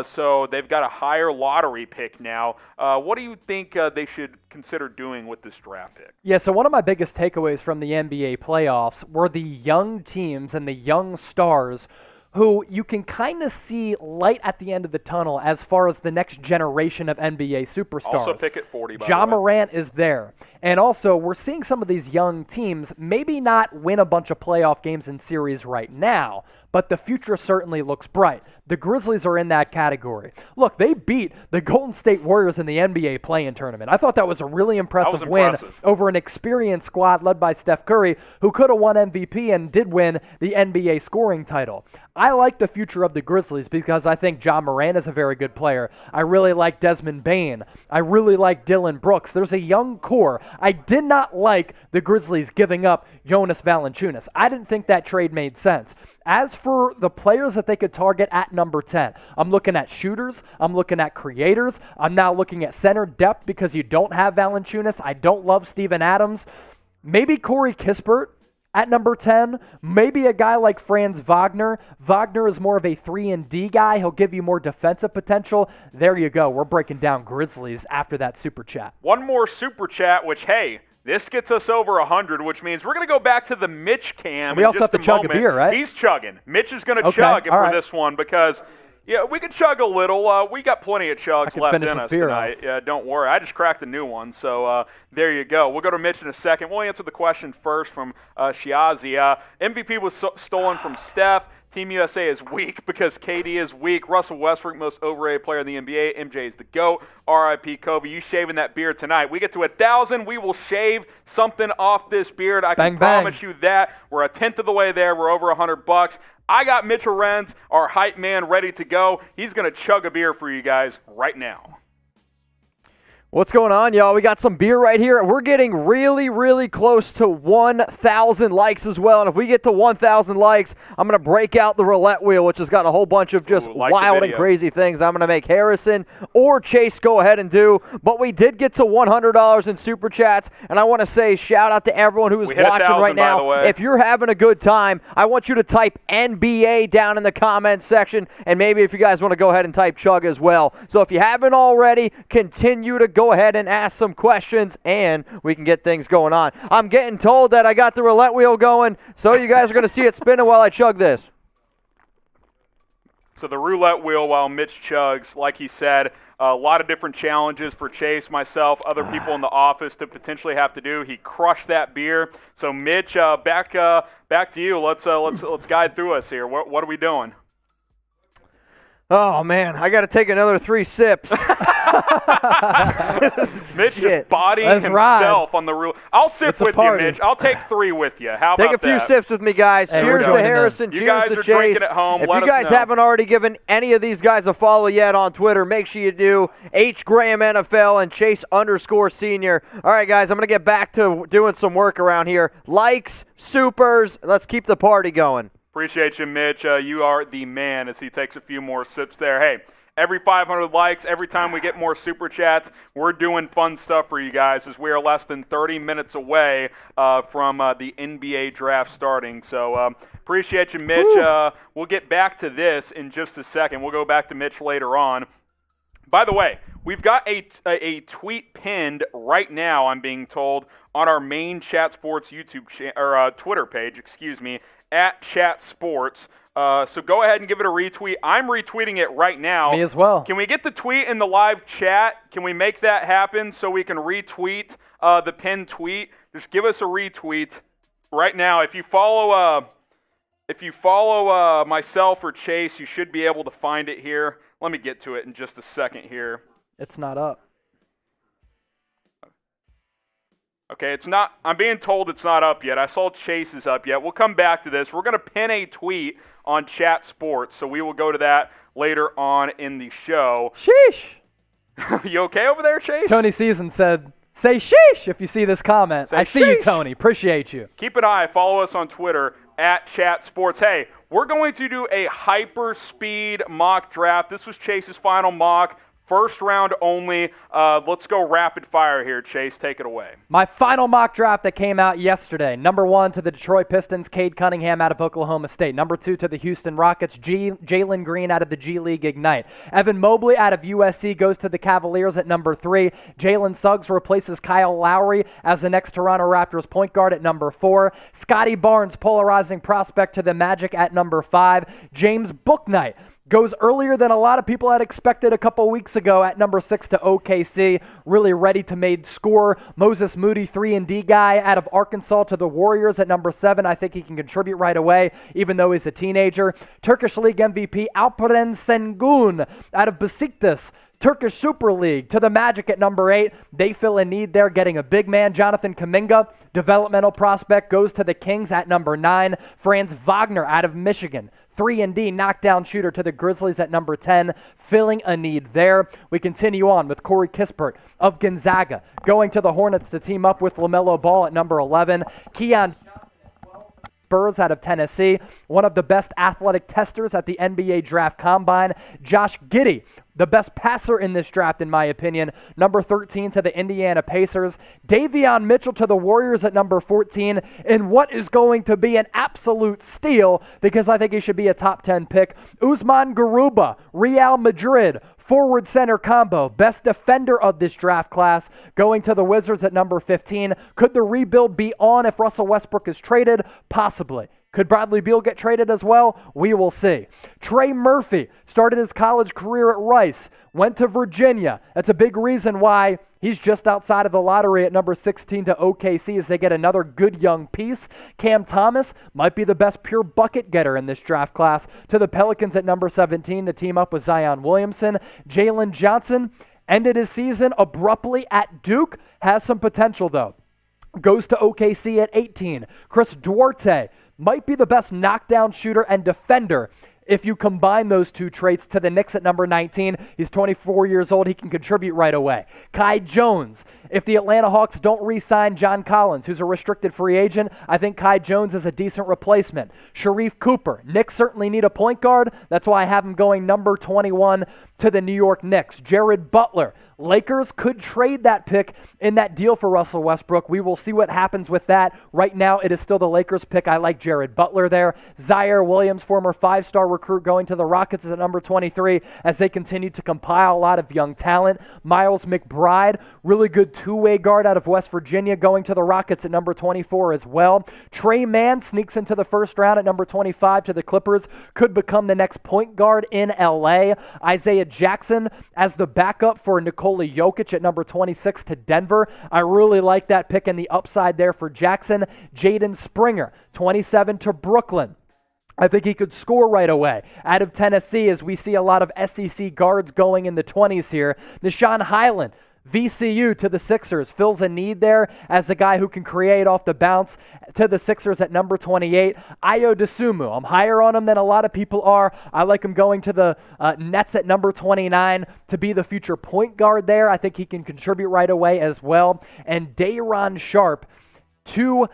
so they've got a higher lottery pick now. What do you think they should consider doing with this draft pick? Yeah, so one of my biggest takeaways from the NBA playoffs were the young teams and the young stars who you can kind of see light at the end of the tunnel as far as the next generation of NBA superstars. Also pick at 40, by Ja the way. Morant is there. And also, we're seeing some of these young teams maybe not win a bunch of playoff games in series right now, but the future certainly looks bright. The Grizzlies are in that category. Look, they beat the Golden State Warriors in the NBA play-in tournament. I thought that was a really impressive win over an experienced squad led by Steph Curry, who could have won MVP and did win the NBA scoring title. I like the future of the Grizzlies because I think Ja Morant is a very good player. I really like Desmond Bane. I really like Dylan Brooks. There's a young core. I did not like the Grizzlies giving up Jonas Valanciunas. I didn't think that trade made sense. As for the players that they could target at number 10, I'm looking at shooters. I'm looking at creators. I'm now looking at center depth because you don't have Valanciunas. I don't love Steven Adams. Maybe Corey Kispert at number 10, maybe a guy like Franz Wagner. Wagner is more of a 3-and-D guy. He'll give you more defensive potential. There you go. We're breaking down Grizzlies after that super chat. One more super chat, which, hey, this gets us over 100, which means we're going to go back to the Mitch cam. We also have to chug a beer, right? He's chugging. Mitch is going to chug for this one because, yeah, we could chug a little. We got plenty of chugs left in us tonight. Yeah, don't worry. I just cracked a new one, so there you go. We'll go to Mitch in a second. We'll answer the question first from Shiazi. MVP was stolen from Steph. Team USA is weak because KD is weak. Russell Westbrook, most overrated player in the NBA. MJ is the GOAT. R.I.P. Kobe. You shaving that beard tonight. We get to 1,000. We will shave something off this beard. I can promise you that. We're a tenth of the way there. We're over $100. I got Mitchell Renz, our hype man, ready to go. He's going to chug a beer for you guys right now. What's going on, y'all? We got some beer right here. We're getting really, really close to 1,000 likes as well. And if we get to 1,000 likes, I'm going to break out the roulette wheel, which has got a whole bunch of just wild and crazy things I'm going to make Harrison or Chase go ahead and do. But we did get to $100 in Super Chats, and I want to say shout out to everyone who is watching right now. If you're having a good time, I want you to type NBA down in the comments section, and maybe if you guys want to go ahead and type Chug as well. So if you haven't already, continue to go ahead and ask some questions, and we can get things going on. I'm getting told that I got the roulette wheel going, so you guys are going to see it spinning while I chug this. So the roulette wheel while Mitch chugs, like he said, a lot of different challenges for Chase, myself, other people in the office to potentially have to do. He crushed that beer. So Mitch, back to you. Let's guide through us here. What are we doing? Oh, man, I got to take another 3 sips. Mitch just bodying himself on the rule. I'll sip with you, Mitch. I'll take 3 with you. How about that? Take a few sips with me, guys. Hey, cheers to Harrison. Cheers to Chase. You guys are drinking at home. If you guys haven't already given any of these guys a follow yet on Twitter, make sure you do. H Graham NFL and Chase_Senior. All right, guys, I'm going to get back to doing some work around here. Likes, supers. Let's keep the party going. Appreciate you, Mitch. You are the man as he takes a few more sips there. Hey, every 500 likes, every time we get more Super Chats, we're doing fun stuff for you guys as we are less than 30 minutes away from the NBA draft starting. So appreciate you, Mitch. We'll get back to this in just a second. We'll go back to Mitch later on. By the way, we've got a tweet pinned right now, I'm being told, on our main Chat Sports Twitter page, at Chat Sports. So go ahead and give it a retweet. I'm retweeting it right now. Me as well. Can we get the tweet in the live chat? Can we make that happen so we can retweet the pinned tweet? Just give us a retweet right now. If you follow myself or Chase, you should be able to find it here. Let me get to it in just a second here. It's not up. Okay, it's not. I'm being told it's not up yet. I saw Chase is up yet. We'll come back to this. We're going to pin a tweet on Chat Sports, so we will go to that later on in the show. Sheesh. You okay over there, Chase? Tony Season said, say sheesh if you see this comment. I see you, Tony. Appreciate you. Keep an eye. Follow us on Twitter at Chat Sports. Hey, we're going to do a hyper speed mock draft. This was Chase's final mock. First round only. Let's go rapid fire here. Chase, take it away. My final mock draft that came out yesterday. Number 1 to the Detroit Pistons, Cade Cunningham out of Oklahoma State. Number 2 to the Houston Rockets, Jalen Green out of the G League Ignite. Evan Mobley out of USC goes to the Cavaliers at number 3. Jalen Suggs replaces Kyle Lowry as the next Toronto Raptors point guard at number 4. Scotty Barnes, polarizing prospect to the Magic at number 5. James Bouknight goes earlier than a lot of people had expected a couple weeks ago at number 6 to OKC. Really ready to make score. Moses Moody, 3-and-D guy out of Arkansas to the Warriors at number 7. I think he can contribute right away, even though he's a teenager. Turkish League MVP Alperen Sengun out of Besiktas. Turkish Super League to the Magic at number 8. They fill a need there, getting a big man. Jonathan Kuminga, developmental prospect, goes to the Kings at number 9. Franz Wagner out of Michigan. 3-and-D knockdown shooter to the Grizzlies at number 10, filling a need there. We continue on with Corey Kispert of Gonzaga, going to the Hornets to team up with LaMelo Ball at number 11. Keon Spurs out of Tennessee, one of the best athletic testers at the NBA Draft Combine. Josh Giddey, the best passer in this draft, in my opinion. Number 13 to the Indiana Pacers. Davion Mitchell to the Warriors at number 14. And what is going to be an absolute steal, because I think he should be a top 10 pick, Usman Garuba, Real Madrid, forward center combo, best defender of this draft class, going to the Wizards at number 15. Could the rebuild be on if Russell Westbrook is traded? Possibly. Could Bradley Beal get traded as well? We will see. Trey Murphy started his college career at Rice, went to Virginia. That's a big reason why he's just outside of the lottery at number 16 to OKC as they get another good young piece. Cam Thomas might be the best pure bucket getter in this draft class, to the Pelicans at number 17 to team up with Zion Williamson. Jalen Johnson ended his season abruptly at Duke, has some potential though. Goes to OKC at 18. Chris Duarte might be the best knockdown shooter and defender if you combine those two traits to the Knicks at number 19, he's 24 years old. He can contribute right away. Kai Jones, if the Atlanta Hawks don't re-sign John Collins, who's a restricted free agent, I think Kai Jones is a decent replacement. Sharif Cooper, Knicks certainly need a point guard. That's why I have him going number 21 to the New York Knicks. Jared Butler, Lakers could trade that pick in that deal for Russell Westbrook. We will see what happens with that. Right now, it is still the Lakers pick. I like Jared Butler there. Zaire Williams, former 5-star recruit, going to the Rockets at number 23 as they continue to compile a lot of young talent. Miles McBride, really good two-way guard out of West Virginia, going to the Rockets at number 24 as well. Trey Mann sneaks into the first round at number 25 to the Clippers, could become the next point guard in LA. Isaiah Jackson as the backup for Nikola Jokic at number 26 to Denver. I really like that pick and the upside there for Jackson. Jaden Springer, 27 to Brooklyn. I think he could score right away. Out of Tennessee, as we see a lot of SEC guards going in the 20s here. Nishan Highland, VCU to the Sixers, fills a need there as a guy who can create off the bounce to the Sixers at number 28. Ayo Dosunmu, I'm higher on him than a lot of people are. I like him going to the Nets at number 29 to be the future point guard there. I think he can contribute right away as well. And Day'Ron Sharpe to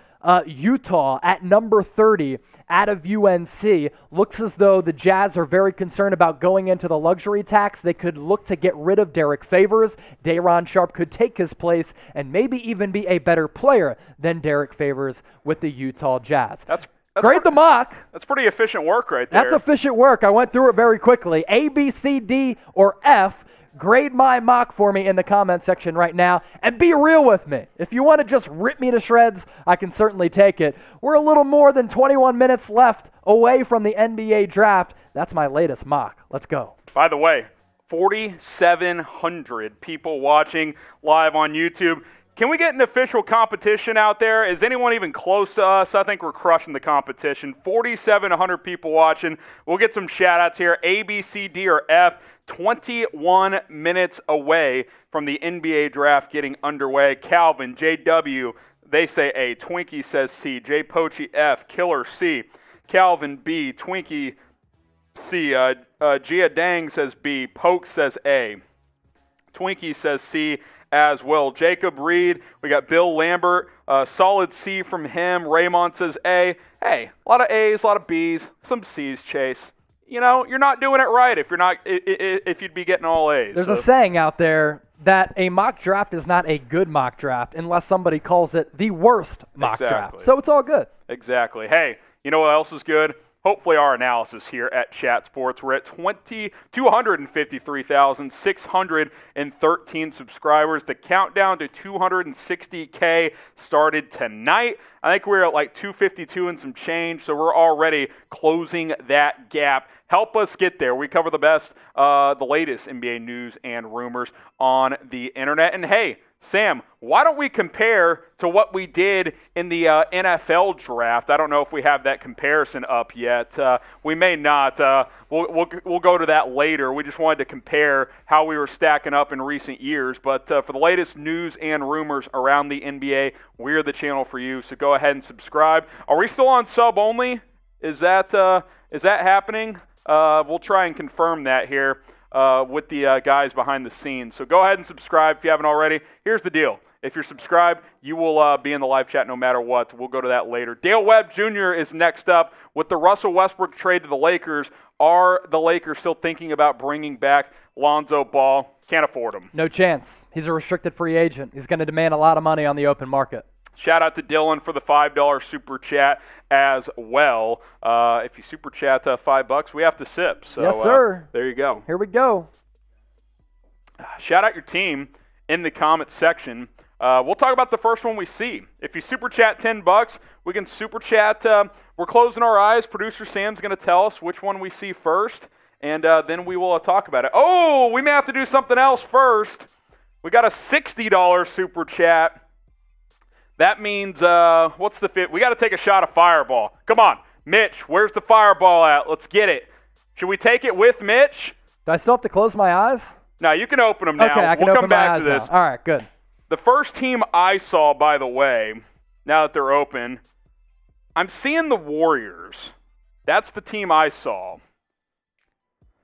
Utah at number 30 out of UNC. Looks as though the Jazz are very concerned about going into the luxury tax. They could look to get rid of Derek Favors. Day'Ron Sharpe could take his place and maybe even be a better player than Derek Favors with the Utah Jazz. That's Grade the mock. That's pretty efficient work right there. That's efficient work. I went through it very quickly. A, B, C, D, or F. Grade my mock for me in the comment section right now and be real with me. If you want to just rip me to shreds, I can certainly take it. We're a little more than 21 minutes left away from the NBA draft. That's my latest mock. Let's go. By the way, 4,700 people watching live on YouTube. Can we get an official competition out there? Is anyone even close to us? I think we're crushing the competition. 4,700 people watching. We'll get some shout-outs here. A, B, C, D, or F. 21 minutes away from the NBA draft getting underway. Calvin, JW, they say A. Twinkie says C. J. Pochi, F. Killer, C. Calvin, B. Twinkie, C. Gia Dang says B. Poke says A. Twinkie says C as well. Jacob Reed, we got Bill Lambert, solid C from him. Raymond says A. Hey, a lot of A's, a lot of B's, some C's, Chase. You know, you're not doing it right if you'd be getting all A's. There's a saying out there that a mock draft is not a good mock draft unless somebody calls it the worst mock draft. So it's all good. Exactly. Hey, you know what else is good? Hopefully our analysis here at Chat Sports. We're at 253,613 subscribers. The countdown to 260K started tonight. I think we're at like 252 and some change, so we're already closing that gap. Help us get there. We cover the best, the latest NBA news and rumors on the internet. And hey, Sam, why don't we compare to what we did in the NFL draft? I don't know if we have that comparison up yet. We may not. We'll go to that later. We just wanted to compare how we were stacking up in recent years. But for the latest news and rumors around the NBA, we're the channel for you. So go ahead and subscribe. Are we still on sub only? Is that happening? We'll try and confirm that here with the guys behind the scenes. So go ahead and subscribe if you haven't already. Here's the deal. If you're subscribed, you will be in the live chat no matter what. We'll go to that later. Dale Webb Jr. is next up. With the Russell Westbrook trade to the Lakers, are the Lakers still thinking about bringing back Lonzo Ball? Can't afford him. No chance. He's a restricted free agent. He's going to demand a lot of money on the open market. Shout out to Dylan for the $5 super chat as well. If you super chat $5, we have to sip. So, yes, sir. There you go. Here we go. Shout out your team in the comments section. We'll talk about the first one we see. If you super chat $10, we can super chat. We're closing our eyes. Producer Sam's going to tell us which one we see first, and then we will talk about it. Oh, we may have to do something else first. We got a $60 super chat. That means, what's the fit? We got to take a shot of Fireball. Come on, Mitch, where's the Fireball at? Let's get it. Should we take it with Mitch? Do I still have to close my eyes? No, you can open them now. Okay, I can we'll open come back my eyes to this. Now. All right, good. The first team I saw, by the way, now that they're open, I'm seeing the Warriors. That's the team I saw.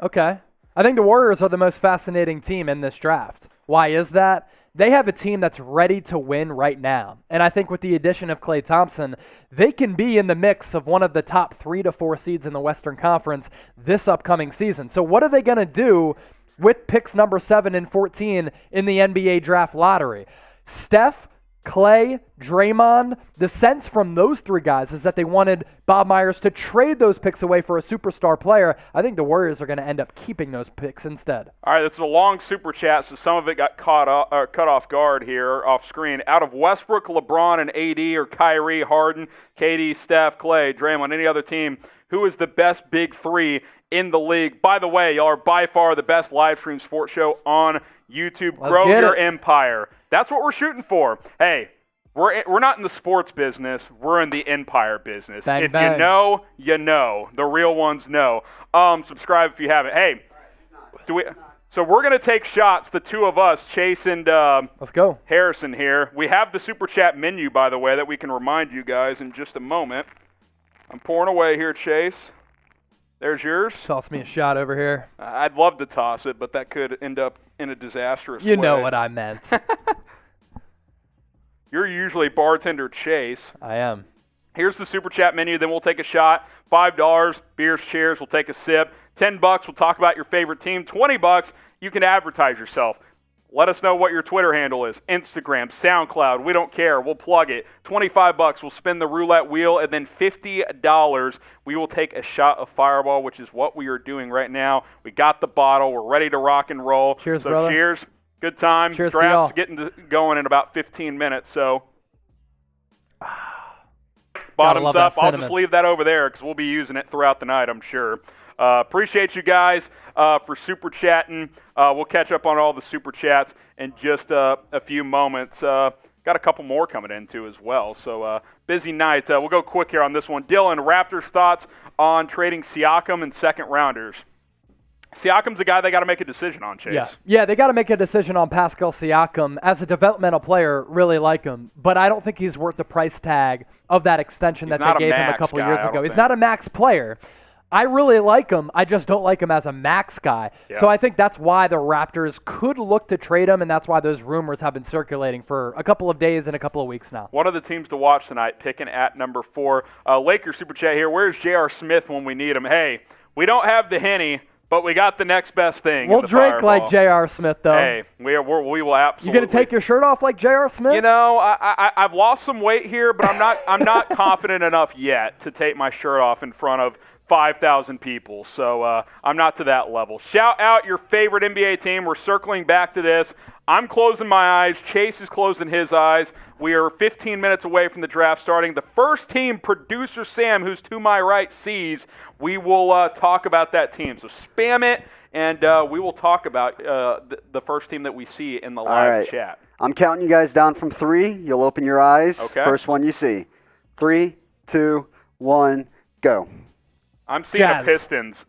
Okay. I think the Warriors are the most fascinating team in this draft. Why is that? They have a team that's ready to win right now. And I think with the addition of Klay Thompson, they can be in the mix of one of the top 3 to 4 seeds in the Western Conference this upcoming season. So what are they going to do with picks number 7 and 14 in the NBA draft lottery? Steph, Klay, Draymond, the sense from those 3 guys is that they wanted Bob Myers to trade those picks away for a superstar player. I think the Warriors are going to end up keeping those picks instead. All right, this is a long super chat, so some of it got cut off guard here, off screen. Out of Westbrook, LeBron, and AD, or Kyrie, Harden, KD, Steph, Klay, Draymond, any other team, who is the best big 3 in the league? By the way, y'all are by far the best live stream sports show on YouTube. Grow your empire. That's what we're shooting for. Hey, we're not in the sports business. We're in the empire business. Bang, if bang. you know, you know. The real ones know. Subscribe if you haven't. Hey, so we're going to take shots, the 2 of us, Chase and Let's go. Harrison here. We have the super chat menu, by the way, that we can remind you guys in just a moment. I'm pouring away here, Chase. There's yours. Toss me a shot over here. I'd love to toss it, but that could end up in a disastrous way. You know what I meant. You're usually bartender Chase. I am. Here's the super chat menu. Then we'll take a shot. $5, beers, cheers. We'll take a sip. $10, we'll talk about your favorite team. $20, you can advertise yourself. Let us know what your Twitter handle is. Instagram, SoundCloud. We don't care. We'll plug it. $25, we'll spin the roulette wheel. And then $50, we will take a shot of Fireball, which is what we are doing right now. We got the bottle. We're ready to rock and roll. Cheers, so brother. Cheers. Good time. Cheers to Draft's y'all. getting going in about 15 minutes. So bottoms love up. that I'll cinnamon. just leave that over there because we'll be using it throughout the night, I'm sure. Appreciate you guys for super chatting. We'll catch up on all the super chats in just a few moments. Got a couple more coming in too as well. So busy night. We'll go quick here on this one. Dylan, Raptors thoughts on trading Siakam and second rounders. Siakam's the guy they got to make a decision on, Chase. Yeah, they got to make a decision on Pascal Siakam. As a developmental player, really like him, but I don't think he's worth the price tag of that extension He's that not they a gave him a max couple guy, years I don't ago. He's think. not a max player. I really like him. I just don't like him as a max guy. Yeah. So I think that's why the Raptors could look to trade him, and that's why those rumors have been circulating for a couple of days and a couple of weeks now. One of the teams to watch tonight, picking at number 4. Lakers super chat here. Where's J.R. Smith when we need him? Hey, we don't have the Henny, but we got the next best thing. We'll in the drink Fireball. like J.R. Smith, though. Hey, we will absolutely. You going to take your shirt off like J.R. Smith? You know, I've lost some weight here, but I'm not confident enough yet to take my shirt off in front of 5,000 people. So I'm not to that level. Shout out your favorite NBA team. We're circling back to this. I'm closing my eyes. Chase is closing his eyes. We are 15 minutes away from the draft starting. The first team producer Sam, who's to my right, sees, we will talk about that team. So spam it, and we will talk about the first team that we see in the live chat. I'm counting you guys down from 3. You'll open your eyes. Okay. First one you see. 3, 2, 1, go. I'm seeing Jazz. the Pistons.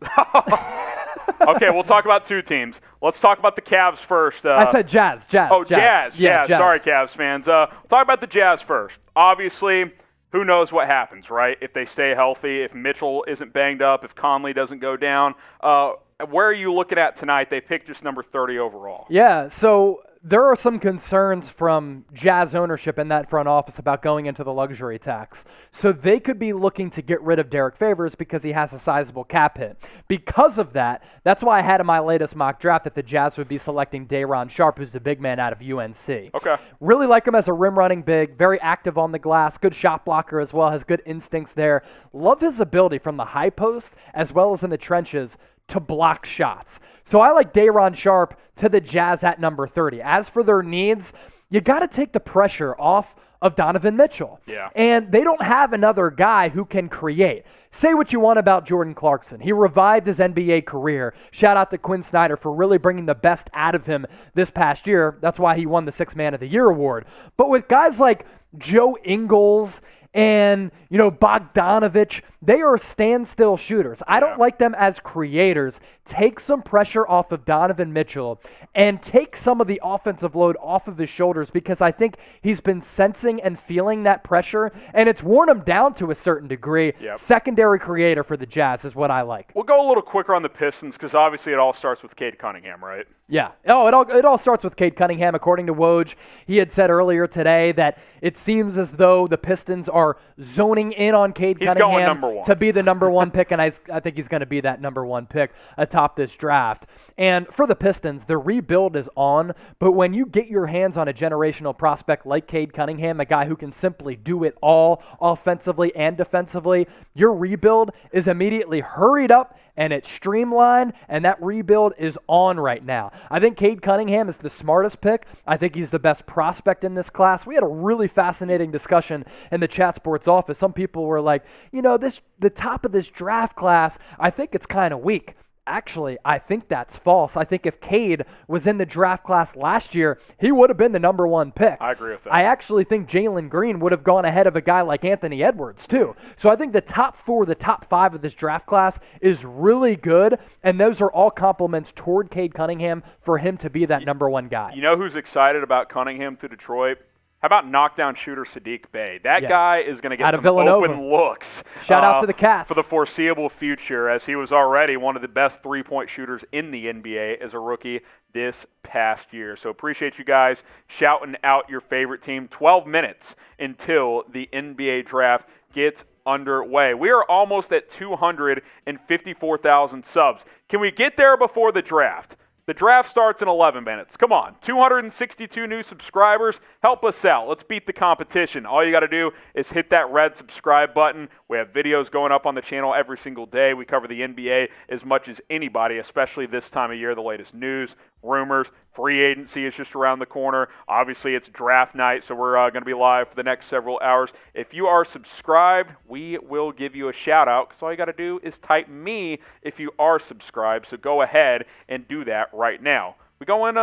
Okay, we'll talk about 2 teams. Let's talk about the Cavs first. I said Jazz. Oh, Jazz. Yeah, Jazz. Sorry, Cavs fans. Talk about the Jazz first. Obviously, who knows what happens, right? If they stay healthy, if Mitchell isn't banged up, if Conley doesn't go down. Where are you looking at tonight? They picked just number 30 overall. Yeah, so there are some concerns from Jazz ownership in that front office about going into the luxury tax. So they could be looking to get rid of Derek Favors because he has a sizable cap hit. Because of that, that's why I had in my latest mock draft that the Jazz would be selecting Day'Ron Sharpe, who's the big man out of UNC. Okay. Really like him as a rim running big, very active on the glass, good shot blocker as well, has good instincts there. Love his ability from the high post as well as in the trenches to block shots. So I like Day'Ron Sharpe to the Jazz at number 30. As for their needs, you got to take the pressure off of Donovan Mitchell. Yeah. And they don't have another guy who can create. Say what you want about Jordan Clarkson. He revived his NBA career. Shout out to Quinn Snyder for really bringing the best out of him this past year. That's why he won the Sixth Man of the Year award. But with guys like Joe Ingles and, Bogdanovich, they are standstill shooters. I don't like them as creators. Take some pressure off of Donovan Mitchell and take some of the offensive load off of his shoulders, because I think he's been sensing and feeling that pressure, and it's worn him down to a certain degree. Yep. Secondary creator for the Jazz is what I like. We'll go a little quicker on the Pistons because obviously it all starts with Cade Cunningham, right? Yeah. Oh, it all starts with Cade Cunningham. According to Woj, he had said earlier today that it seems as though the Pistons are zoning in on Cade He's Cunningham going number 1. to be the number 1 pick, and I think he's going to be that number 1 pick atop this draft. And for the Pistons, the rebuild is on, but when you get your hands on a generational prospect like Cade Cunningham, a guy who can simply do it all offensively and defensively, your rebuild is immediately hurried up and it's streamlined, and that rebuild is on right now. I think Cade Cunningham is the smartest pick. I think he's the best prospect in this class. We had a really fascinating discussion in the Chat Sports office. Some people were like, the top of this draft class, I think it's kind of weak. Actually, I think that's false. I think if Cade was in the draft class last year, he would have been the number 1 pick. I agree with that. I actually think Jalen Green would have gone ahead of a guy like Anthony Edwards, too. So I think the top 4, the top 5 of this draft class is really good, and those are all compliments toward Cade Cunningham for him to be that number 1 guy. You know who's excited about Cunningham to Detroit? How about knockdown shooter Sadiq Bey? That guy is going to get some open looks. Shout out to the Cats. For the foreseeable future, as he was already one of the best three-point shooters in the NBA as a rookie this past year. So appreciate you guys shouting out your favorite team. 12 minutes until the NBA draft gets underway. We are almost at 254,000 subs. Can we get there before the draft? The draft starts in 11 minutes. Come on, 262 new subscribers. Help us out. Let's beat the competition. All you got to do is hit that red subscribe button. We have videos going up on the channel every single day. We cover the NBA as much as anybody, especially this time of year. The latest news, rumors, free agency is just around the corner. Obviously, it's draft night, so we're going to be live for the next several hours. If you are subscribed, we will give you a shout-out, because all you got to do is type me if you are subscribed. So go ahead and do that right now. We going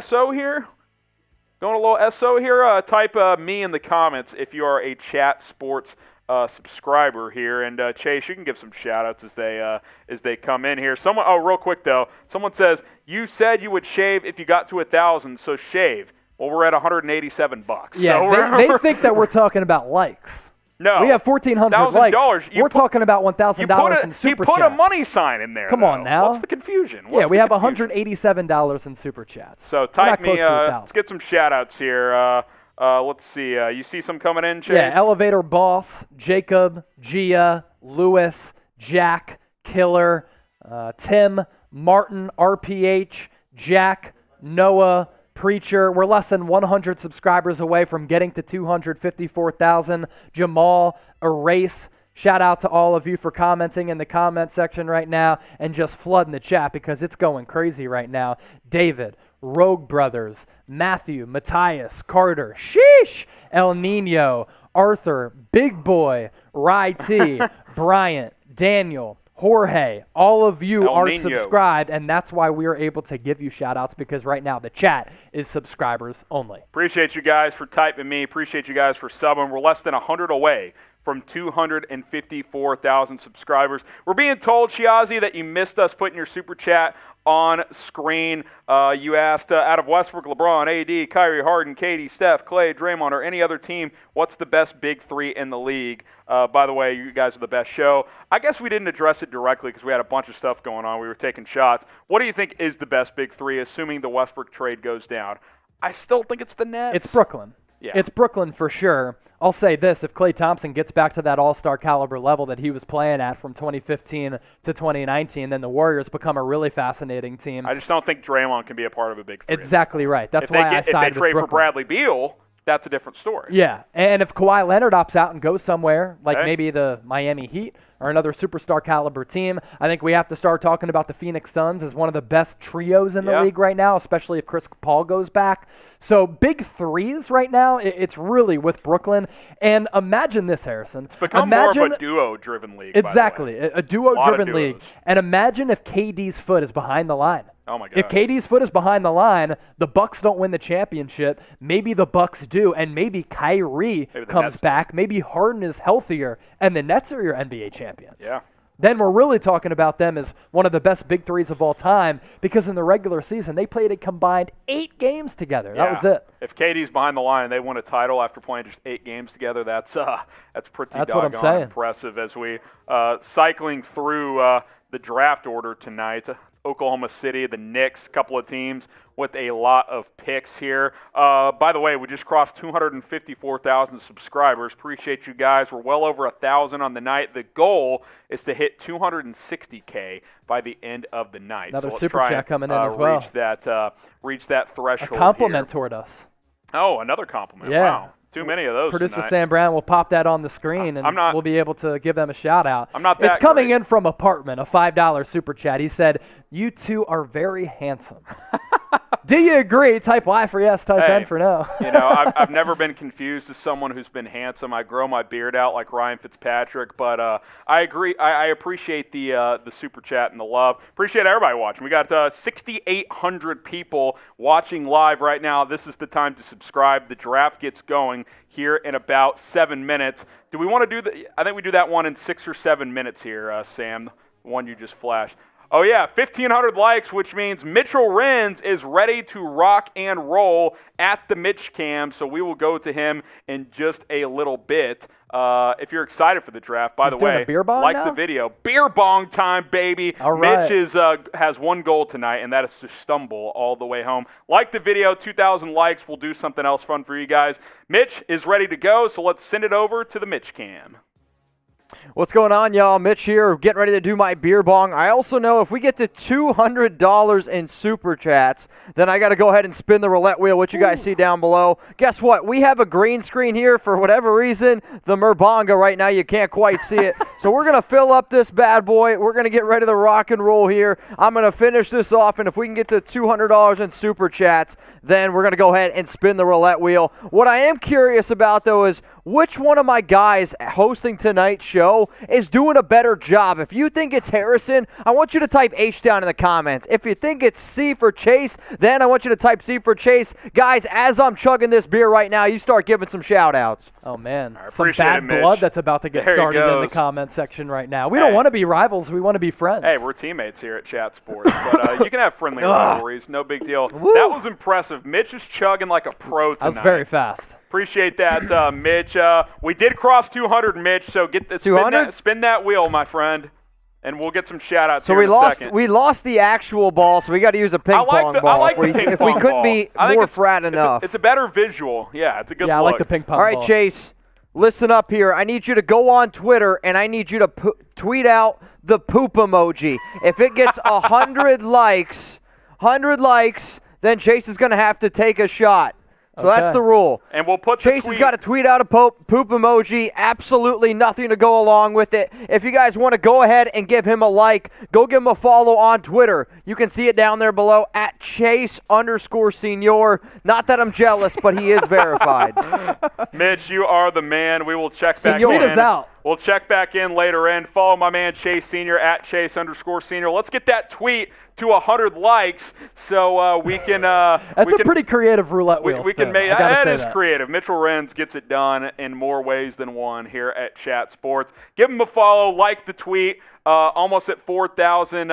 SO here? Going a little SO here? Type me in the comments if you are a Chat Sports subscriber here, and Chase, you can give some shout-outs as they come in here. Real quick though, someone says you said you would shave if you got to 1,000, so shave. Well, we're at $187. Yeah, so they think that we're talking about likes. No, we have 1,400 likes. We're talking about $1,000 in super chats. You put a chats. money sign in there. Come on now. What's the confusion? We have $187 in super chats. So type me. Let's get some shout-outs here. Let's see. You see some coming in, Chase? Yeah, Elevator Boss, Jacob, Gia, Lewis, Jack, Killer, Tim, Martin, RPH, Jack, Noah, Preacher. We're less than 100 subscribers away from getting to 254,000. Jamal, Erase. Shout out to all of you for commenting in the comment section right now and just flooding the chat because it's going crazy right now. David, Rogue Brothers, Matthew, Matthias, Carter, Sheesh, El Nino, Arthur, Big Boy, Rai T, Bryant, Daniel, Jorge, all of you are subscribed, and that's why we are able to give you shout-outs, because right now the chat is subscribers only. Appreciate you guys for typing me. Appreciate you guys for subbing. We're less than 100 away from 254,000 subscribers. We're being told, Shiazi, that you missed us putting your super chat on screen. You asked, out of Westbrook, LeBron, AD, Kyrie, Harden, KD, Steph, Clay, Draymond, or any other team, what's the best big three in the league? By the way, you guys are the best show. I guess we didn't address it directly because we had a bunch of stuff going on. We were taking shots. What do you think is the best big three, assuming the Westbrook trade goes down? I still think it's the Nets. It's Brooklyn. Yeah. It's Brooklyn for sure. I'll say this, if Klay Thompson gets back to that all-star caliber level that he was playing at from 2015 to 2019, then the Warriors become a really fascinating team. I just don't think Draymond can be a part of a big three. Exactly right. That's why I sided with Brooklyn. If they trade for Bradley Beal, that's a different story. Yeah, and if Kawhi Leonard opts out and goes somewhere, like maybe the Miami Heat or another superstar caliber team, I think we have to start talking about the Phoenix Suns as one of the best trios in the league right now, especially if Chris Paul goes back. So big threes right now, it's really with Brooklyn. And imagine this, Harrison. It's become more of a duo-driven league. Exactly, a duo-driven league. And imagine if KD's foot is behind the line. Oh my gosh. If KD's foot is behind the line, the Bucks don't win the championship. Maybe the Bucks do, and maybe Kyrie comes back. Maybe Harden is healthier, and the Nets are your NBA champions. Yeah. Then we're really talking about them as one of the best big threes of all time, because in the regular season, they played a combined 8 games together. Yeah. That was it. If KD's behind the line and they win a title after playing just 8 games together, that's pretty That's what I'm doggone saying. impressive as we cycling through the draft order tonight. Oklahoma City, the Knicks, a couple of teams with a lot of picks here. By the way, we just crossed 254,000 subscribers. Appreciate you guys. We're well over 1,000 on the night. The goal is to hit 260K by the end of the night. Another so let's super try chat and, coming in as well. Reach that threshold. A compliment here. toward us. Oh, another compliment. Yeah. Wow. Too many of those Producer tonight. Sam Brown will pop that on the screen, and we'll be able to give them a shout-out. I'm not It's that coming great. in from Apartment, a $5 super chat. He said, "You two are very handsome." Do you agree? Type Y for yes, type N for no. I've never been confused as someone who's been handsome. I grow my beard out like Ryan Fitzpatrick, but I agree. I appreciate the super chat and the love. Appreciate everybody watching. We got 6,800 people watching live right now. This is the time to subscribe. The draft gets going here in about 7 minutes. Do we want to do I think we do that one in 6 or 7 minutes here, Sam, the one you just flashed. Oh, yeah, 1,500 likes, which means Mitchell Renz is ready to rock and roll at the Mitch Cam, so we will go to him in just a little bit. If you're excited for the draft, by the way, beer bong like now? the video. Beer bong time, baby. All right. Mitch has one goal tonight, and that is to stumble all the way home. Like the video, 2,000 likes. We'll do something else fun for you guys. Mitch is ready to go, so let's send it over to the Mitch Cam. What's going on, y'all? Mitch here, getting ready to do my beer bong. I also know if we get to $200 in super chats, then I got to go ahead and spin the roulette wheel, which you guys see down below. Guess what? We have a green screen here for whatever reason. The Merbonga right now, you can't quite see it. So we're going to fill up this bad boy. We're going to get ready to rock and roll here. I'm going to finish this off, and if we can get to $200 in super chats, then we're going to go ahead and spin the roulette wheel. What I am curious about, though, is which one of my guys hosting tonight's show is doing a better job. If you think it's Harrison, I want you to type H down in the comments. If you think it's C for Chase, then I want you to type C for Chase. Guys, as I'm chugging this beer right now, you start giving some shout-outs. Oh, man. I Some appreciate bad it, Mitch. blood that's about to get There he started in the goes. comment section right now. We don't want to be rivals. We want to be friends. Hey, we're teammates here at Chat Sports, but you can have friendly rivalries. No big deal. That was impressive. Mitch is chugging like a pro tonight. That was very fast. Appreciate that, Mitch. We did cross 200, Mitch, so get the spin that wheel, my friend, and we'll get some shout-outs here in a second. We lost the actual ball, so we got to use a ping pong ball. I like the ping if pong we couldn't ball. be I think more frat enough. It's a better visual. Yeah, it's a good look. Yeah, I like the ping pong All right, ball. Chase, listen up here. I need you to go on Twitter, and I need you to tweet out the poop emoji. If it gets 100 likes, then Chase is going to have to take a shot. So that's the rule. And we'll put Chase has got to tweet out a poop emoji. Absolutely nothing to go along with it. If you guys want to go ahead and give him a like, go give him a follow on Twitter. You can see it down there below at Chase_Senior. Not that I'm jealous, but he is verified. Mitch, you are the man. We will check back in. Tweet us out. We'll check back in later in. Follow my man Chase Senior at Chase_Senior. Let's get that tweet to 100 likes so we can. That's a pretty creative roulette wheel. We can make that is creative. Mitchell Renz gets it done in more ways than one here at Chat Sports. Give him a follow, like the tweet. Almost at 4,000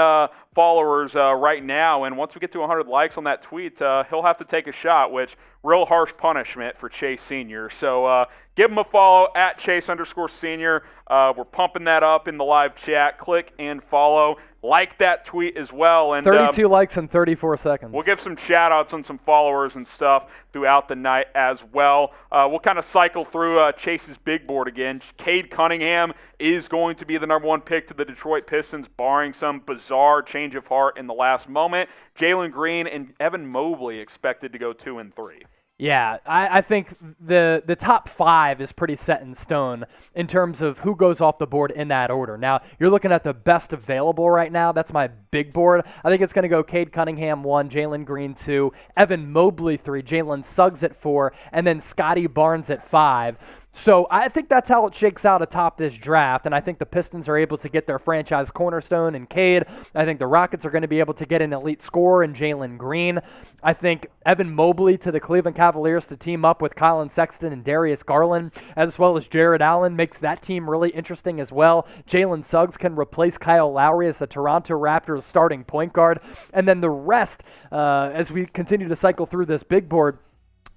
followers right now, and once we get to 100 likes on that tweet, he'll have to take a shot, which real harsh punishment for Chase Senior. So give him a follow at Chase_Senior. We're pumping that up in the live chat. Click and follow. Like that tweet as well. And 32 likes in 34 seconds. We'll give some shout-outs on some followers and stuff throughout the night as well. We'll kind of cycle through Chase's big board again. Cade Cunningham is going to be the number 1 pick to the Detroit Pistons, barring some bizarre change of heart in the last moment. Jalen Green and Evan Mobley expected to go 2 and 3. Yeah, I think the top 5 is pretty set in stone in terms of who goes off the board in that order. Now, you're looking at the best available right now. That's my big board. I think it's going to go Cade Cunningham 1, Jalen Green 2, Evan Mobley 3, Jalen Suggs at 4, and then Scotty Barnes at 5. So I think that's how it shakes out atop this draft, and I think the Pistons are able to get their franchise cornerstone in Cade. I think the Rockets are going to be able to get an elite scorer in Jalen Green. I think Evan Mobley to the Cleveland Cavaliers to team up with Colin Sexton and Darius Garland, as well as Jared Allen, makes that team really interesting as well. Jalen Suggs can replace Kyle Lowry as the Toronto Raptors starting point guard. And then the rest, as we continue to cycle through this big board,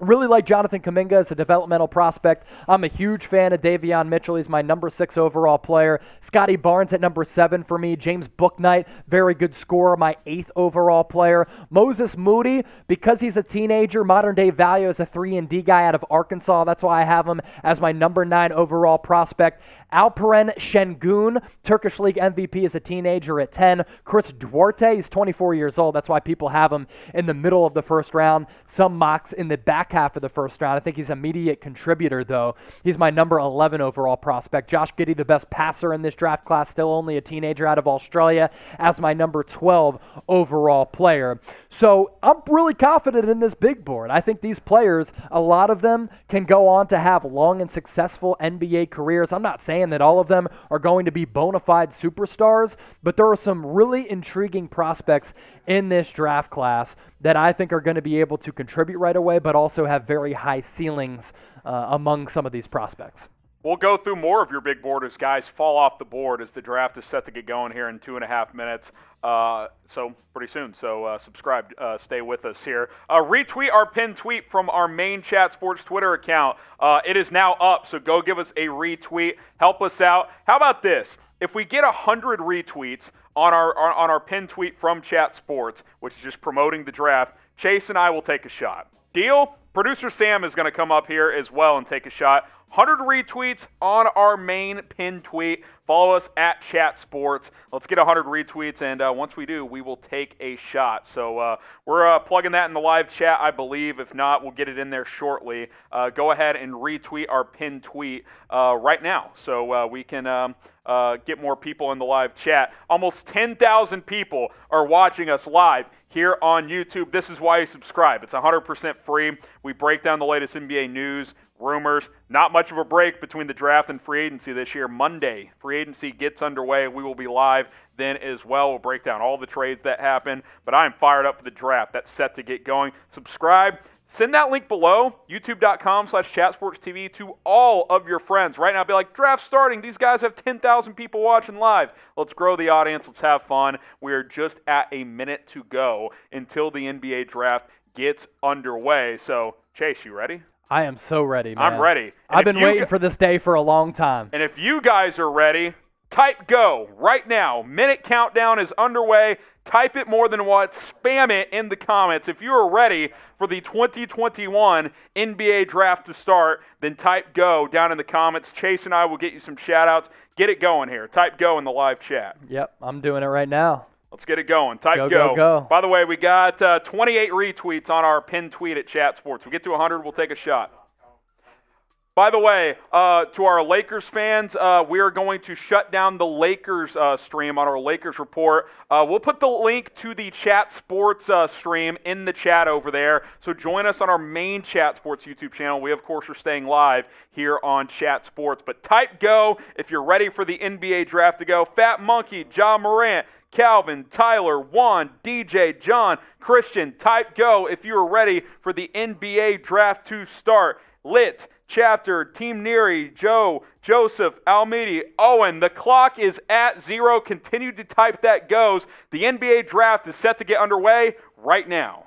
really like Jonathan Kuminga as a developmental prospect. I'm a huge fan of Davion Mitchell. He's my number 6 overall player. Scotty Barnes at number 7 for me. James Bouknight, very good scorer, my 8th overall player. Moses Moody, because he's a teenager, modern day value as a 3-and-D guy out of Arkansas. That's why I have him as my number 9 overall prospect. Alperen Şengün, Turkish League MVP as a teenager at 10. Chris Duarte, he's 24 years old. That's why people have him in the middle of the first round. Some mocks in the back half of the first round. I think he's an immediate contributor, though. He's my number 11 overall prospect. Josh Giddey, the best passer in this draft class, still only a teenager out of Australia, as my number 12 overall player. So I'm really confident in this big board. I think these players, a lot of them can go on to have long and successful NBA careers. I'm not saying that all of them are going to be bona fide superstars, but there are some really intriguing prospects in this draft class that I think are going to be able to contribute right away, but also have very high ceilings among some of these prospects. We'll go through more of your big board as guys fall off the board as the draft is set to get going here in 2.5 minutes. So pretty soon. So subscribe. Stay with us here. Retweet our pinned tweet from our main Chat Sports Twitter account. It is now up, so go give us a retweet. Help us out. How about this? If we get 100 retweets on our pinned tweet from Chat Sports, which is just promoting the draft, Chase and I will take a shot. Deal? Producer Sam is going to come up here as well and take a shot. 100 retweets on our main pinned tweet. Follow us at Chat Sports. Let's get 100 retweets, and once we do, we will take a shot. So we're plugging that in the live chat, I believe. If not, we'll get it in there shortly. Go ahead and retweet our pinned tweet right now so we can get more people in the live chat. Almost 10,000 people are watching us live here on YouTube. This is why you subscribe. It's 100% free. We break down the latest NBA news, rumors. Not much of a break between the draft and free agency this year. Monday, free agency gets underway. We will be live then as well. We'll break down all the trades that happen. But I am fired up for the draft. That's set to get going. Subscribe. Send that link below, youtube.com/chatsportstv, to all of your friends. Right now, be like, draft starting. These guys have 10,000 people watching live. Let's grow the audience. Let's have fun. We are just at a minute to go until the NBA draft gets underway. So, Chase, you ready? I am so ready, man. I'm ready. I've been waiting for this day for a long time. And if you guys are ready, type go right now. Minute countdown is underway. Type it more than once. Spam it in the comments. If you are ready for the 2021 NBA draft to start, then type go down in the comments. Chase and I will get you some shout-outs. Get it going here. Type go in the live chat. Yep, I'm doing it right now. Let's get it going. Type go. Go. By the way, we got 28 retweets on our pinned tweet at Chat Sports. We get to 100, we'll take a shot. By the way, to our Lakers fans, we are going to shut down the Lakers stream on our Lakers report. We'll put the link to the Chat Sports stream in the chat over there. So join us on our main Chat Sports YouTube channel. We, of course, are staying live here on Chat Sports. But type go if you're ready for the NBA draft to go. Fat Monkey, John Morant, Calvin, Tyler, Juan, DJ, John, Christian, type go if you are ready for the NBA draft to start. Lit, Chapter, Team Neary, Joe, Joseph, Almidi, Owen. The clock is at 0. Continue to type that goes. The NBA draft is set to get underway right now.